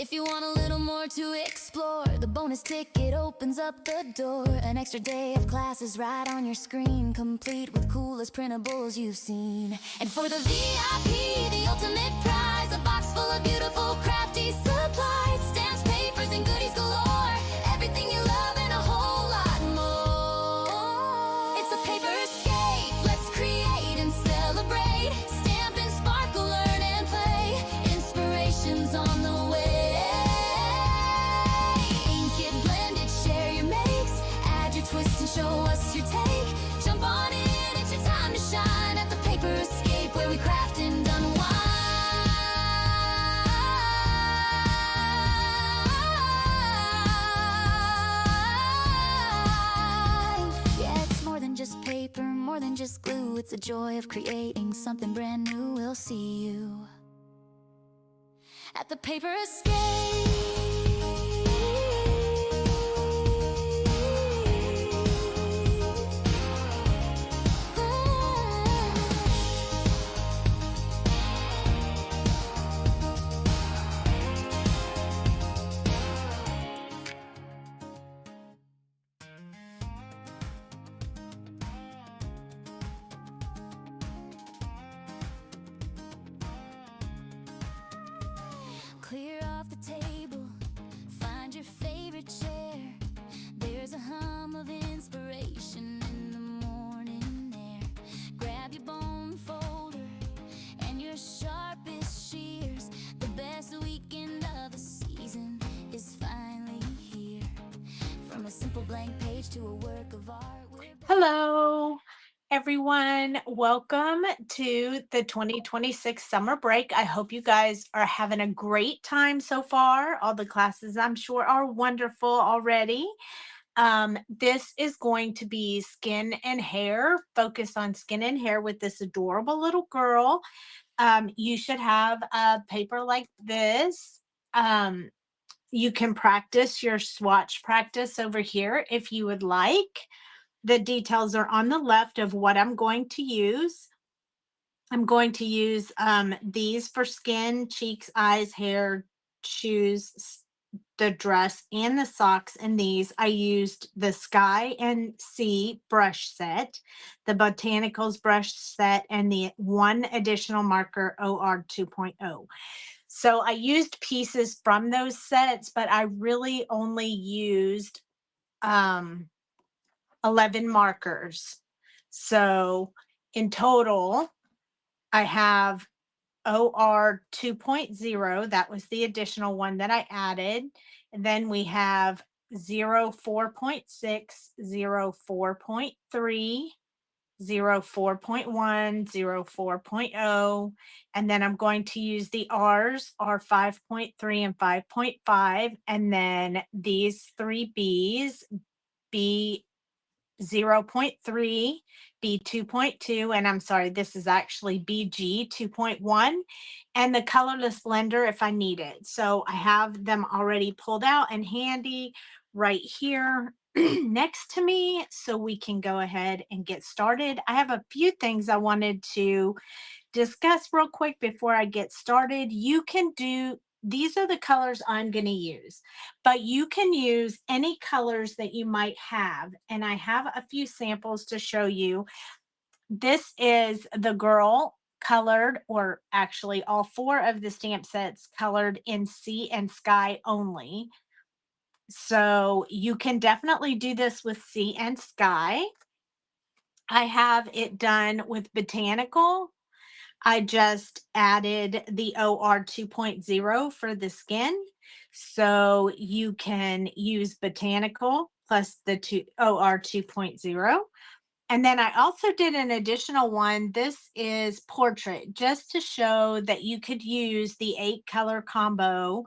If you want a little more to explore, the bonus ticket opens up the door. An extra day of classes right on your screen, complete with coolest printables you've seen. And for the VIP, the ultimate prize, a box full of beautiful crafty supplies, stamps, papers, and goodies galore. Everything you love and a whole lot more. It's a paper escape. Let's create and celebrate. Stamp and sparkle, learn and play. Inspiration's on the way. Twist and show us your take. Jump on in, it's your time to shine at the Paper Escape, where we craft and unwind. Yeah, it's more than just paper, more than just glue. It's a joy of creating something brand new. We'll see you at the Paper Escape. Clear off the table, find your favorite chair. There's a hum of inspiration in the morning air. Grab your bone folder and your sharpest shears. The best weekend of the season is finally here. From a simple blank page to a work of art. Hello, everyone. Welcome to the 2026 summer break. I hope you guys are having a great time so far. All the classes, I'm sure, are wonderful already. This is going to be skin and hair, focused on skin and hair with this adorable little girl. You should have a paper like this. You can practice your swatch practice over here if you would like. The details are on the left of what I'm going to use. I'm going to use these for skin, cheeks, eyes, hair, shoes, the dress, and the socks. And these, I used the Sky and Sea brush set, the Botanicals brush set, and the one additional marker OR 2.0. So I used pieces from those sets, but I really only used 11 markers. So in total, I have OR 2.0. That was the additional one that I added. And then we have 04.6, 04.3, 04.1, 04.0. And then I'm going to use the R's, R5.3 and 5.5. And then these three B's, B 0.3, B 2.2, and I'm sorry, this is actually BG 2.1, and the colorless blender if I need it. So I have them already pulled out and handy right here next to me, so we can go ahead and get started. I have a few things I wanted to discuss real quick before I get started. You can do, these are the colors I'm going to use, but you can use any colors that you might have. And I have a few samples to show you. This is the girl colored, or actually all four of the stamp sets colored in Sea and Sky only. So you can definitely do this with Sea and Sky. I have it done with Botanical. I just added the OR 2.0 for the skin. So you can use Botanical plus the OR 2.0. And then I also did an additional one. This is Portrait, just to show that you could use the 8-color combo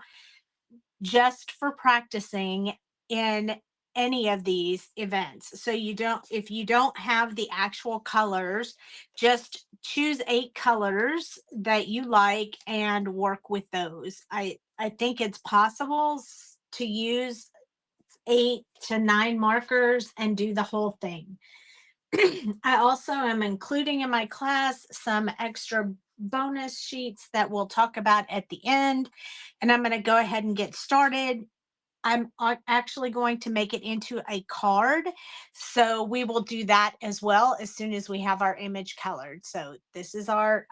just for practicing in any of these events. So you don't, if you don't have the actual colors, just choose 8 colors that you like and work with those. I think it's possible to use 8 to 9 markers and do the whole thing. I also am including in my class some extra bonus sheets that we'll talk about at the end. And I'm going to go ahead and get started. I'm actually going to make it into a card. So we will do that as well as soon as we have our image colored. So this is our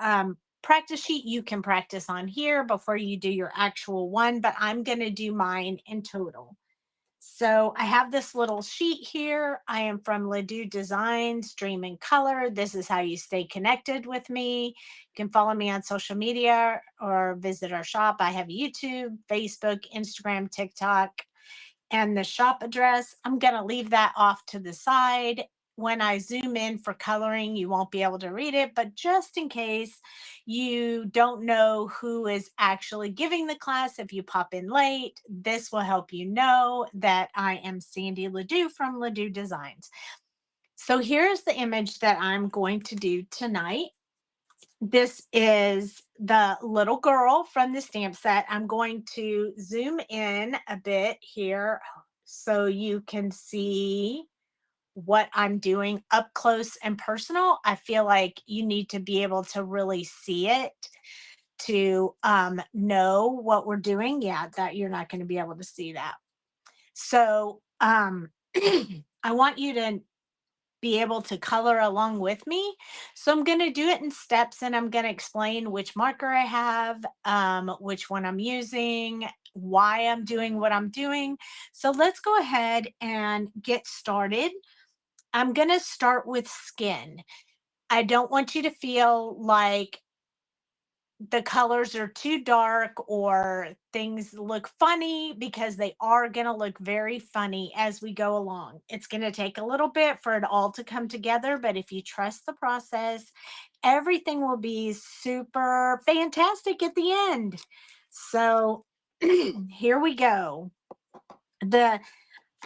practice sheet. You can practice on here before you do your actual one, but I'm going to do mine in total. So I have this little sheet here. I am from Ledoux Designs, Dream in Color. This is how you stay connected with me. You can follow me on social media or visit our shop. I have YouTube, Facebook, Instagram, TikTok, and the shop address. I'm going to leave that off to the side. When I zoom in for coloring, you won't be able to read it, but just in case you don't know who is actually giving the class, if you pop in late, this will help you know that I am Sandy Ledoux from Ledoux Designs. So here's the image that I'm going to do tonight. This is the little girl from the stamp set. I'm going to zoom in a bit here so you can see what I'm doing up close and personal. I feel like you need to be able to really see it to know what we're doing. Yeah, that you're not going to be able to see that. So I want you to be able to color along with me. So I'm going to do it in steps and I'm going to explain which marker I have, which one I'm using, why I'm doing what I'm doing. So let's go ahead and get started. I'm going to start with skin. I don't want you to feel like the colors are too dark or things look funny, because they are going to look very funny as we go along. It's going to take a little bit for it all to come together, but if you trust the process, everything will be super fantastic at the end. So here we go. The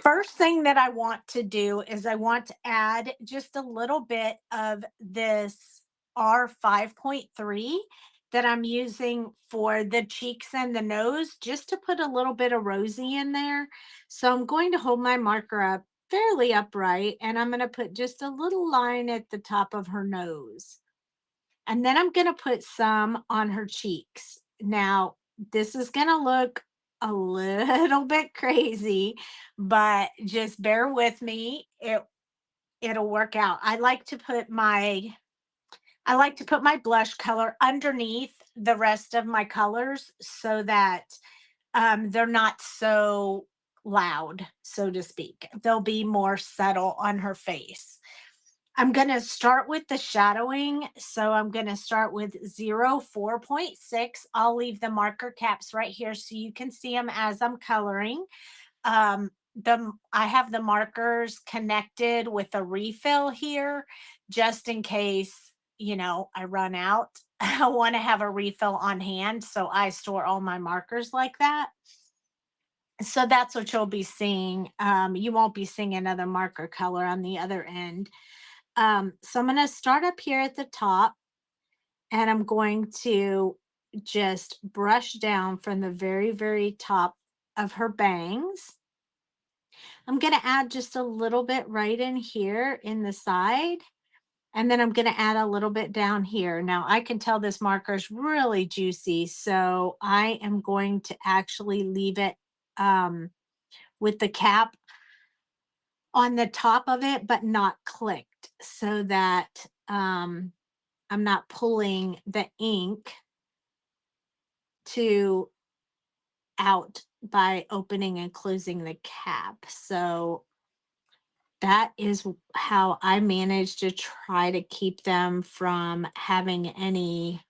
first thing that I want to do is I want to add just a little bit of this R5.3 that I'm using for the cheeks and the nose, just to put a little bit of rosy in there. So I'm going to hold my marker up fairly upright and I'm going to put just a little line at the top of her nose. And then I'm going to put some on her cheeks. Now, this is going to look a little bit crazy, but just bear with me. It'll work out. I like to put my blush color underneath the rest of my colors so that they're not so loud, so to speak. They'll be more subtle on her face. I'm going to start with the shadowing. So I'm going to start with 4.6. I'll leave the marker caps right here so you can see them as I'm coloring. I have the markers connected with a refill here, just in case, I run out. I want to have a refill on hand. So I store all my markers like that. So that's what you'll be seeing. You won't be seeing another marker color on the other end. So I'm going to start up here at the top and I'm going to just brush down from the very, very top of her bangs. I'm going to add just a little bit right in here in the side. And then I'm going to add a little bit down here. Now I can tell this marker is really juicy. So I am going to actually leave it with the cap on the top of it, but not clicked, so that I'm not pulling the ink to out by opening and closing the cap. So that is how I manage to try to keep them from having any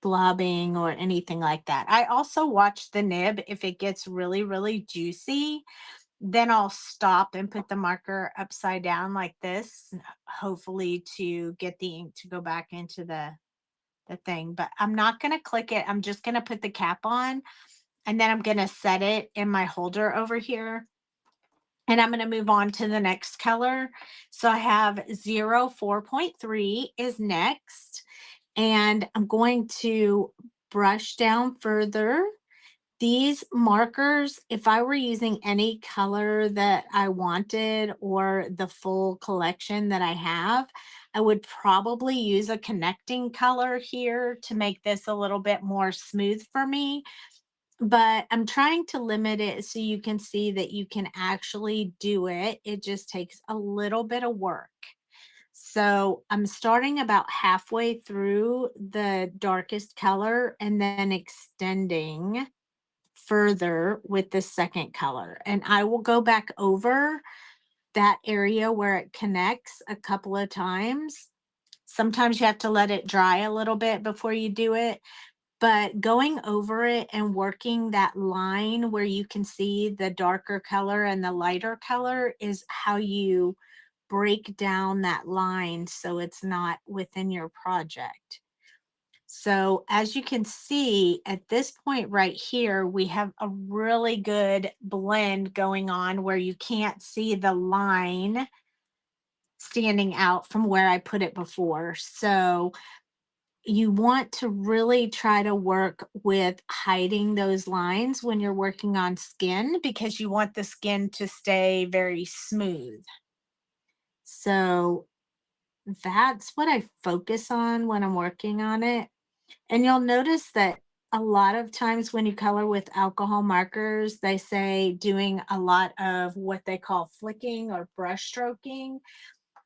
blobbing or anything like that. I also watch the nib. If it gets really, really juicy, then I'll stop and put the marker upside down like this, hopefully to get the ink to go back into the thing. But I'm not going to click it. I'm just going to put the cap on and then I'm going to set it in my holder over here. And I'm going to move on to the next color. So I have 4.3 is next. And I'm going to brush down further. These markers, if I were using any color that I wanted or the full collection that I have, I would probably use a connecting color here to make this a little bit more smooth for me, but I'm trying to limit it so you can see that you can actually do it. It just takes a little bit of work. So I'm starting about halfway through the darkest color and then extending further with the second color. And I will go back over that area where it connects a couple of times. Sometimes you have to let it dry a little bit before you do it, but going over it and working that line where you can see the darker color and the lighter color is how you break down that line so it's not within your project. So as you can see at this point right here, we have a really good blend going on where you can't see the line standing out from where I put it before. So you want to really try to work with hiding those lines when you're working on skin because you want the skin to stay very smooth. So that's what I focus on when I'm working on it. And you'll notice that a lot of times when you color with alcohol markers, they say doing a lot of what they call flicking or brush stroking,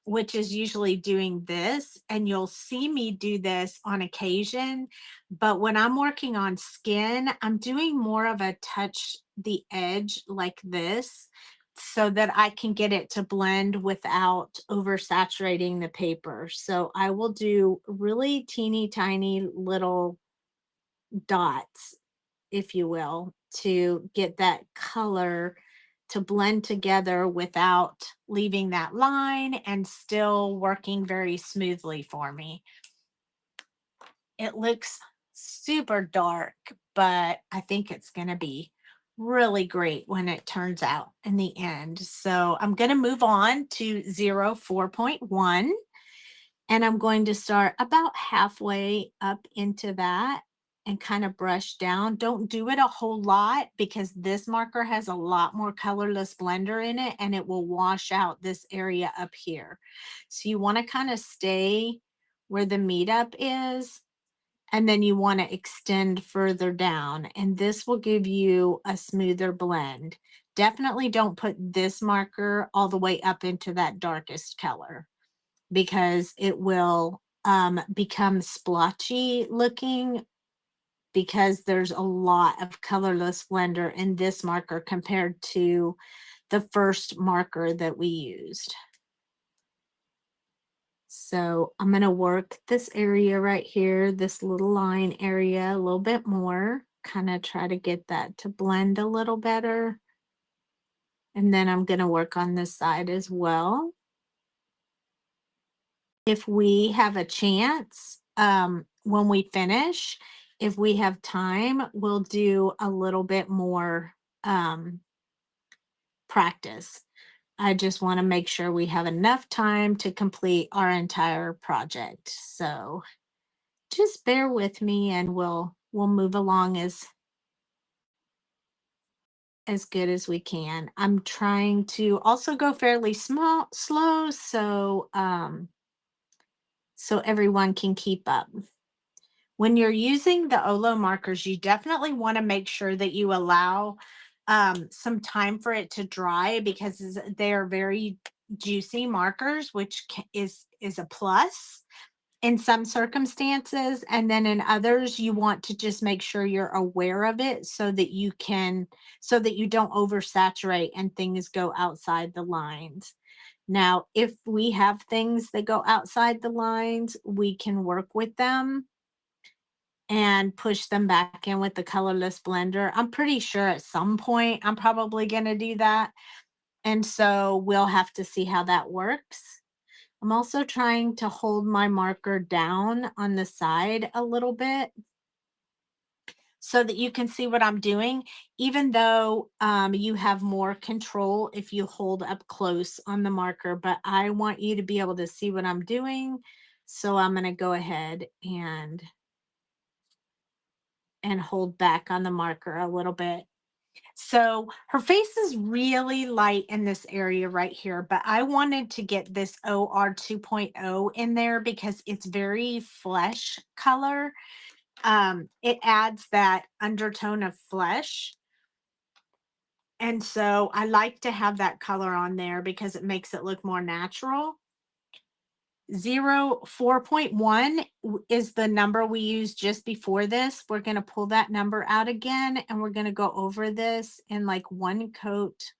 which is usually doing this. And you'll see me do this on occasion. But when I'm working on skin, I'm doing more of a touch the edge like this so that I can get it to blend without oversaturating the paper. So I will do really teeny tiny little dots, if you will, to get that color to blend together without leaving that line and still working very smoothly for me. It looks super dark, but I think it's going to be really great when it turns out in the end. So I'm going to move on to 04.1. And I'm going to start about halfway up into that and kind of brush down. Don't do it a whole lot because this marker has a lot more colorless blender in it and it will wash out this area up here. So you want to kind of stay where the meetup is and then you want to extend further down and this will give you a smoother blend. Definitely don't put this marker all the way up into that darkest color because it will become splotchy looking because there's a lot of colorless blender in this marker compared to the first marker that we used. So I'm going to work this area right here, this little line area a little bit more, kind of try to get that to blend a little better. And then I'm going to work on this side as well. If we have a chance, when we finish, if we have time, we'll do a little bit more practice. I just want to make sure we have enough time to complete our entire project. So just bear with me and we'll move along as good as we can. I'm trying to also go fairly slow so everyone can keep up. When you're using the OLO markers, you definitely want to make sure that you allow some time for it to dry because they are very juicy markers, which is a plus in some circumstances. And then in others, you want to just make sure you're aware of it so that so that you don't oversaturate and things go outside the lines. Now, if we have things that go outside the lines, we can work with them and push them back in with the colorless blender. I'm pretty sure at some point I'm probably going to do that. And so we'll have to see how that works. I'm also trying to hold my marker down on the side a little bit so that you can see what I'm doing, even though you have more control if you hold up close on the marker. But I want you to be able to see what I'm doing. So I'm going to go ahead and hold back on the marker a little bit. So her face is really light in this area right here, but I wanted to get this OR 2.0 in there because it's very flesh color. It adds that undertone of flesh. And so I like to have that color on there because it makes it look more natural. 4.1 is the number we used just before this. We're going to pull that number out again, and we're going to go over this in like one coat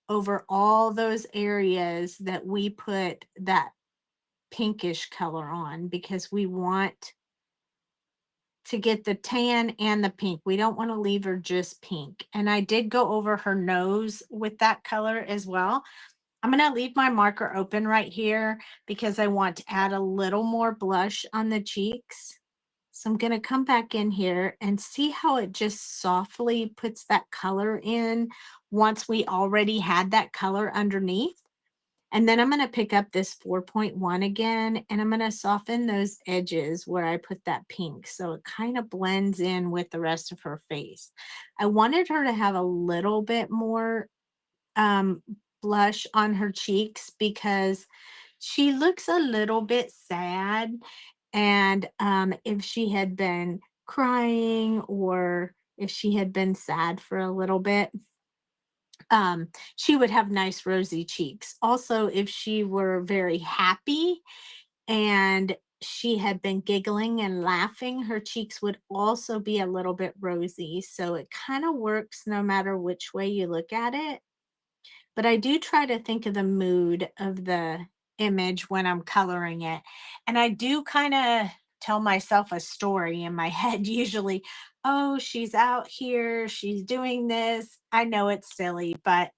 over all those areas that we put that pinkish color on, because we want to get the tan and the pink. We don't want to leave her just pink. And I did go over her nose with that color as well. I'm going to leave my marker open right here because I want to add a little more blush on the cheeks. So I'm going to come back in here and see how it just softly puts that color in once we already had that color underneath. And then I'm going to pick up this 4.1 again, and I'm going to soften those edges where I put that pink so it kind of blends in with the rest of her face. I wanted her to have a little bit more um, blush on her cheeks because she looks a little bit sad. And if she had been crying, or if she had been sad for a little bit, she would have nice rosy cheeks. Also, if she were very happy and she had been giggling and laughing, her cheeks would also be a little bit rosy. So it kind of works no matter which way you look at it. But I do try to think of the mood of the image when I'm coloring it. And I do kind of tell myself a story in my head usually. Oh, she's out here, she's doing this. I know it's silly, but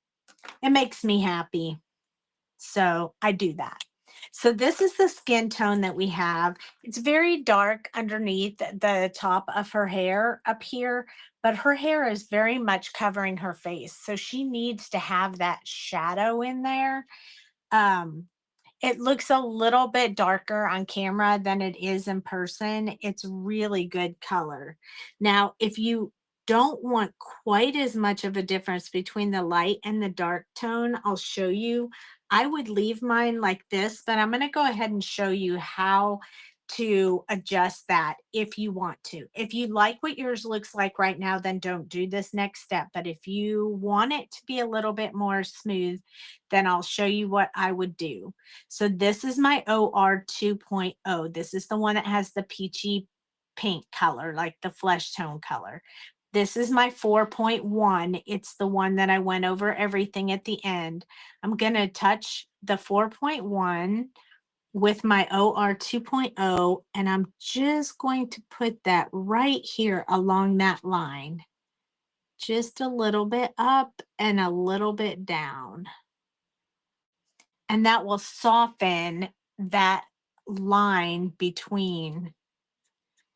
it makes me happy. So I do that. So this is the skin tone that we have. It's very dark underneath the top of her hair up here, but her hair is very much covering her face. So she needs to have that shadow in there. Um, it looks a little bit darker on camera than it is in person. It's really good color. Now, if you don't want quite as much of a difference between the light and the dark tone, I'll show you. I would leave mine like this, but I'm going to go ahead and show you how to adjust that if you want to. If you like what yours looks like right now, then don't do this next step. But if you want it to be a little bit more smooth, then I'll show you what I would do. So this is my OR 2.0. This is the one that has the peachy pink color, like the flesh tone color. This is my 4.1. It's the one that I went over everything at the end. I'm going to touch the 4.1 with my OR 2.0, and I'm just going to put that right here along that line. Just a little bit up and a little bit down. And that will soften that line between.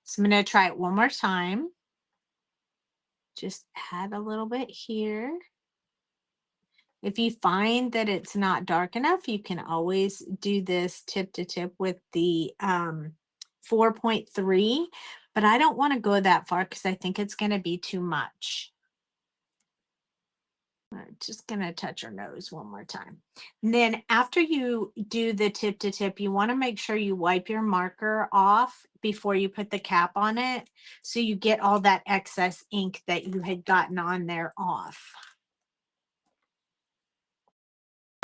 So I'm going to try it one more time. Just add a little bit here. If you find that it's not dark enough, you can always do this tip to tip with the 4.3, but I don't want to go that far because I think it's going to be too much. I'm just going to touch her nose one more time. And then after you do the tip to tip, you want to make sure you wipe your marker off before you put the cap on it, so you get all that excess ink that you had gotten on there off.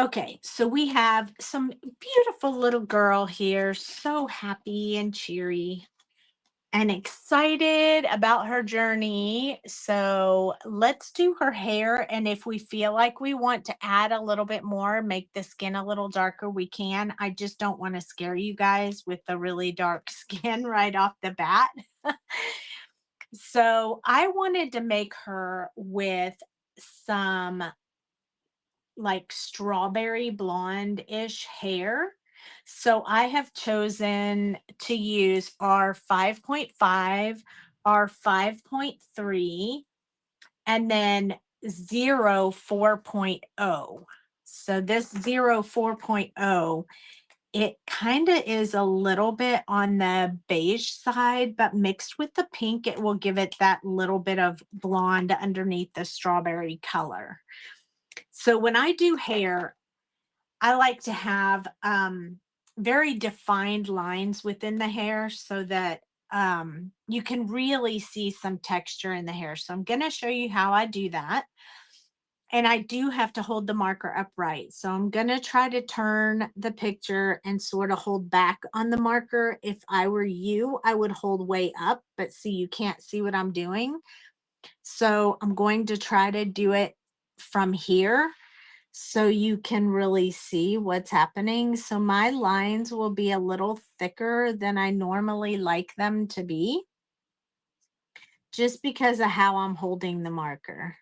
Okay, so we have some beautiful little girl here, so happy and cheery and excited about her journey. So let's do her hair. And if we feel like we want to add a little bit more, make the skin a little darker, we can. I just don't want to scare you guys with the really dark skin right off the bat. So I wanted to make her with some like strawberry blonde-ish hair. So I have chosen to use our 5.5, our 5.3, and then 0 4.0. So this 0 4.0 it kind of is a little bit on the beige side, but mixed with the pink, it will give it that little bit of blonde underneath the strawberry color. So when I do hair, I like to have very defined lines within the hair so that you can really see some texture in the hair. So I'm going to show you how I do that. And I do have to hold the marker upright. So I'm going to try to turn the picture and sort of hold back on the marker. If I were you, I would hold way up, but see, you can't see what I'm doing. So I'm going to try to do it from here so you can really see what's happening. So my lines will be a little thicker than I normally like them to be, just because of how I'm holding the marker.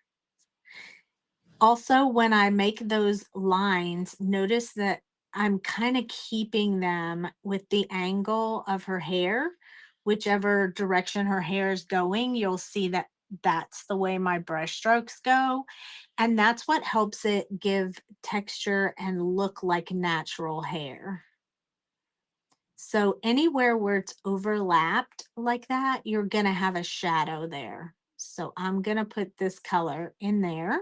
Also, when I make those lines, notice that I'm kind of keeping them with the angle of her hair. Whichever direction her hair is going, you'll see that that's the way my brush strokes go. And that's what helps it give texture and look like natural hair. So anywhere where it's overlapped like that, you're going to have a shadow there. So I'm going to put this color in there.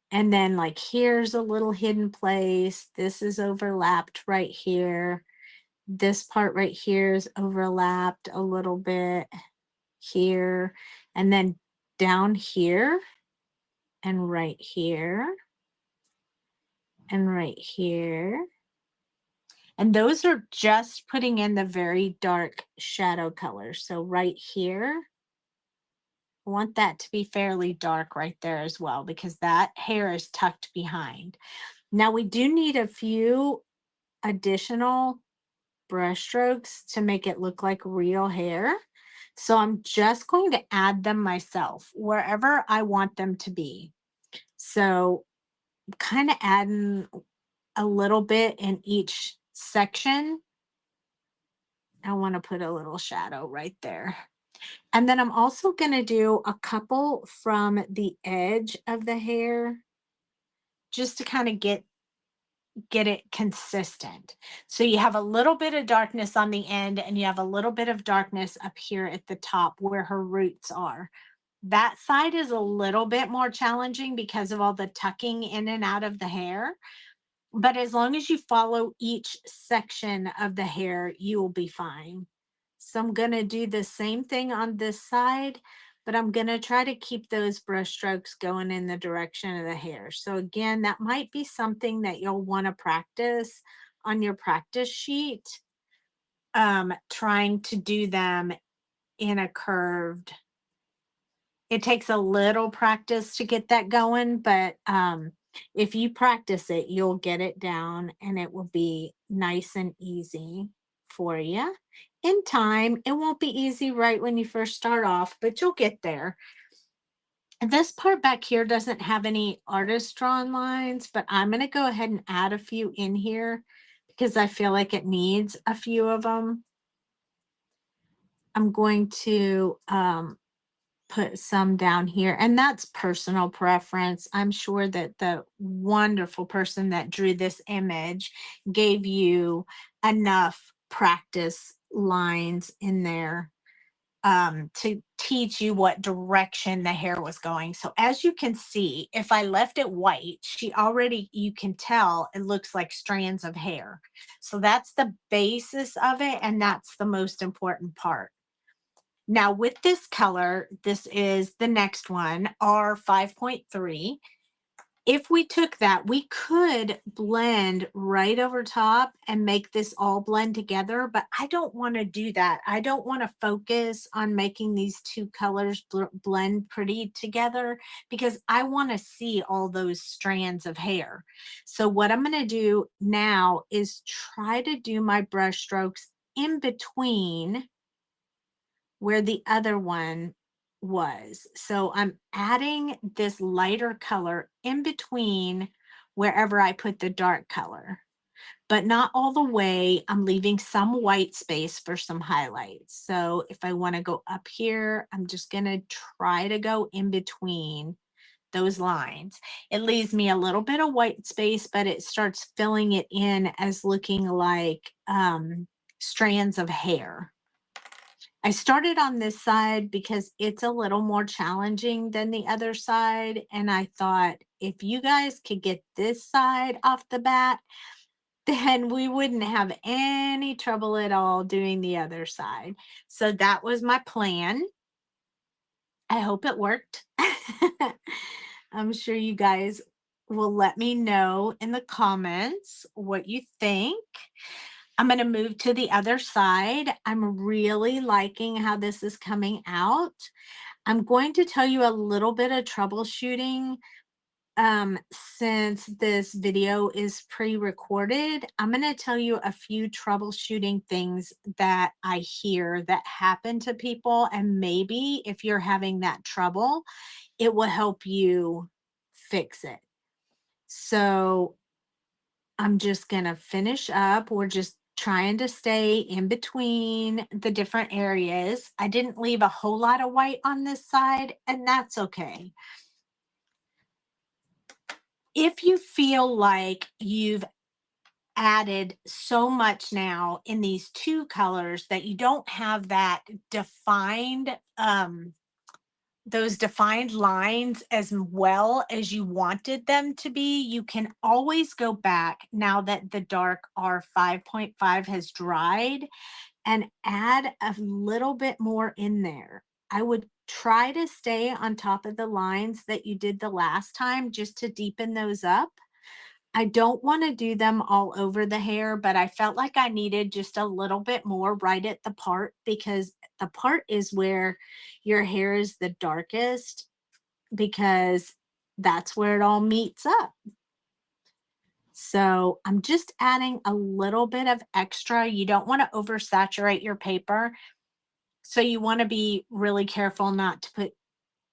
And then like here's a little hidden place. This is overlapped right here. This part right here is overlapped a little bit here. And then down here and right here and right here. And those are just putting in the very dark shadow color. So right here, I want that to be fairly dark right there as well, because that hair is tucked behind. Now we do need a few additional brush strokes to make it look like real hair. So I'm just going to add them myself wherever I want them to be. So kind of adding a little bit in each section. I want to put a little shadow right there. And then I'm also going to do a couple from the edge of the hair just to kind of get it consistent. So you have a little bit of darkness on the end and you have a little bit of darkness up here at the top where her roots are. That side is a little bit more challenging because of all the tucking in and out of the hair. But as long as you follow each section of the hair, you will be fine. So I'm going to do the same thing on this side, but I'm going to try to keep those brush strokes going in the direction of the hair. So again, that might be something that you'll want to practice on your practice sheet, trying to do them in a curved. It takes a little practice to get that going, but if you practice it, you'll get it down and it will be nice and easy for you. In time, it won't be easy right when you first start off, but you'll get there. And this part back here doesn't have any artist drawn lines, but I'm going to go ahead and add a few in here because I feel like it needs a few of them. I'm going to put some down here, and that's personal preference. I'm sure that the wonderful person that drew this image gave you enough practice lines in there to teach you what direction the hair was going. So as you can see, if I left it white, you can tell it looks like strands of hair. So that's the basis of it, and that's the most important part. Now with this color, this is the next one, R5.3. If we took that, we could blend right over top and make this all blend together, but I don't want to do that. I don't want to focus on making these two colors blend pretty together because I want to see all those strands of hair. So what I'm going to do now is try to do my brush strokes in between where the other one was. So I'm adding this lighter color in between wherever I put the dark color, but not all the way. I'm leaving some white space for some highlights. So if I want to go up here, I'm just going to try to go in between those lines. It leaves me a little bit of white space, but it starts filling it in as looking like strands of hair. I started on this side because it's a little more challenging than the other side. And I thought if you guys could get this side off the bat, then we wouldn't have any trouble at all doing the other side. So that was my plan. I hope it worked. I'm sure you guys will let me know in the comments what you think. I'm going to move to the other side. I'm really liking how this is coming out. I'm going to tell you a little bit of troubleshooting. Since this video is pre-recorded, I'm going to tell you a few troubleshooting things that I hear that happen to people. And maybe if you're having that trouble, it will help you fix it. So I'm just going to finish up. We're just trying to stay in between the different areas. I didn't leave a whole lot of white on this side, and that's okay. If you feel like you've added so much now in these two colors that you don't have that defined those defined lines as well as you wanted them to be, you can always go back now that the dark R5.5 has dried and add a little bit more in there. I would try to stay on top of the lines that you did the last time just to deepen those up. I don't want to do them all over the hair, but I felt like I needed just a little bit more right at the part, because the part is where your hair is the darkest, because that's where it all meets up. So I'm just adding a little bit of extra. You don't want to oversaturate your paper. So you want to be really careful not to put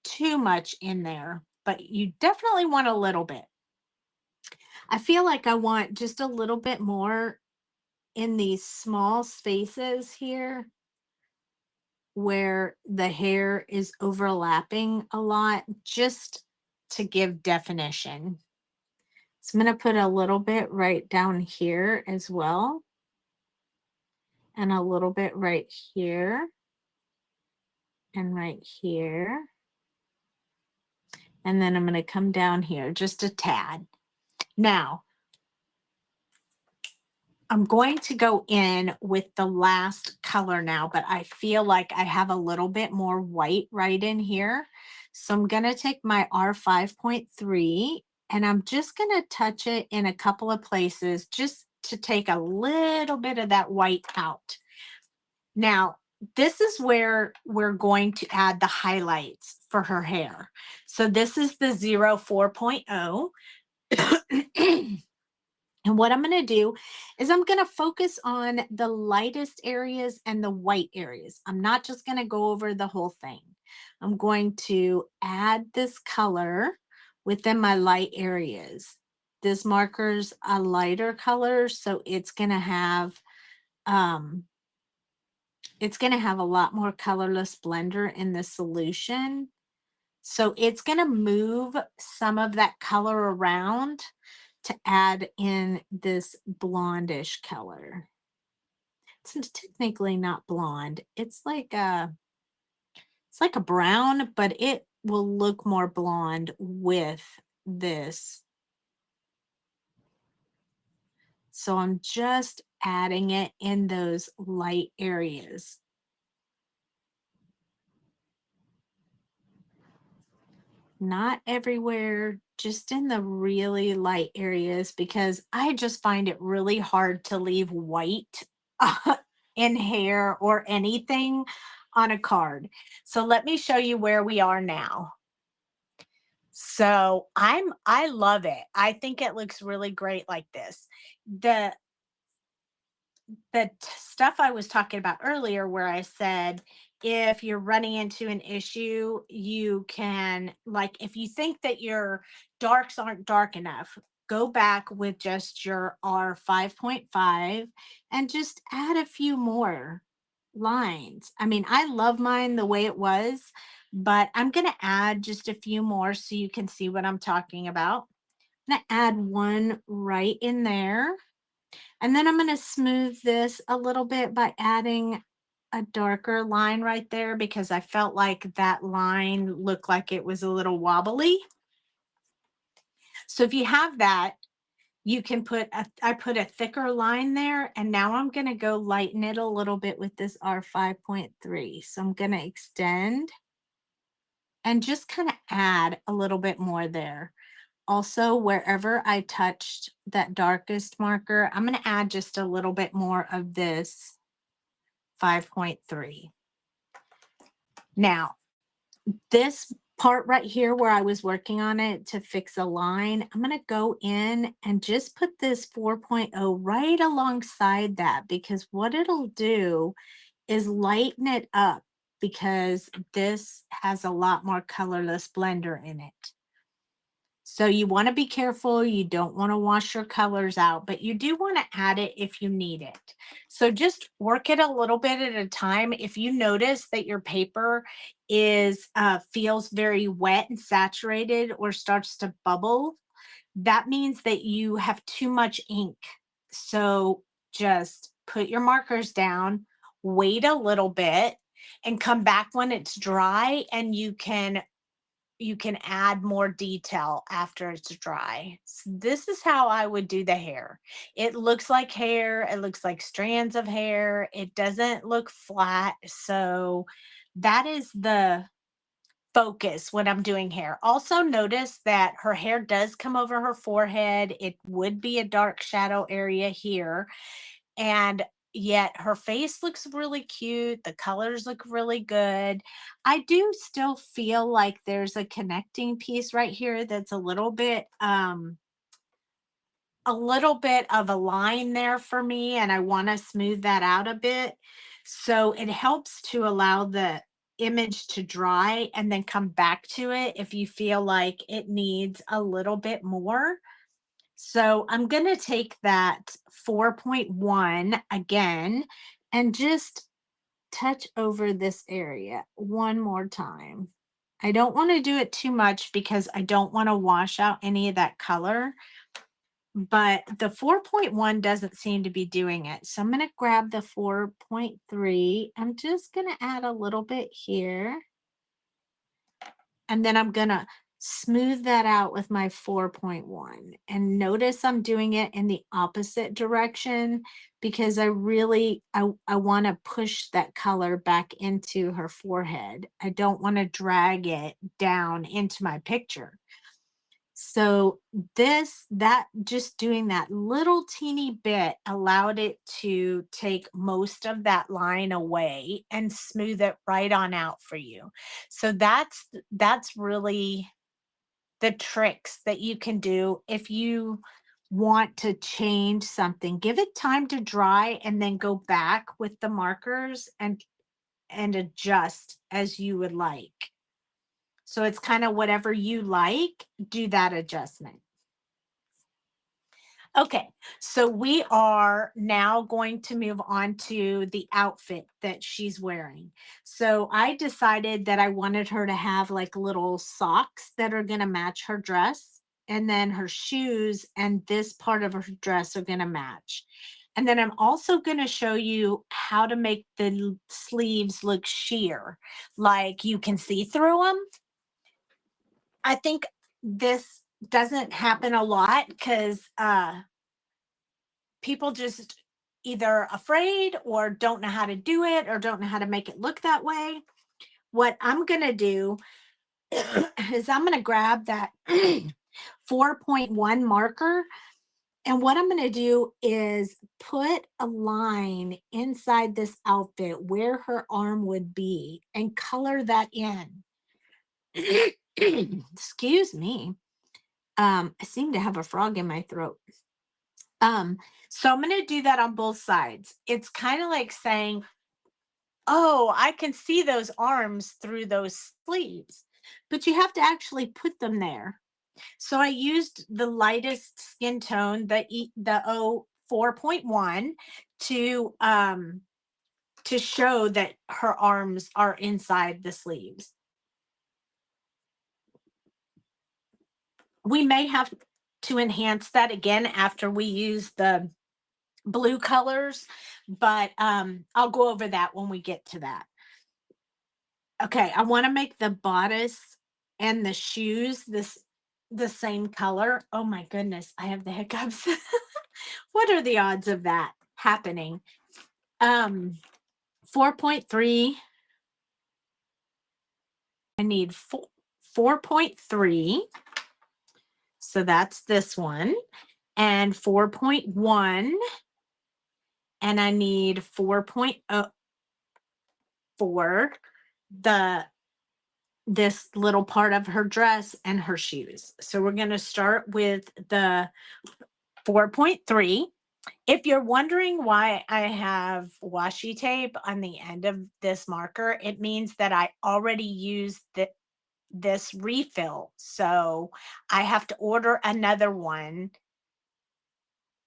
too much in there, but you definitely want a little bit. I feel like I want just a little bit more in these small spaces here where the hair is overlapping a lot, just to give definition. So I'm going to put a little bit right down here as well, and a little bit right here and right here. And then I'm going to come down here just a tad. Now, I'm going to go in with the last color now, but I feel like I have a little bit more white right in here. So I'm going to take my R5.3 and I'm just going to touch it in a couple of places just to take a little bit of that white out. Now, this is where we're going to add the highlights for her hair. So this is the 04.0. And what I'm going to do is I'm going to focus on the lightest areas and the white areas. I'm not just going to go over the whole thing. I'm going to add this color within my light areas. This marker's a lighter color, so it's going to have a lot more colorless blender in the solution. So it's going to move some of that color around to add in this blondish color. It's technically not blonde. It's like a brown, but it will look more blonde with this. So I'm just adding it in those light areas. Not everywhere, just in the really light areas, because I just find it really hard to leave white in hair or anything on a card. So let me show you where we are now. So I love it. I think it looks really great like this. The stuff I was talking about earlier, where I said if you're running into an issue, you can, like, if you think that your darks aren't dark enough, go back with just your R5.5 and just add a few more lines. I mean, I love mine the way it was, but I'm going to add just a few more so you can see what I'm talking about. I'm going to add one right in there. And then I'm going to smooth this a little bit by adding a darker line right there because I felt like that line looked like it was a little wobbly. So if you have that, you can I put a thicker line there, and now I'm going to go lighten it a little bit with this R5.3. So I'm going to extend and just kind of add a little bit more there. Also, wherever I touched that darkest marker, I'm going to add just a little bit more of this 5.3. Now, this part right here where I was working on it to fix a line, I'm going to go in and just put this 4.0 right alongside that, because what it'll do is lighten it up, because this has a lot more colorless blender in it. So you want to be careful. You don't want to wash your colors out, but you do want to add it if you need it. So just work it a little bit at a time. If you notice that your paper is feels very wet and saturated or starts to bubble, that means that you have too much ink. So just put your markers down, wait a little bit, and come back when it's dry, and you can add more detail after it's dry. This is how I would do the hair. It looks like hair, it looks like strands of hair. It doesn't look flat. So that is the focus when I'm doing hair. Also notice that her hair does come over her forehead. It would be a dark shadow area here, and yet her face looks really cute. The colors look really good. I do still feel like there's a connecting piece right here that's a little bit of a line there for me, and I want to smooth that out a bit. So it helps to allow the image to dry and then come back to it if you feel like it needs a little bit more. So I'm going to take that 4.1 again and just touch over this area one more time. I don't want to do it too much because I don't want to wash out any of that color, but the 4.1 doesn't seem to be doing it. So I'm going to grab the 4.3. I'm just going to add a little bit here. And then I'm going to smooth that out with my 4.1. And notice I'm doing it in the opposite direction because I want to push that color back into her forehead. I don't want to drag it down into my picture. So that just doing that little teeny bit allowed it to take most of that line away and smooth it right on out for you. So that's really the tricks that you can do if you want to change something. Give it time to dry and then go back with the markers and adjust as you would like. So it's kind of whatever you like, do that adjustment. Okay, so we are now going to move on to the outfit that she's wearing. So I decided that I wanted her to have like little socks that are going to match her dress, and then her shoes and this part of her dress are going to match. And then I'm also going to show you how to make the sleeves look sheer, like you can see through them. I think this doesn't happen a lot because people just either afraid or don't know how to do it or don't know how to make it look that way. What I'm going to do is I'm going to grab that 4.1 marker. And what I'm going to do is put a line inside this outfit where her arm would be and color that in. Excuse me. I seem to have a frog in my throat. So I'm going to do that on both sides. It's kind of like saying, oh, I can see those arms through those sleeves, but you have to actually put them there. So I used the lightest skin tone, the O 4.1 to show that her arms are inside the sleeves. We may have to enhance that again after we use the blue colors, but I'll go over that when we get to that. Okay, I want to make the bodice and the shoes the same color. Oh my goodness, I have the hiccups. What are the odds of that happening? 4.3. I need 4.3. So that's this one. And 4.1. And I need 4.0 for this little part of her dress and her shoes. So we're going to start with the 4.3. If you're wondering why I have washi tape on the end of this marker, it means that I already used this refill. So I have to order another one.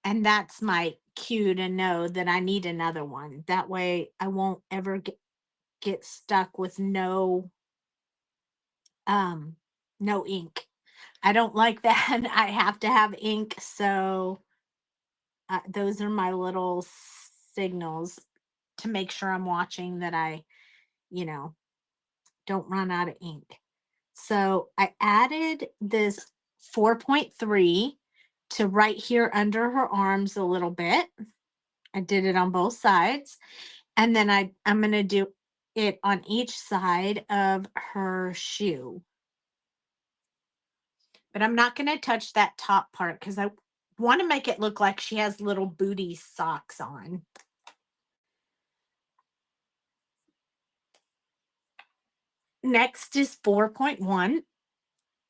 And that's my cue to know that I need another one. That way I won't ever get stuck with no ink. I don't like that. I have to have ink. So those are my little signals to make sure I'm watching that I, don't run out of ink. So I added this 4.3 to right here under her arms a little bit. I did it on both sides. And then I'm going to do it on each side of her shoe. But I'm not going to touch that top part because I want to make it look like she has little booty socks on. Next is 4.1.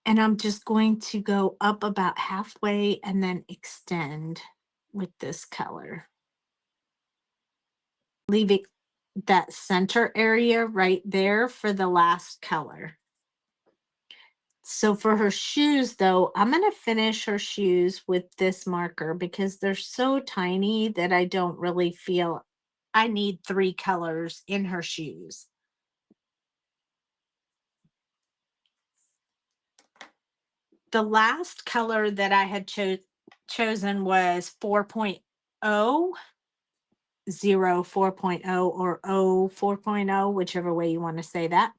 And I'm just going to go up about halfway and then extend with this color. Leaving that center area right there for the last color. So for her shoes, though, I'm going to finish her shoes with this marker because they're so tiny that I don't really feel I need 3 colors in her shoes. The last color that I had chosen was 4.0, 4.0, or O 4.0, whichever way you want to say that.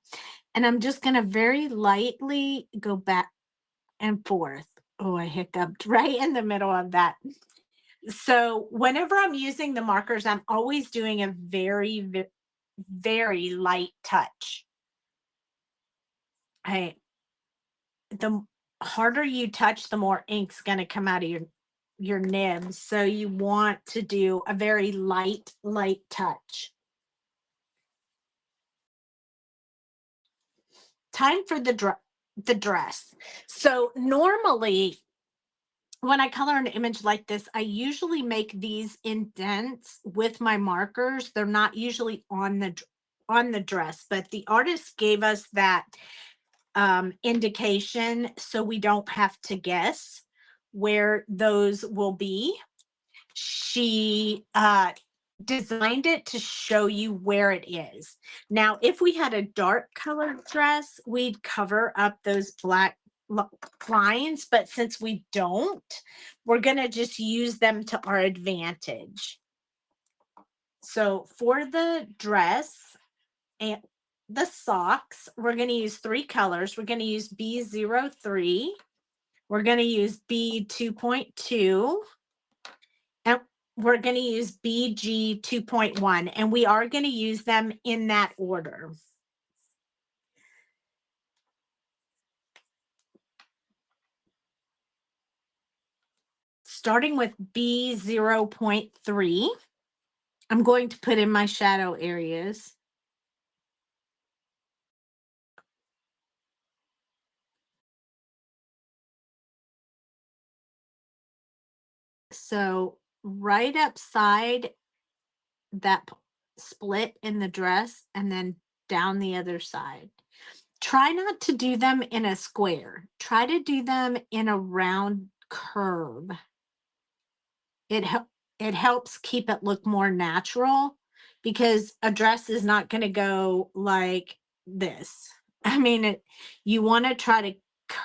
And I'm just going to very lightly go back and forth. Oh, I hiccuped right in the middle of that. So whenever I'm using the markers, I'm always doing a very, very light touch. The harder you touch, the more ink's going to come out of your nib. So you want to do a very light touch. Time for the dress. So normally when I color an image like this, I usually make these indents with my markers. They're not usually on the dress, but the artist gave us that indication so we don't have to guess where those will be. She designed it to show you where it is. Now, if we had a dark colored dress, we'd cover up those black lines, but since we don't, we're going to just use them to our advantage. So for the dress and the socks, we're going to use 3 colors. We're going to use B03, we're going to use B2.2, and we're going to use BG 2.1, and we are going to use them in that order. Starting with B0.3, I'm going to put in my shadow areas. So right upside that split in the dress and then down the other side. Try not to do them in a square. Try to do them in a round curve. It helps keep it look more natural because a dress is not going to go like this. I mean, you want to try to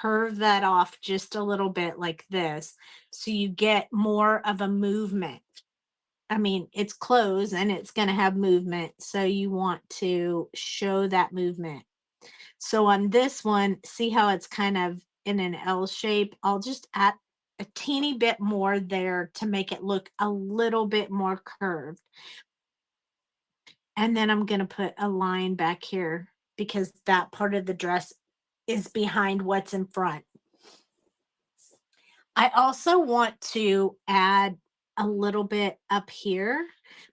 curve that off just a little bit like this, so you get more of a movement. I mean, it's clothes and it's going to have movement, so you want to show that movement. So on this one, see how it's kind of in an L shape? I'll just add a teeny bit more there to make it look a little bit more curved. And then I'm going to put a line back here because that part of the dress is behind what's in front. I also want to add a little bit up here,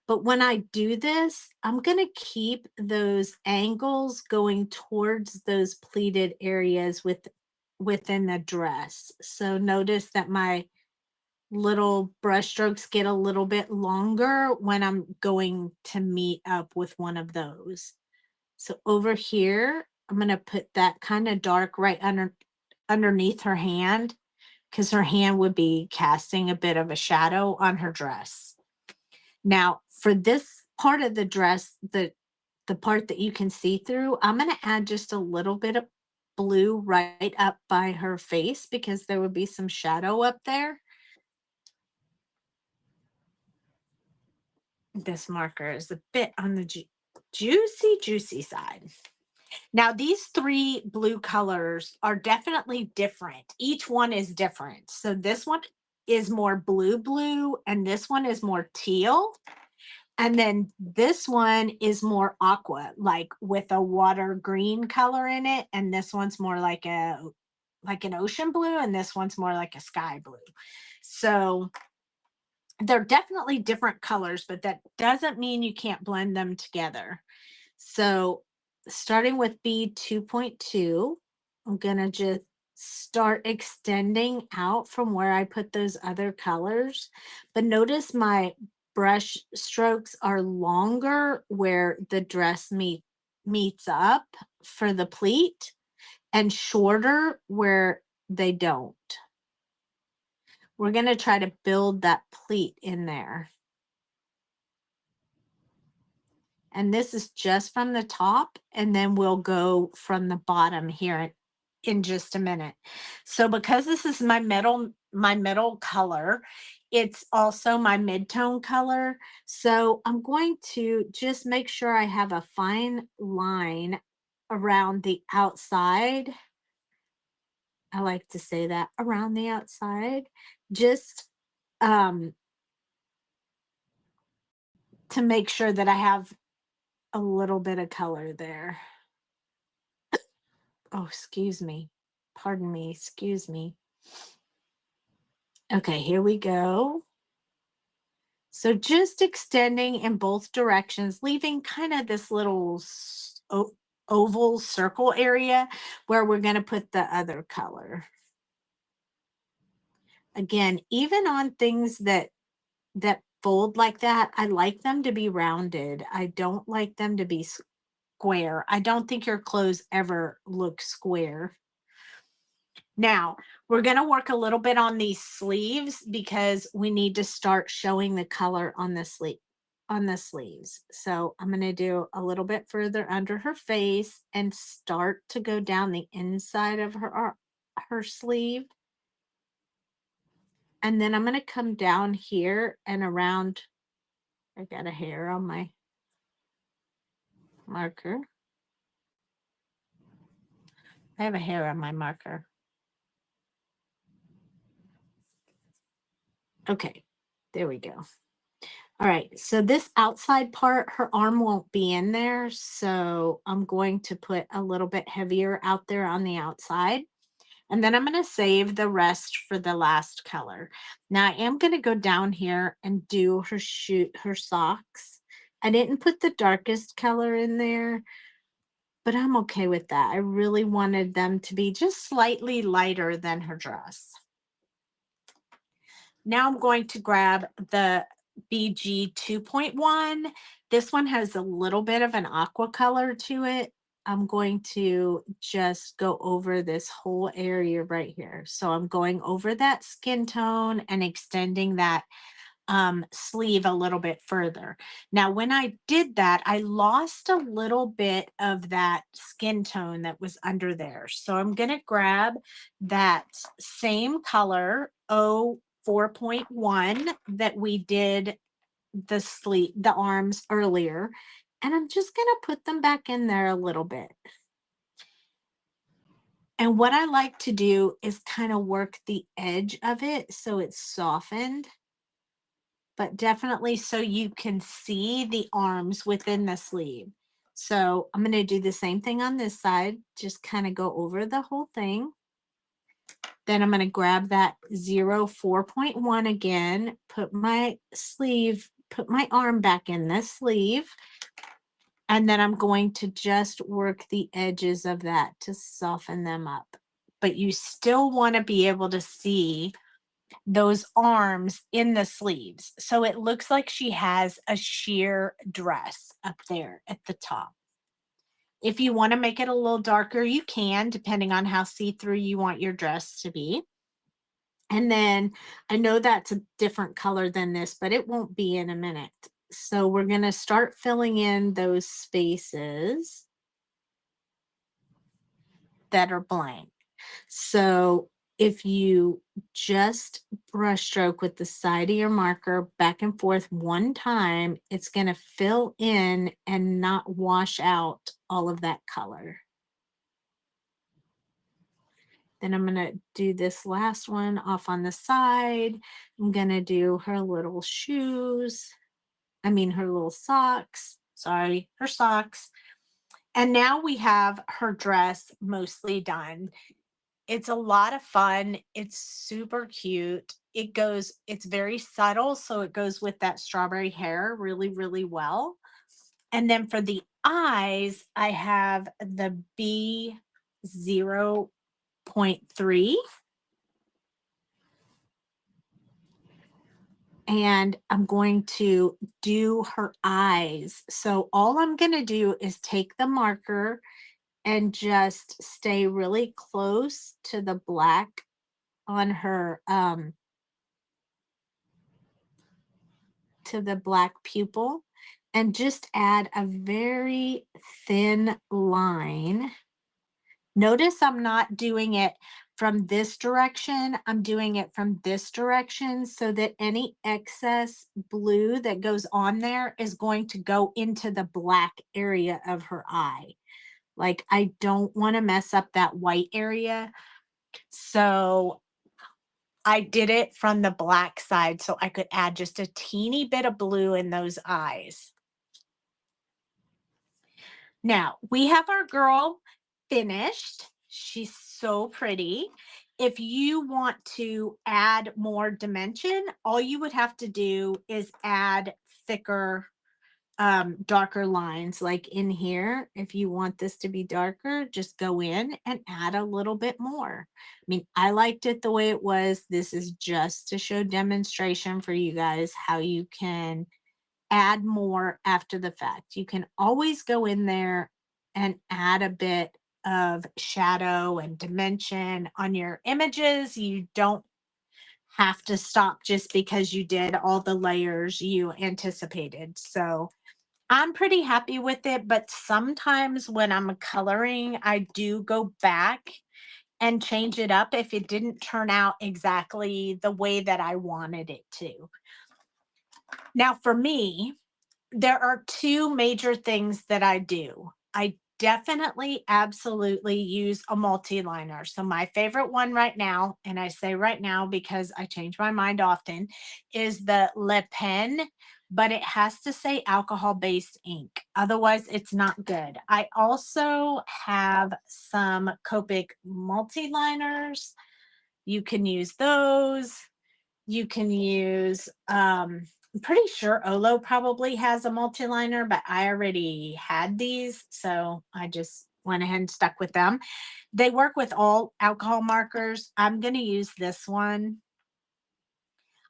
but when I do this, I'm going to keep those angles going towards those pleated areas within the dress. So notice that my little brush strokes get a little bit longer when I'm going to meet up with one of those. So over here, I'm going to put that kind of dark right underneath her hand, because her hand would be casting a bit of a shadow on her dress. Now, for this part of the dress, the part that you can see through, I'm going to add just a little bit of blue right up by her face because there would be some shadow up there. This marker is a bit on the juicy side. Now, these three blue colors are definitely different. Each one is different. So this one is more blue, and this one is more teal. And then this one is more aqua, like with a water green color in it. And this one's more like an ocean blue, and this one's more like a sky blue. So they're definitely different colors, but that doesn't mean you can't blend them together. So starting with bead 2.2, I'm going to just start extending out from where I put those other colors. But notice my brush strokes are longer where the dress meets up for the pleat, and shorter where they don't. We're going to try to build that pleat in there. And this is just from the top, and then we'll go from the bottom here in just a minute. So because this is my middle color, it's also my mid-tone color. So I'm going to just make sure I have a fine line around the outside. I like to say that, around the outside, just to make sure that I have a little bit of color there. Oh, excuse me. Pardon me. Excuse me. Okay, here we go. So just extending in both directions, leaving kind of this little oval circle area where we're going to put the other color. Again, even on things that fold like that, I like them to be rounded. I don't like them to be square. I don't think your clothes ever look square. Now, we're going to work a little bit on these sleeves because we need to start showing the color on the sleeves. So I'm going to do a little bit further under her face and start to go down the inside of her sleeve. And then I'm going to come down here and around. I got a hair on my marker. I have a hair on my marker. Okay, there we go. All right, so this outside part, her arm won't be in there, so I'm going to put a little bit heavier out there on the outside. And then I'm going to save the rest for the last color. Now I am going to go down here and do her socks. I didn't put the darkest color in there, but I'm okay with that. I really wanted them to be just slightly lighter than her dress. Now I'm going to grab the BG 2.1. This one has a little bit of an aqua color to it. I'm going to just go over this whole area right here. So I'm going over that skin tone and extending that sleeve a little bit further. Now, when I did that, I lost a little bit of that skin tone that was under there. So I'm going to grab that same color, 4.1, that we did the arms earlier. And I'm just going to put them back in there a little bit. And what I like to do is kind of work the edge of it so it's softened, but definitely so you can see the arms within the sleeve. So I'm going to do the same thing on this side, just kind of go over the whole thing. Then I'm going to grab that 4.1 again, put my arm back in the sleeve. And then I'm going to just work the edges of that to soften them up. But you still want to be able to see those arms in the sleeves. So it looks like she has a sheer dress up there at the top. If you want to make it a little darker, you can, depending on how see-through you want your dress to be. And then I know that's a different color than this, but it won't be in a minute. So we're going to start filling in those spaces that are blank. So if you just brush stroke with the side of your marker back and forth one time, it's going to fill in and not wash out all of that color. Then I'm going to do this last one off on the side. I'm going to do her little shoes. Her little socks. Sorry, her socks. And now we have her dress mostly done. It's a lot of fun. It's super cute. It's very subtle, so it goes with that strawberry hair really, really well. And then for the eyes, I have the B0.3. And I'm going to do her eyes. So all I'm going to do is take the marker and just stay really close to the black on her to the black pupil, and just add a very thin line. Notice I'm not doing it from this direction. I'm doing it from this direction so that any excess blue that goes on there is going to go into the black area of her eye. Like, I don't want to mess up that white area. So I did it from the black side so I could add just a teeny bit of blue in those eyes. Now, we have our girl finished. She's so pretty. If you want to add more dimension, all you would have to do is add thicker, darker lines like in here. If you want this to be darker, just go in and add a little bit more. I liked it the way it was. This is just to show demonstration for you guys how you can add more after the fact. You can always go in there and add a bit of shadow and dimension on your images. You don't have to stop just because you did all the layers you anticipated. So I'm pretty happy with it, but sometimes when I'm coloring, I do go back and change it up if it didn't turn out exactly the way that I wanted it to. Now, for me, there are two major things that I do. I definitely, absolutely use a multi-liner. So my favorite one right now, and I say right now because I change my mind often, is the Le Pen, but it has to say alcohol-based ink. Otherwise, it's not good. I also have some Copic multi-liners. You can use those. You can use, I'm pretty sure OLO probably has a multi-liner, but I already had these, so I just went ahead and stuck with them. They work with all alcohol markers. I'm going to use this one.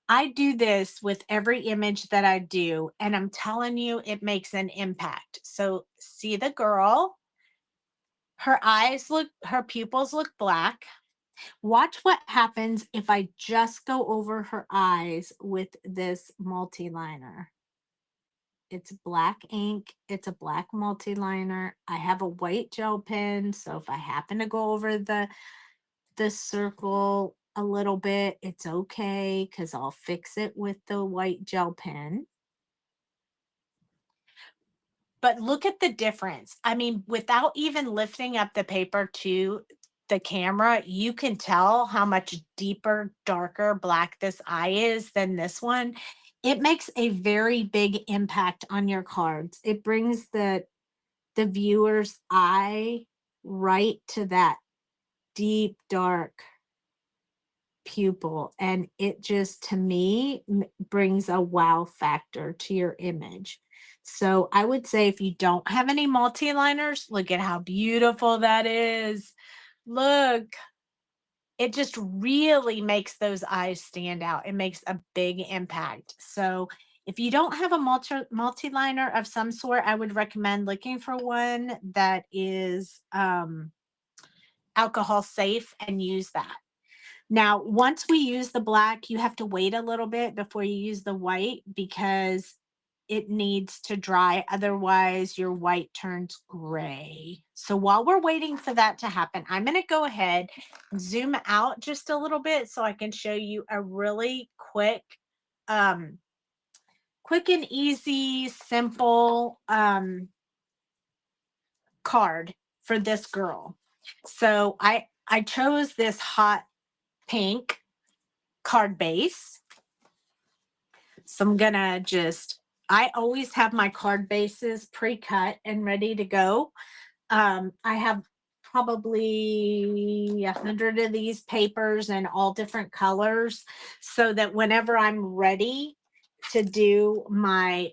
I do this with every image that I do, and I'm telling you, it makes an impact. So see the girl, her pupils look black. Watch what happens if I just go over her eyes with this multi-liner. It's black ink. It's a black multi-liner. I have a white gel pen, so if I happen to go over the circle a little bit, it's okay because I'll fix it with the white gel pen. But look at the difference. I mean, without even lifting up the paper to the camera, you can tell how much deeper, darker black this eye is than this one. It makes a very big impact on your cards. It brings the viewer's eye right to that deep, dark pupil, and it just, to me, brings a wow factor to your image. So I would say if you don't have any multi-liners, look at how beautiful that is. Look, it just really makes those eyes stand out. It makes a big impact. So if you don't have a multi-liner of some sort, I would recommend looking for one that is alcohol safe and use that. Now, once we use the black, you have to wait a little bit before you use the white because it needs to dry. Otherwise, your white turns gray. So while we're waiting for that to happen, I'm going to go ahead and zoom out just a little bit so I can show you a really um, quick and easy, simple card for this girl. So I chose this hot pink card base. So I'm gonna I always have my card bases pre-cut and ready to go. I have probably 100 of these papers in all different colors so that whenever I'm ready to do my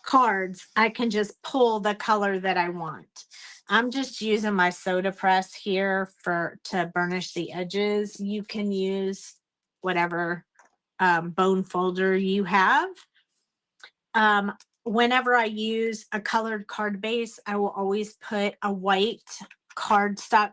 cards, I can just pull the color that I want. I'm just using my soda press here to burnish the edges. You can use whatever bone folder you have. Um, Whenever I use a colored card base, I will always put a white cardstock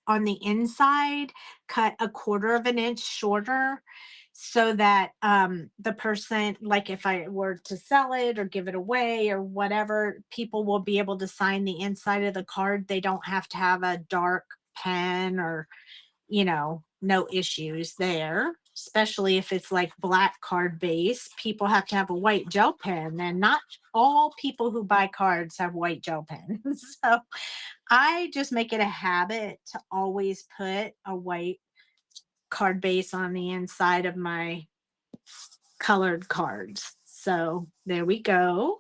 on the inside, cut a 1/4 of an inch shorter so that the person, like if I were to sell it or give it away or whatever, people will be able to sign the inside of the card. They don't have to have a dark pen or, no issues there, especially if it's like black card base. People have to have a white gel pen, and not all people who buy cards have white gel pens. So I just make it a habit to always put a white card base on the inside of my colored cards. So there we go.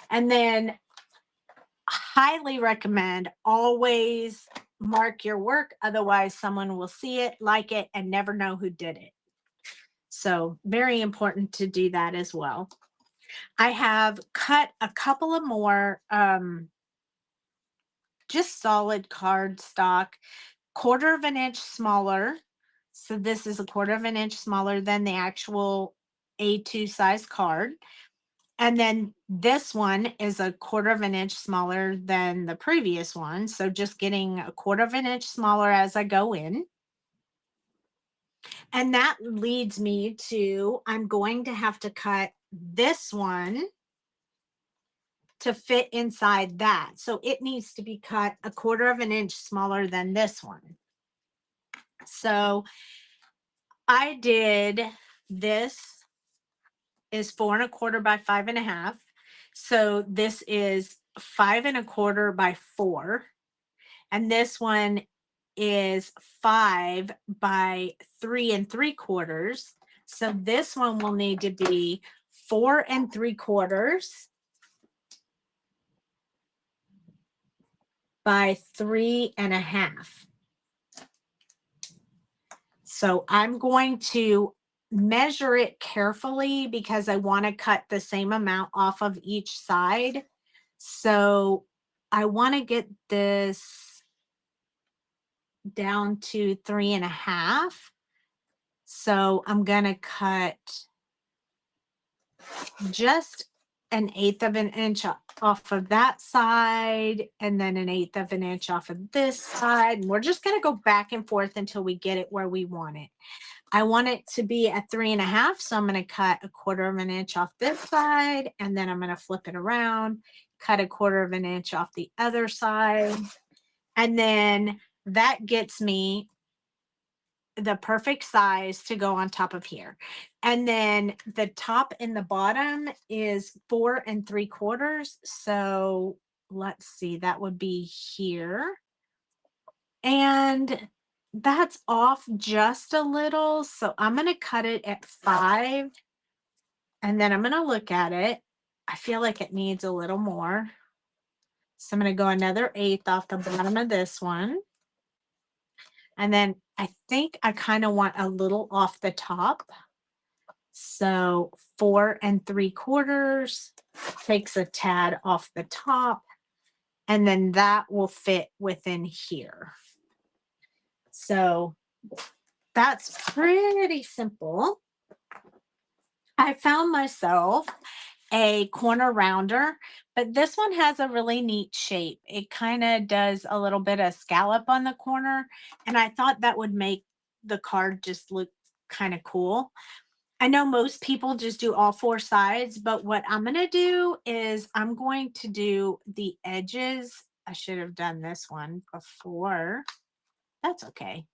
And then highly recommend always mark your work. Otherwise, someone will see it, like it, and never know who did it. So very important to do that as well. I have cut a couple of more just solid cardstock, 1/4 of an inch smaller. So this is a 1/4 of an inch smaller than the actual A2 size card. And then this one is a 1/4 of an inch smaller than the previous one. So just getting a 1/4 of an inch smaller as I go in. And that leads me to, I'm going to have to cut this one to fit inside that. So it needs to be cut a 1/4 of an inch smaller than this one. So I did, this is 4 1/4 by 5 1/2. So this is 5 1/4 by 4. And this one is 5 by 3 3/4. So this one will need to be 4 3/4 by 3 1/2. So I'm going to measure it carefully because I want to cut the same amount off of each side. So I want to get this down to 3 1/2. So I'm going to cut just 1/8 of an inch off of that side, and then 1/8 of an inch off of this side. And we're just going to go back and forth until we get it where we want it. I want it to be at 3.5, so I'm going to cut 1/4 of an inch off this side, and then I'm going to flip it around, cut 1/4 of an inch off the other side, and then that gets me the perfect size to go on top of here. And then the top and the bottom is 4 3/4. So let's see, that would be here. And that's off just a little. So I'm going to cut it at 5. And then I'm going to look at it. I feel like it needs a little more. So I'm going to go another 1/8 off the bottom of this one. And then I think I kind of want a little off the top. So 4 3/4 takes a tad off the top, and then that will fit within here. So that's pretty simple. I found myself a corner rounder, but this one has a really neat shape. It kind of does a little bit of scallop on the corner, and I thought that would make the card just look kind of cool. I know most people just do all 4 sides, but what I'm going to do is I'm going to do the edges. I should have done this one before. That's okay.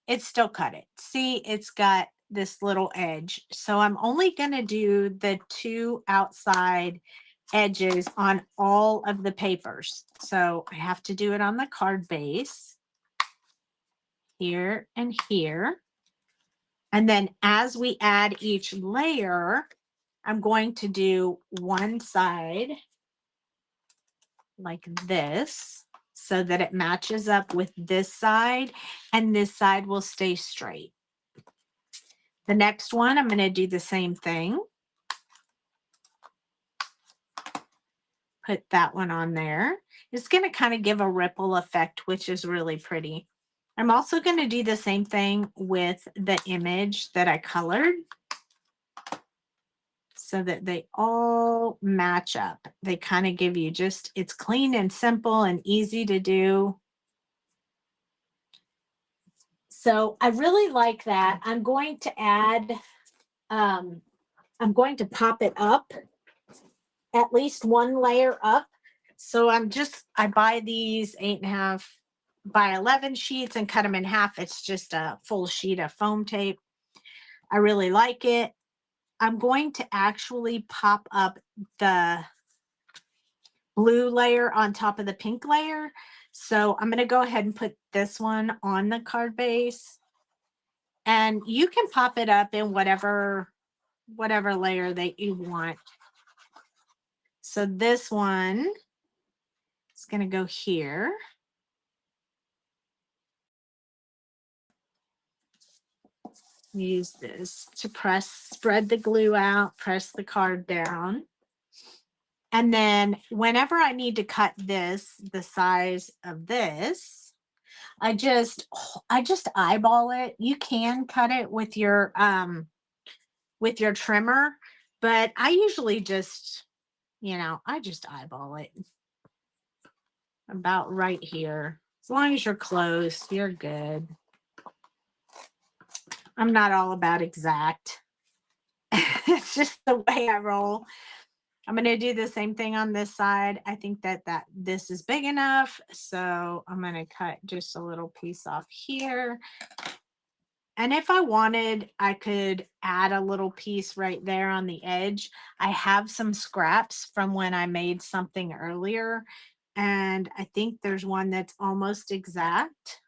It still cut it. See, it's got this little edge. So I'm only going to do the 2 outside edges on all of the papers. So I have to do it on the card base here and here. And then as we add each layer, I'm going to do one side like this so that it matches up with this side, and this side will stay straight. The next one, I'm going to do the same thing. Put that one on there. It's going to kind of give a ripple effect, which is really pretty. I'm also going to do the same thing with the image that I colored so that they all match up. They kind of give you just, it's clean and simple and easy to do. So I really like that. I'm going to add, I'm going to pop it up, at least one layer up. So I buy these 8.5 by 11 sheets and cut them in half. It's just a full sheet of foam tape. I really like it. I'm going to actually pop up the blue layer on top of the pink layer. So I'm going to go ahead and put this one on the card base. And you can pop it up in whatever layer that you want. So this one is going to go here. Use this to spread the glue out, press the card down. And then whenever I need to cut this, the size of this, I just eyeball it. You can cut it with your trimmer, but I usually just, I just eyeball it about right here. As long as you're close, you're good. I'm not all about exact. It's just the way I roll. I'm going to do the same thing on this side. I think that this is big enough. So I'm going to cut just a little piece off here. And if I wanted, I could add a little piece right there on the edge. I have some scraps from when I made something earlier. And I think there's one that's almost exact.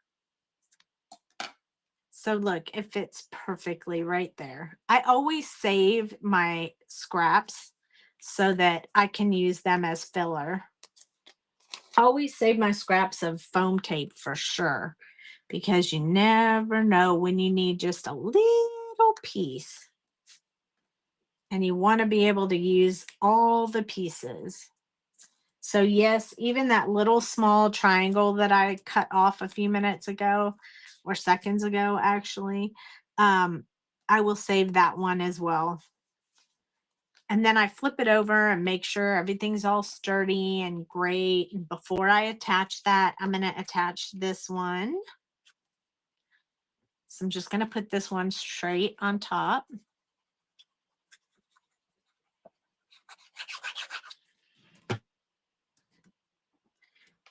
So look, it fits perfectly right there. I always save my scraps so that I can use them as filler. Always save my scraps of foam tape for sure, because you never know when you need just a little piece. And you want to be able to use all the pieces. So yes, even that little small triangle that I cut off a few minutes ago, or seconds ago, actually, I will save that one as well. And then I flip it over and make sure everything's all sturdy and great. And before I attach that, I'm going to attach this one. So I'm just going to put this one straight on top.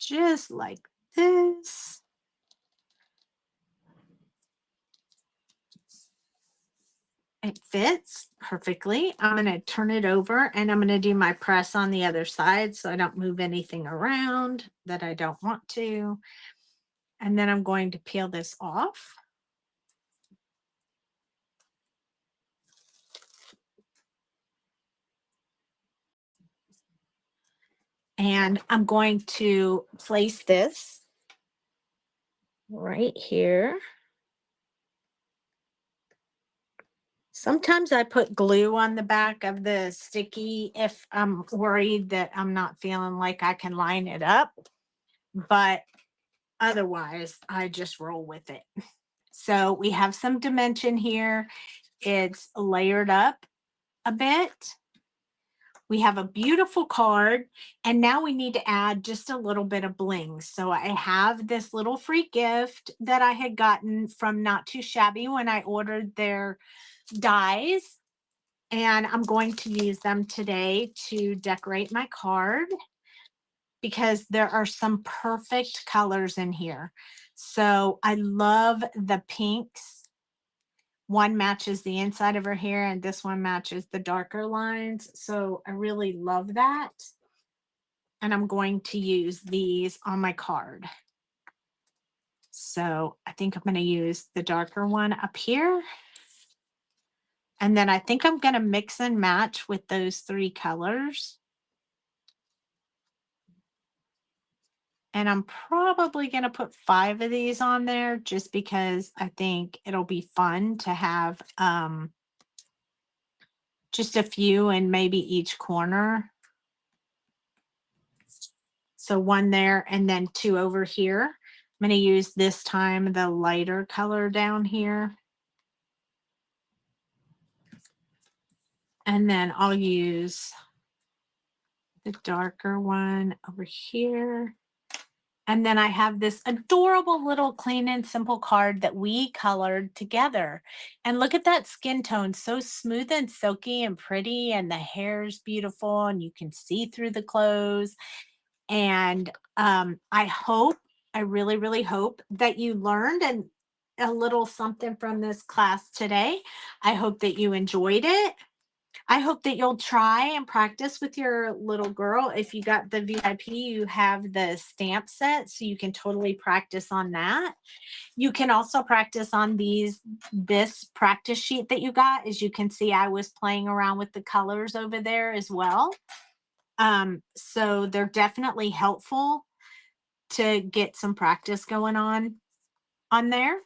Just like this. It fits perfectly. I'm going to turn it over and I'm going to do my press on the other side so I don't move anything around that I don't want to. And then I'm going to peel this off. And I'm going to place this right here. Sometimes I put glue on the back of the sticky if I'm worried that I'm not feeling like I can line it up, but otherwise I just roll with it. So we have some dimension here. It's layered up a bit. We have a beautiful card, and now we need to add just a little bit of bling. So I have this little free gift that I had gotten from Not Too Shabby when I ordered their dies, and I'm going to use them today to decorate my card because there are some perfect colors in here. So I love the pinks. One matches the inside of her hair and this one matches the darker lines. So I really love that. And I'm going to use these on my card. So I think I'm going to use the darker one up here. And then I think I'm going to mix and match with those three colors. And I'm probably going to put 5 of these on there just because I think it'll be fun to have just a few in maybe each corner. So 1 there and then 2 over here. I'm going to use this time the lighter color down here. And then I'll use the darker one over here. And then I have this adorable little clean and simple card that we colored together. And look at that skin tone, so smooth and silky and pretty. And the hair's beautiful and you can see through the clothes. And I really, really hope that you learned a little something from this class today. I hope that you enjoyed it. I hope that you'll try and practice with your little girl. If you got the VIP, you have the stamp set, so you can totally practice on that. You can also practice on this practice sheet that you got. As you can see, I was playing around with the colors over there as well. So they're definitely helpful to get some practice going on there.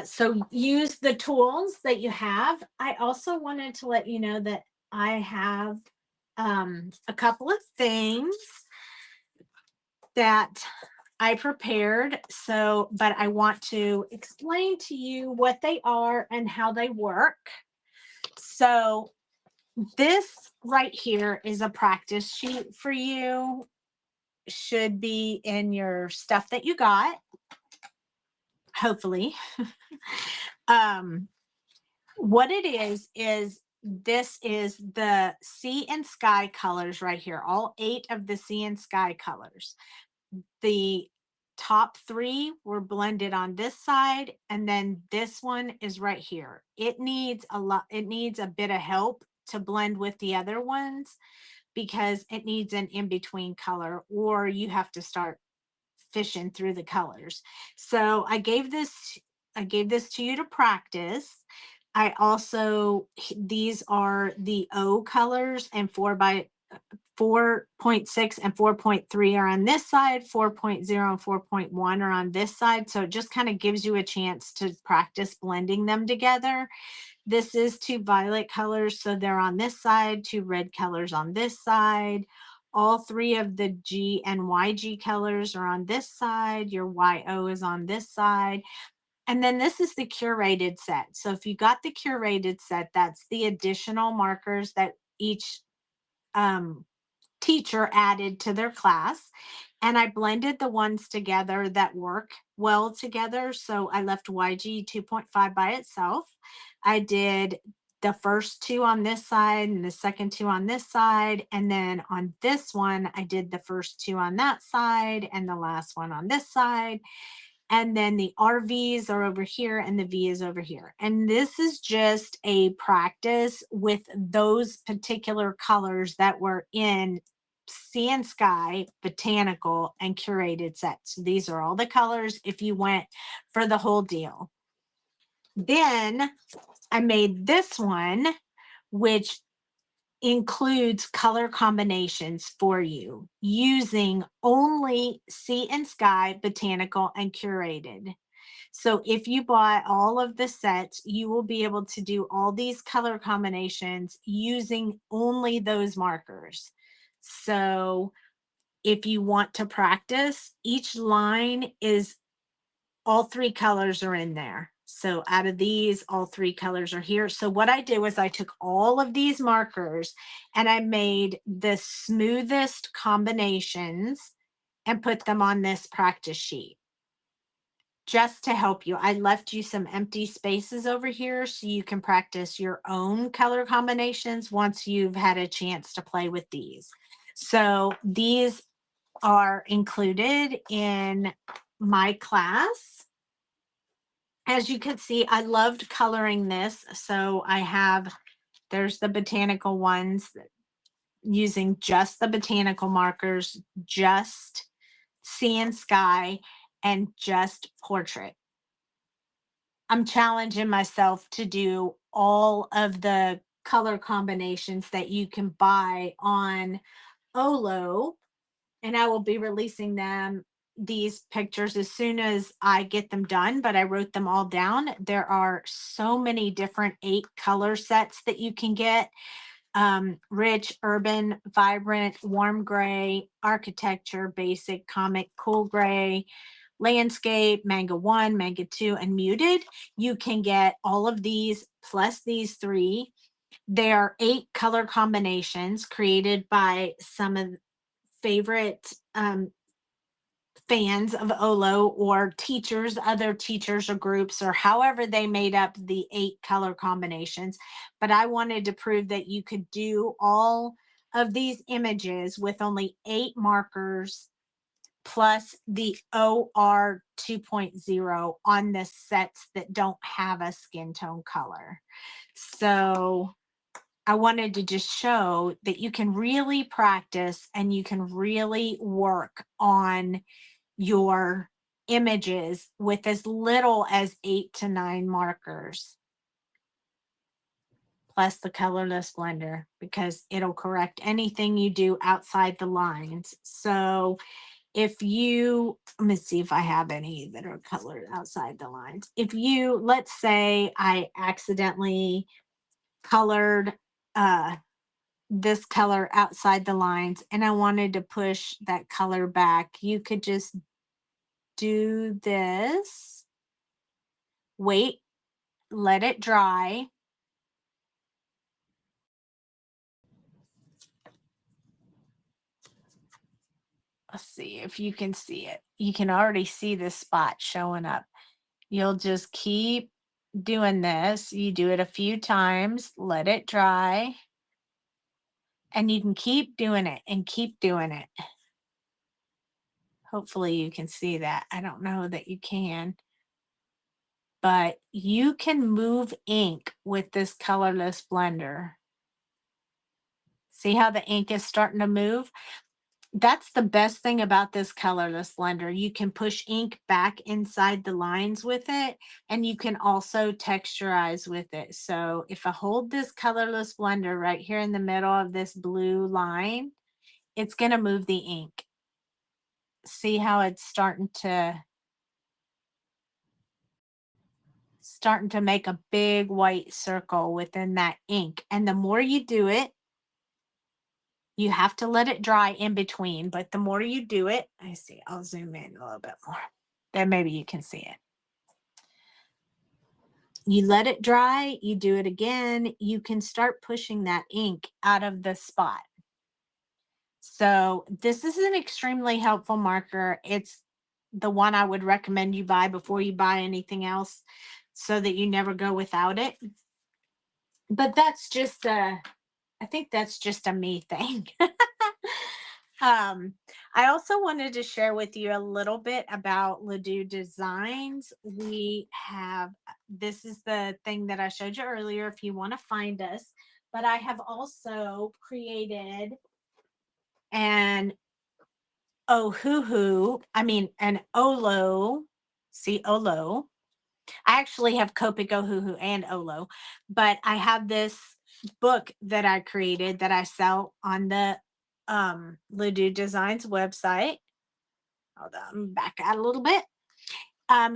So use the tools that you have. I also wanted to let you know that I have a couple of things that I prepared. So, but I want to explain to you what they are and how they work. So this right here is a practice sheet for you. Should be in your stuff that you got, hopefully. What it is this is the sea and sky colors right here, all 8 of the sea and sky colors. The top 3 were blended on this side, and then this one is right here. It needs a bit of help to blend with the other ones because it needs an in-between color, or you have to start fishing through the colors. So I gave this to you to practice. I also, these are the O colors, and 4.6 and 4.3 are on this side, 4.0 and 4.1 are on this side. So it just kind of gives you a chance to practice blending them together. This is 2 violet colors, so they're on this side, 2 red colors on this side. All 3 of the G and YG colors are on this side. Your YO is on this side. And then this is the curated set. So if you got the curated set, that's the additional markers that each teacher added to their class. And I blended the ones together that work well together. So I left YG 2.5 by itself. I did the first two on this side and the second two on this side. And then on this one, I did the first two on that side and the last one on this side. And then the RVs are over here and the V is over here. And this is just a practice with those particular colors that were in Sea and Sky, Botanical, and Curated sets. So these are all the colors if you went for the whole deal. Then I made this one, which includes color combinations for you using only Sea and Sky, Botanical, and Curated. So if you bought all of the sets, you will be able to do all these color combinations using only those markers. So if you want to practice, each line is all three colors are in there. So out of these, all three colors are here. So what I did was I took all of these markers and I made the smoothest combinations and put them on this practice sheet just to help you. I left you some empty spaces over here so you can practice your own color combinations once you've had a chance to play with these. So these are included in my class. As you can see, I loved coloring this. So I have, there's the botanical ones using just the botanical markers, just Sea and Sky, and just portrait. I'm challenging myself to do all of the color combinations that you can buy on OLO, and I will be releasing them, these pictures, as soon as I get them done, but I wrote them all down. There are so many different 8 color sets that you can get. Rich, urban, vibrant, warm gray, architecture, basic, comic, cool gray, landscape, manga 1, manga 2, and muted. You can get all of these plus these 3. There are 8 color combinations created by some of the favorite fans of OLO or teachers, other teachers or groups, or however they made up the 8 color combinations. But I wanted to prove that you could do all of these images with only 8 markers plus the OR 2.0 on the sets that don't have a skin tone color. So I wanted to just show that you can really practice and you can really work on your images with as little as 8 to 9 markers, plus the colorless blender, because it'll correct anything you do outside the lines. So if you, let me see if I have any that are colored outside the lines. If you, let's say I accidentally colored this color outside the lines and I wanted to push that color back, you could just do this, wait, let it dry. Let's see if you can see it. You can already see this spot showing up. You'll just keep doing this. You do it a few times, let it dry, and you can keep doing it and keep doing it. Hopefully you can see that. I don't know that you can. But you can move ink with this colorless blender. See how the ink is starting to move? That's the best thing about this colorless blender. You can push ink back inside the lines with it, and you can also texturize with it. So if I hold this colorless blender right here in the middle of this blue line, it's going to move the ink. See how it's starting to make a big white circle within that ink. And the more you do it, you have to let it dry in between, but the more you do it, I see, I'll zoom in a little bit more. Then maybe you can see it. You let it dry, you do it again, you can start pushing that ink out of the spot. So this is an extremely helpful marker. It's the one I would recommend you buy before you buy anything else so that you never go without it. But that's just I think that's just a me thing. um, I also wanted to share with you a little bit about Ledoux Designs. We have, this is the thing that I showed you earlier if you want to find us, but I have also created an an OLO, see OLO. I actually have Copic, Ohuhu, and OLO, but I have this book that I created that I sell on the Ledoux Designs website. Hold on, back out a little bit.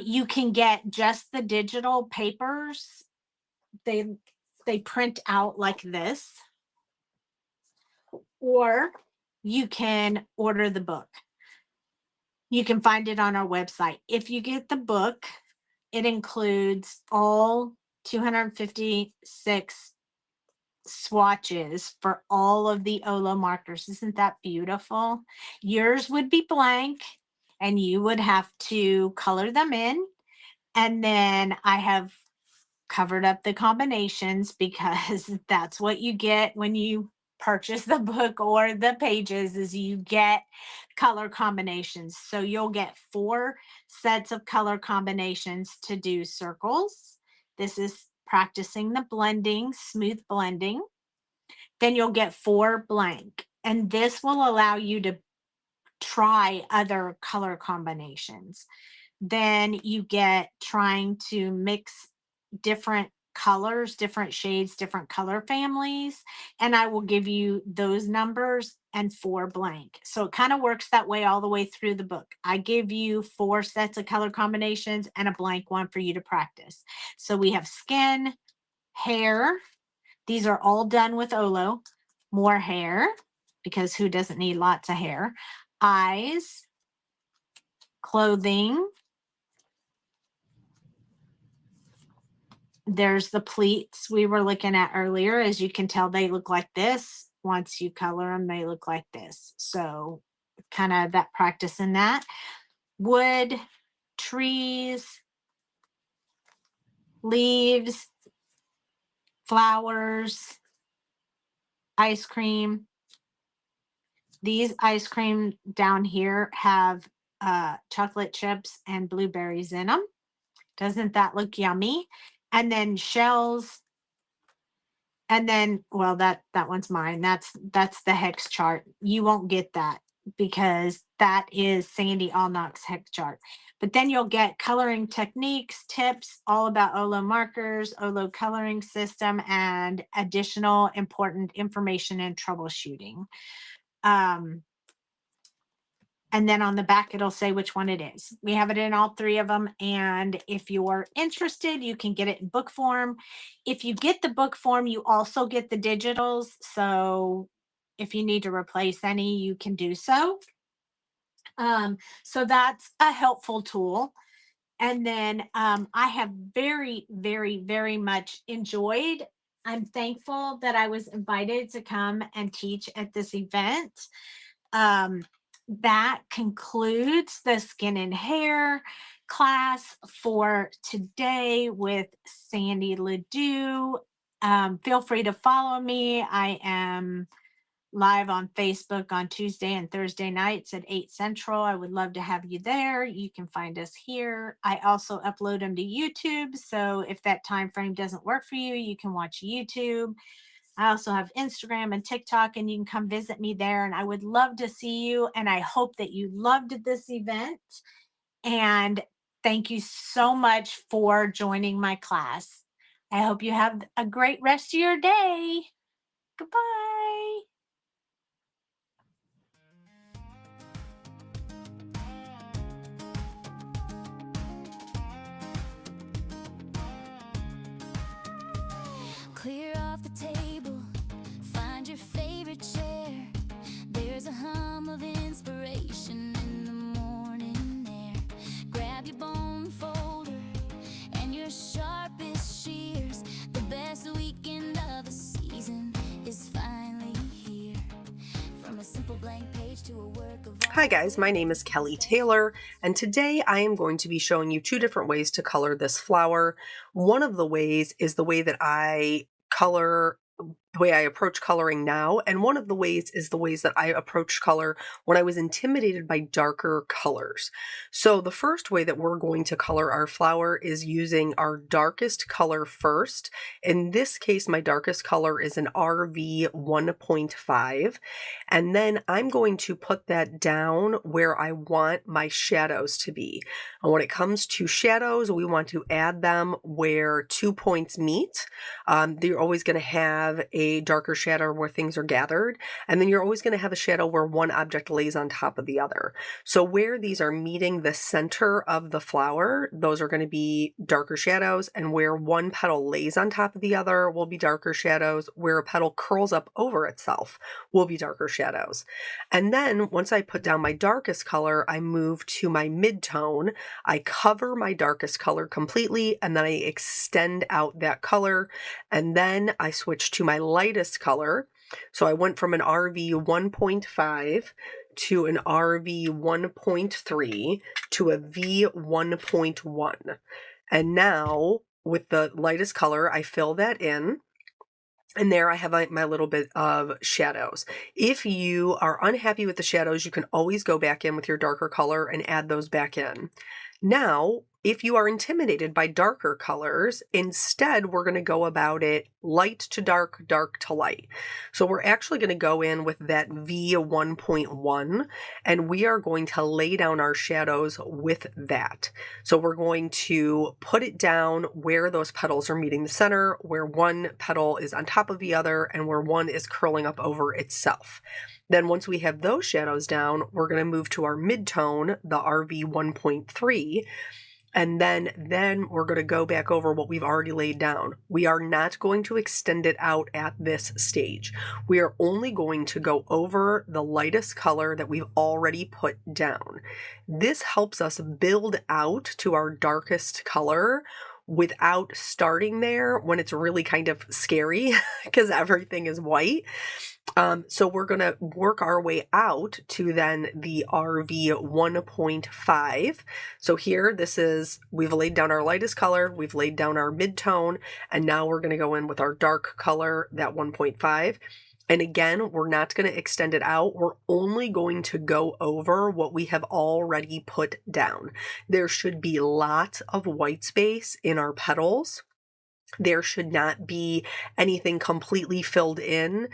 You can get just the digital papers. They print out like this, or you can order the book. You can find it on our website. If you get the book, it includes all 256 swatches for all of the OLO markers. Isn't that beautiful? Yours would be blank and you would have to color them in. And then I have covered up the combinations because that's what you get when you purchase the book or the pages is you get color combinations. So you'll get 4 sets of color combinations to do circles. This is practicing the blending, smooth blending. Then you'll get 4 blank. And this will allow you to try other color combinations. Then you get trying to mix different colors, different shades, different color families. And I will give you those numbers and 4 blank. So it kind of works that way all the way through the book. I give you 4 sets of color combinations and a blank one for you to practice. So we have skin, hair. These are all done with OLO. More hair, because who doesn't need lots of hair? Eyes, clothing. There's the pleats we were looking at earlier. As you can tell, they look like this. Once you color them, they look like this. So kind of that practice in that. Wood, trees, leaves, flowers, ice cream. These ice cream down here have chocolate chips and blueberries in them. Doesn't that look yummy? And then shells. And then, well, that one's mine. That's the hex chart. You won't get that because that is Sandy Allnock's hex chart. But then you'll get coloring techniques, tips, all about OLO markers, OLO coloring system, and additional important information and troubleshooting. And then on the back, it'll say which one it is. We have it in all 3 of them. And if you're interested, you can get it in book form. If you get the book form, you also get the digitals. So if you need to replace any, you can do so. So that's a helpful tool. And then I have very, very, very much enjoyed. I'm thankful that I was invited to come and teach at this event. That concludes the skin and hair class for today with Sandy Ledoux. Feel free to follow me. I am live on Facebook on Tuesday and Thursday nights at 8 Central. I would love to have you there. You can find us here. I also upload them to YouTube. So if that time frame doesn't work for you, you can watch YouTube. I also have Instagram and TikTok, and you can come visit me there. And I would love to see you. And I hope that you loved this event. And thank you so much for joining my class. I hope you have a great rest of your day. Goodbye. Clear off the table, find your favorite chair. There's a hum of inspiration in the morning air. Grab your bone folder and your sharpest Hi guys, my name is Kelly Taylor, and today I am going to be showing you two different ways to color this flower. One of the ways is the way that I approach coloring now, and one of the ways is the ways that I approached color when I was intimidated by darker colors. So the first way that we're going to color our flower is using our darkest color first. In this case, my darkest color is an RV 1.5, and then I'm going to put that down where I want my shadows to be. And when it comes to shadows, we want to add them where 2 points meet. You're always going to have a darker shadow where things are gathered, and then you're always going to have a shadow where one object lays on top of the other. So where these are meeting the center of the flower, those are going to be darker shadows, and where one petal lays on top of the other will be darker shadows. Where a petal curls up over itself will be darker shadows. And then once I put down my darkest color, I move to my mid-tone. I cover my darkest color completely, and then I extend out that color, and then I switch to my lightest color. So I went from an RV 1.5 to an RV 1.3 to a V 1.1. And now with the lightest color, I fill that in. And there I have my little bit of shadows. If you are unhappy with the shadows, you can always go back in with your darker color and add those back in. Now, if you are intimidated by darker colors, instead we're going to go about it light to dark, dark to light. So we're actually going to go in with that V 1.1, and we are going to lay down our shadows with that. So we're going to put it down where those petals are meeting the center, where one petal is on top of the other, and where one is curling up over itself. Then once we have those shadows down, we're going to move to our mid-tone, the RV 1.3, and then we're going to go back over what we've already laid down. We are not going to extend it out at this stage. We are only going to go over the lightest color that we've already put down. This helps us build out to our darkest color without starting there when it's really kind of scary because everything is white. So we're going to work our way out to then the RV 1.5. So here, we've laid down our lightest color, we've laid down our mid-tone, and now we're going to go in with our dark color, that 1.5. And again, we're not going to extend it out. We're only going to go over what we have already put down. There should be lots of white space in our petals. There should not be anything completely filled in.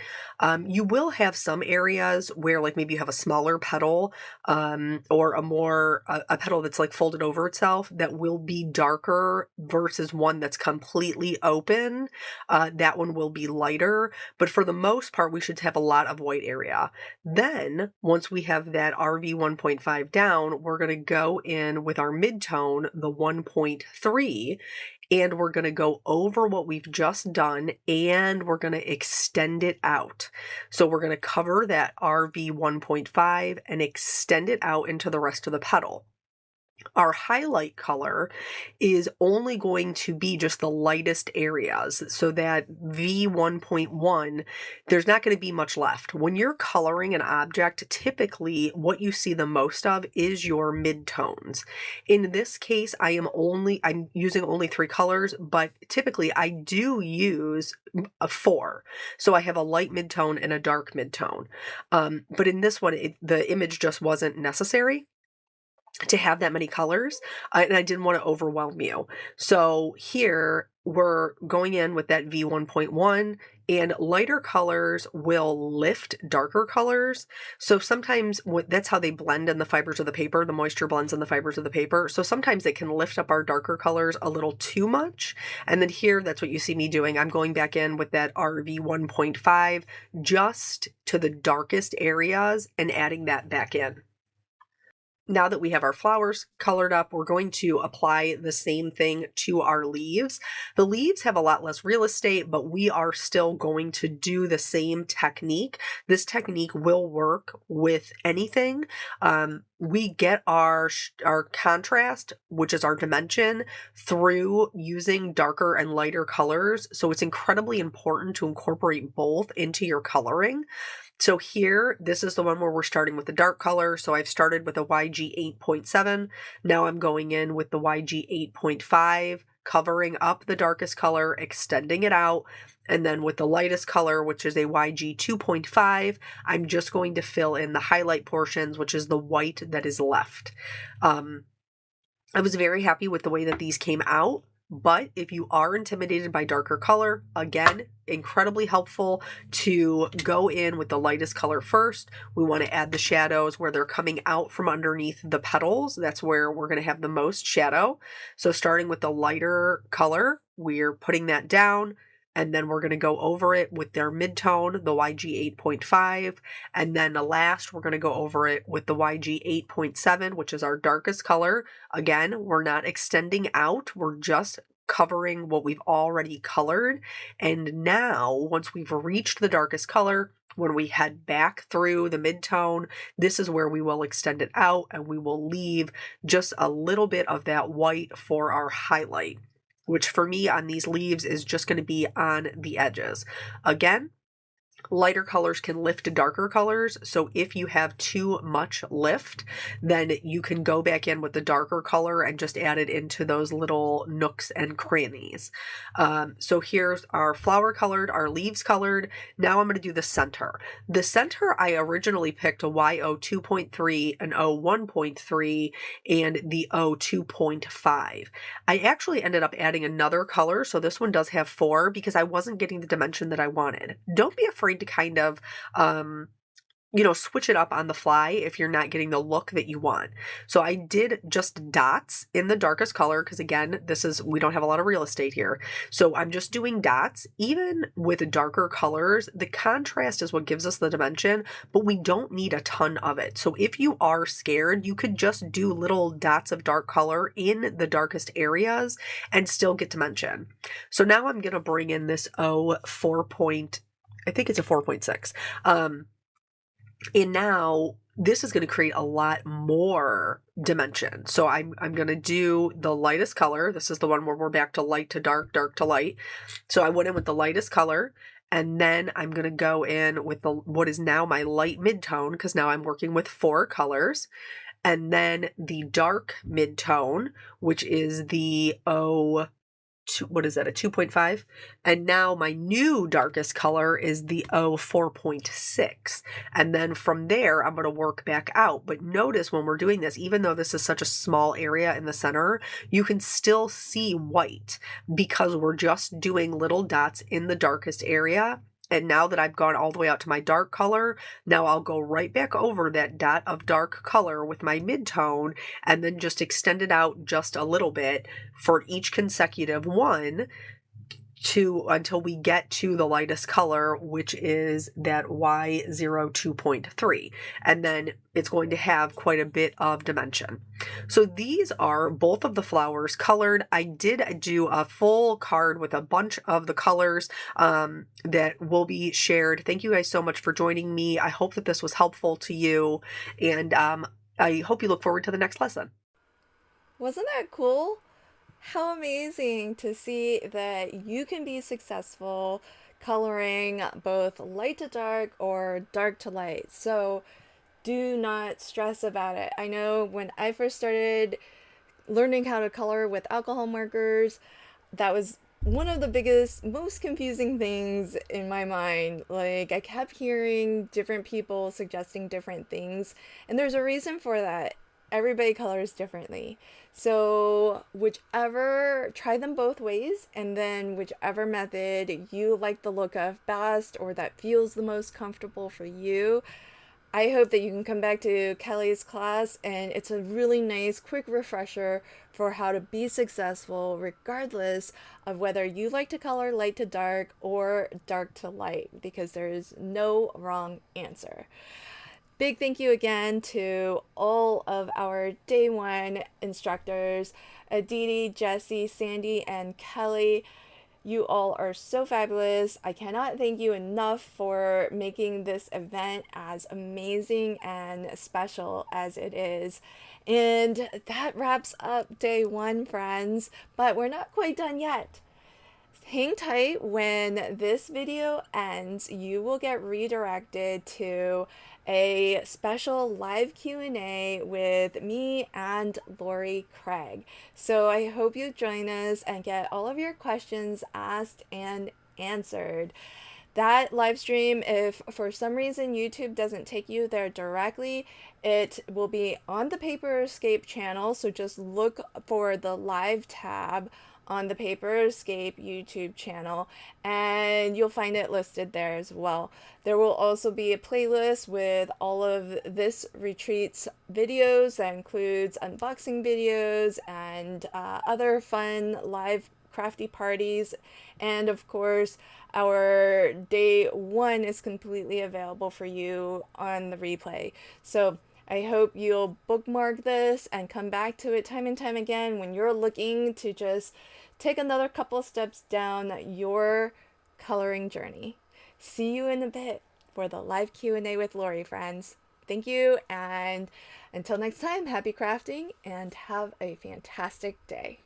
You will have some areas where like maybe you have a smaller petal or a petal that's like folded over itself that will be darker versus one that's completely open. That one will be lighter, but for the most part, we should have a lot of white area. Then once we have that RV 1.5 down, we're going to go in with our mid-tone, the 1.3, and we're going to go over what we've just done, and we're going to extend it out. So we're going to cover that RV 1.5 and extend it out into the rest of the petal. Our highlight color is only going to be just the lightest areas. So that V 1.1, there's not going to be much left. When you're coloring an object, typically what you see the most of is your midtones. In this case, I'm using only 3 colors, but typically I do use 4. So I have a light midtone and a dark midtone. But in this one, the image just wasn't necessary to have that many colors, and I didn't want to overwhelm you. So here we're going in with that V 1.1, and lighter colors will lift darker colors. So sometimes that's how they blend in the fibers of the paper. The moisture blends in the fibers of the paper. So sometimes it can lift up our darker colors a little too much. And then here, that's what you see me doing. I'm going back in with that RV 1.5 just to the darkest areas and adding that back in. Now that we have our flowers colored up, we're going to apply the same thing to our leaves. The leaves have a lot less real estate, but we are still going to do the same technique. This technique will work with anything. We get our contrast, which is our dimension, through using darker and lighter colors. So it's incredibly important to incorporate both into your coloring. So here, this is the one where we're starting with the dark color. So I've started with a YG 8.7. Now I'm going in with the YG 8.5, covering up the darkest color, extending it out. And then with the lightest color, which is a YG 2.5, I'm just going to fill in the highlight portions, which is the white that is left. I was very happy with the way that these came out. But if you are intimidated by darker color, again, incredibly helpful to go in with the lightest color first. We want to add the shadows where they're coming out from underneath the petals. That's where we're going to have the most shadow. So starting with the lighter color, we're putting that down. And then we're going to go over it with their midtone, the YG 8.5. And then last, we're going to go over it with the YG 8.7, which is our darkest color. Again, we're not extending out. We're just covering what we've already colored. And now, once we've reached the darkest color, when we head back through the midtone, this is where we will extend it out and we will leave just a little bit of that white for our highlight, which for me on these leaves is just going to be on the edges. Again, lighter colors can lift darker colors. So if you have too much lift, then you can go back in with the darker color and just add it into those little nooks and crannies. So here's our flower colored, our leaves colored. Now I'm going to do the center. The center, I originally picked a YO 2.3, an O 1.3, and the O 2.5. I actually ended up adding another color. So this one does have 4 because I wasn't getting the dimension that I wanted. Don't be afraid to kind of, switch it up on the fly if you're not getting the look that you want. So I did just dots in the darkest color because again, we don't have a lot of real estate here. So I'm just doing dots. Even with darker colors, the contrast is what gives us the dimension, but we don't need a ton of it. So if you are scared, you could just do little dots of dark color in the darkest areas and still get dimension. So now I'm going to bring in this I think it's a 4.6. And now this is going to create a lot more dimension. So I'm going to do the lightest color. This is the one where we're back to light to dark, dark to light. So I went in with the lightest color, and then I'm going to go in with what is now my light midtone, because now I'm working with 4 colors. And then the dark midtone, which is the a 2.5, and now my new darkest color is the O 4.6, and then from there I'm going to work back out. But notice when we're doing this, even though this is such a small area in the center, you can still see white because we're just doing little dots in the darkest area. And now that I've gone all the way out to my dark color, now I'll go right back over that dot of dark color with my midtone and then just extend it out just a little bit for each consecutive one until we get to the lightest color, which is that Y0 2.3. And then it's going to have quite a bit of dimension. So these are both of the flowers colored. I did do a full card with a bunch of the colors that will be shared. Thank you guys so much for joining me. I hope that this was helpful to you, and I hope you look forward to the next lesson. Wasn't that cool? How amazing to see that you can be successful coloring both light to dark or dark to light. So do not stress about it. I know when I first started learning how to color with alcohol markers, that was one of the biggest, most confusing things in my mind. Like, I kept hearing different people suggesting different things, and there's a reason for that. Everybody colors differently. So try them both ways, and then whichever method you like the look of best or that feels the most comfortable for you. I hope that you can come back to Kelly's class, and it's a really nice quick refresher for how to be successful regardless of whether you like to color light to dark or dark to light, because there is no wrong answer. Big thank you again to all of our day 1 instructors, Aditi, Jessie, Sandy, and Kelly. You all are so fabulous. I cannot thank you enough for making this event as amazing and special as it is. And that wraps up day 1, friends, but we're not quite done yet. hang tight. When this video ends, you will get redirected to a special live Q&A with me and Lori Craig. So I hope you join us and get all of your questions asked and answered. That live stream, if for some reason YouTube doesn't take you there directly, it will be on the Paper Escape channel. So just look for the live tab on the Paper Escape YouTube channel and you'll find it listed there as well. There will also be a playlist with all of this retreat's videos that includes unboxing videos and other fun live crafty parties, and of course our day 1 is completely available for you on the replay. So I hope you'll bookmark this and come back to it time and time again when you're looking to just take another couple of steps down your coloring journey. See you in a bit for the live Q&A with Lori, friends. Thank you, and until next time, happy crafting and have a fantastic day.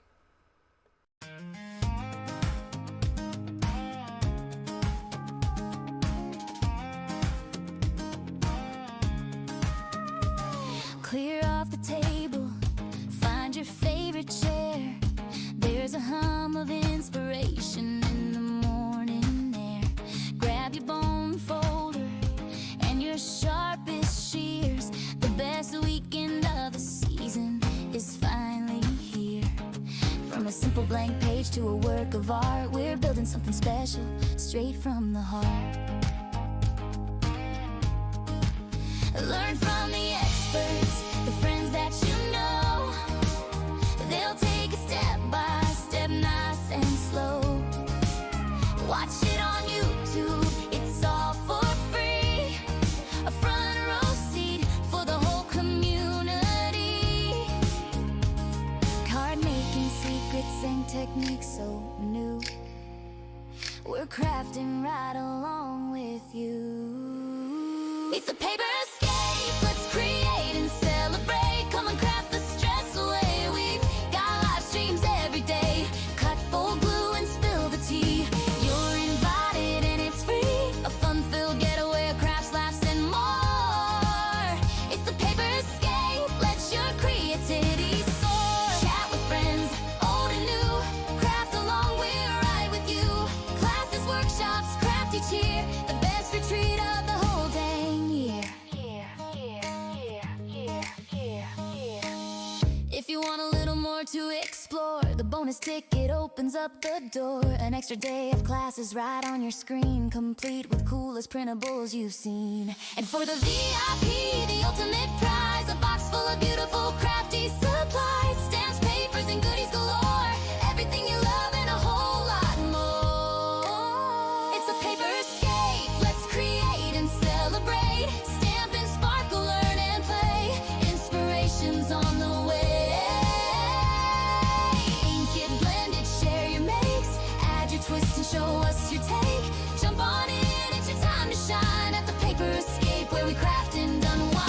Clear off the table, find your favorite chair. There's a hum of inspiration in the morning air. Grab your bone folder and your sharpest shears. The best weekend of the season is finally here. From a simple blank page to a work of art, we're building something special straight from the heart. Learn from the experts, the friends that you know. They'll take it step by step, nice and slow. Watch it on YouTube, it's all for free. A front row seat for the whole community. Card making secrets and techniques so new. We're crafting right along with you. It's a paper escape, let's create and celebrate. Come and craft the stress away. We've got live streams every day. Cut full glue and spill the tea. You're invited and it's free. A fun-filled getaway of crafts, laughs and more. It's the paper escape, let your creativity soar. Chat with friends, old and new. Craft along, we're right with you. Classes, workshops, craft each year. The best retreat of the whole dang year. If you want a little more to explore, the bonus ticket opens up the door. An extra day of classes right on your screen, complete with coolest printables you've seen. And for the VIP, the ultimate prize, a box full of beautiful crafty supplies. Stamps, papers, and goodies galore. Everything you love and a whole lot more. It's a paper escape, let's create and celebrate. Stamp and sparkle, learn and play. Inspiration's on the way. Ink it, blend it, share your makes. Add your twist and show us your take. Jump on in, it's your time to shine at the Paper Escape, where we craft and unwind.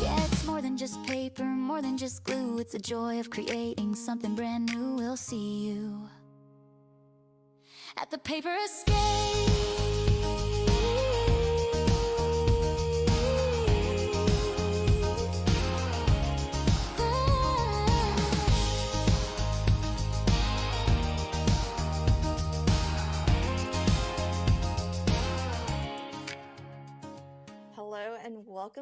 Yeah, it's more than just paper, more than just glue. It's the joy of creating something brand new. We'll see you at the Paper Escape. Hello and welcome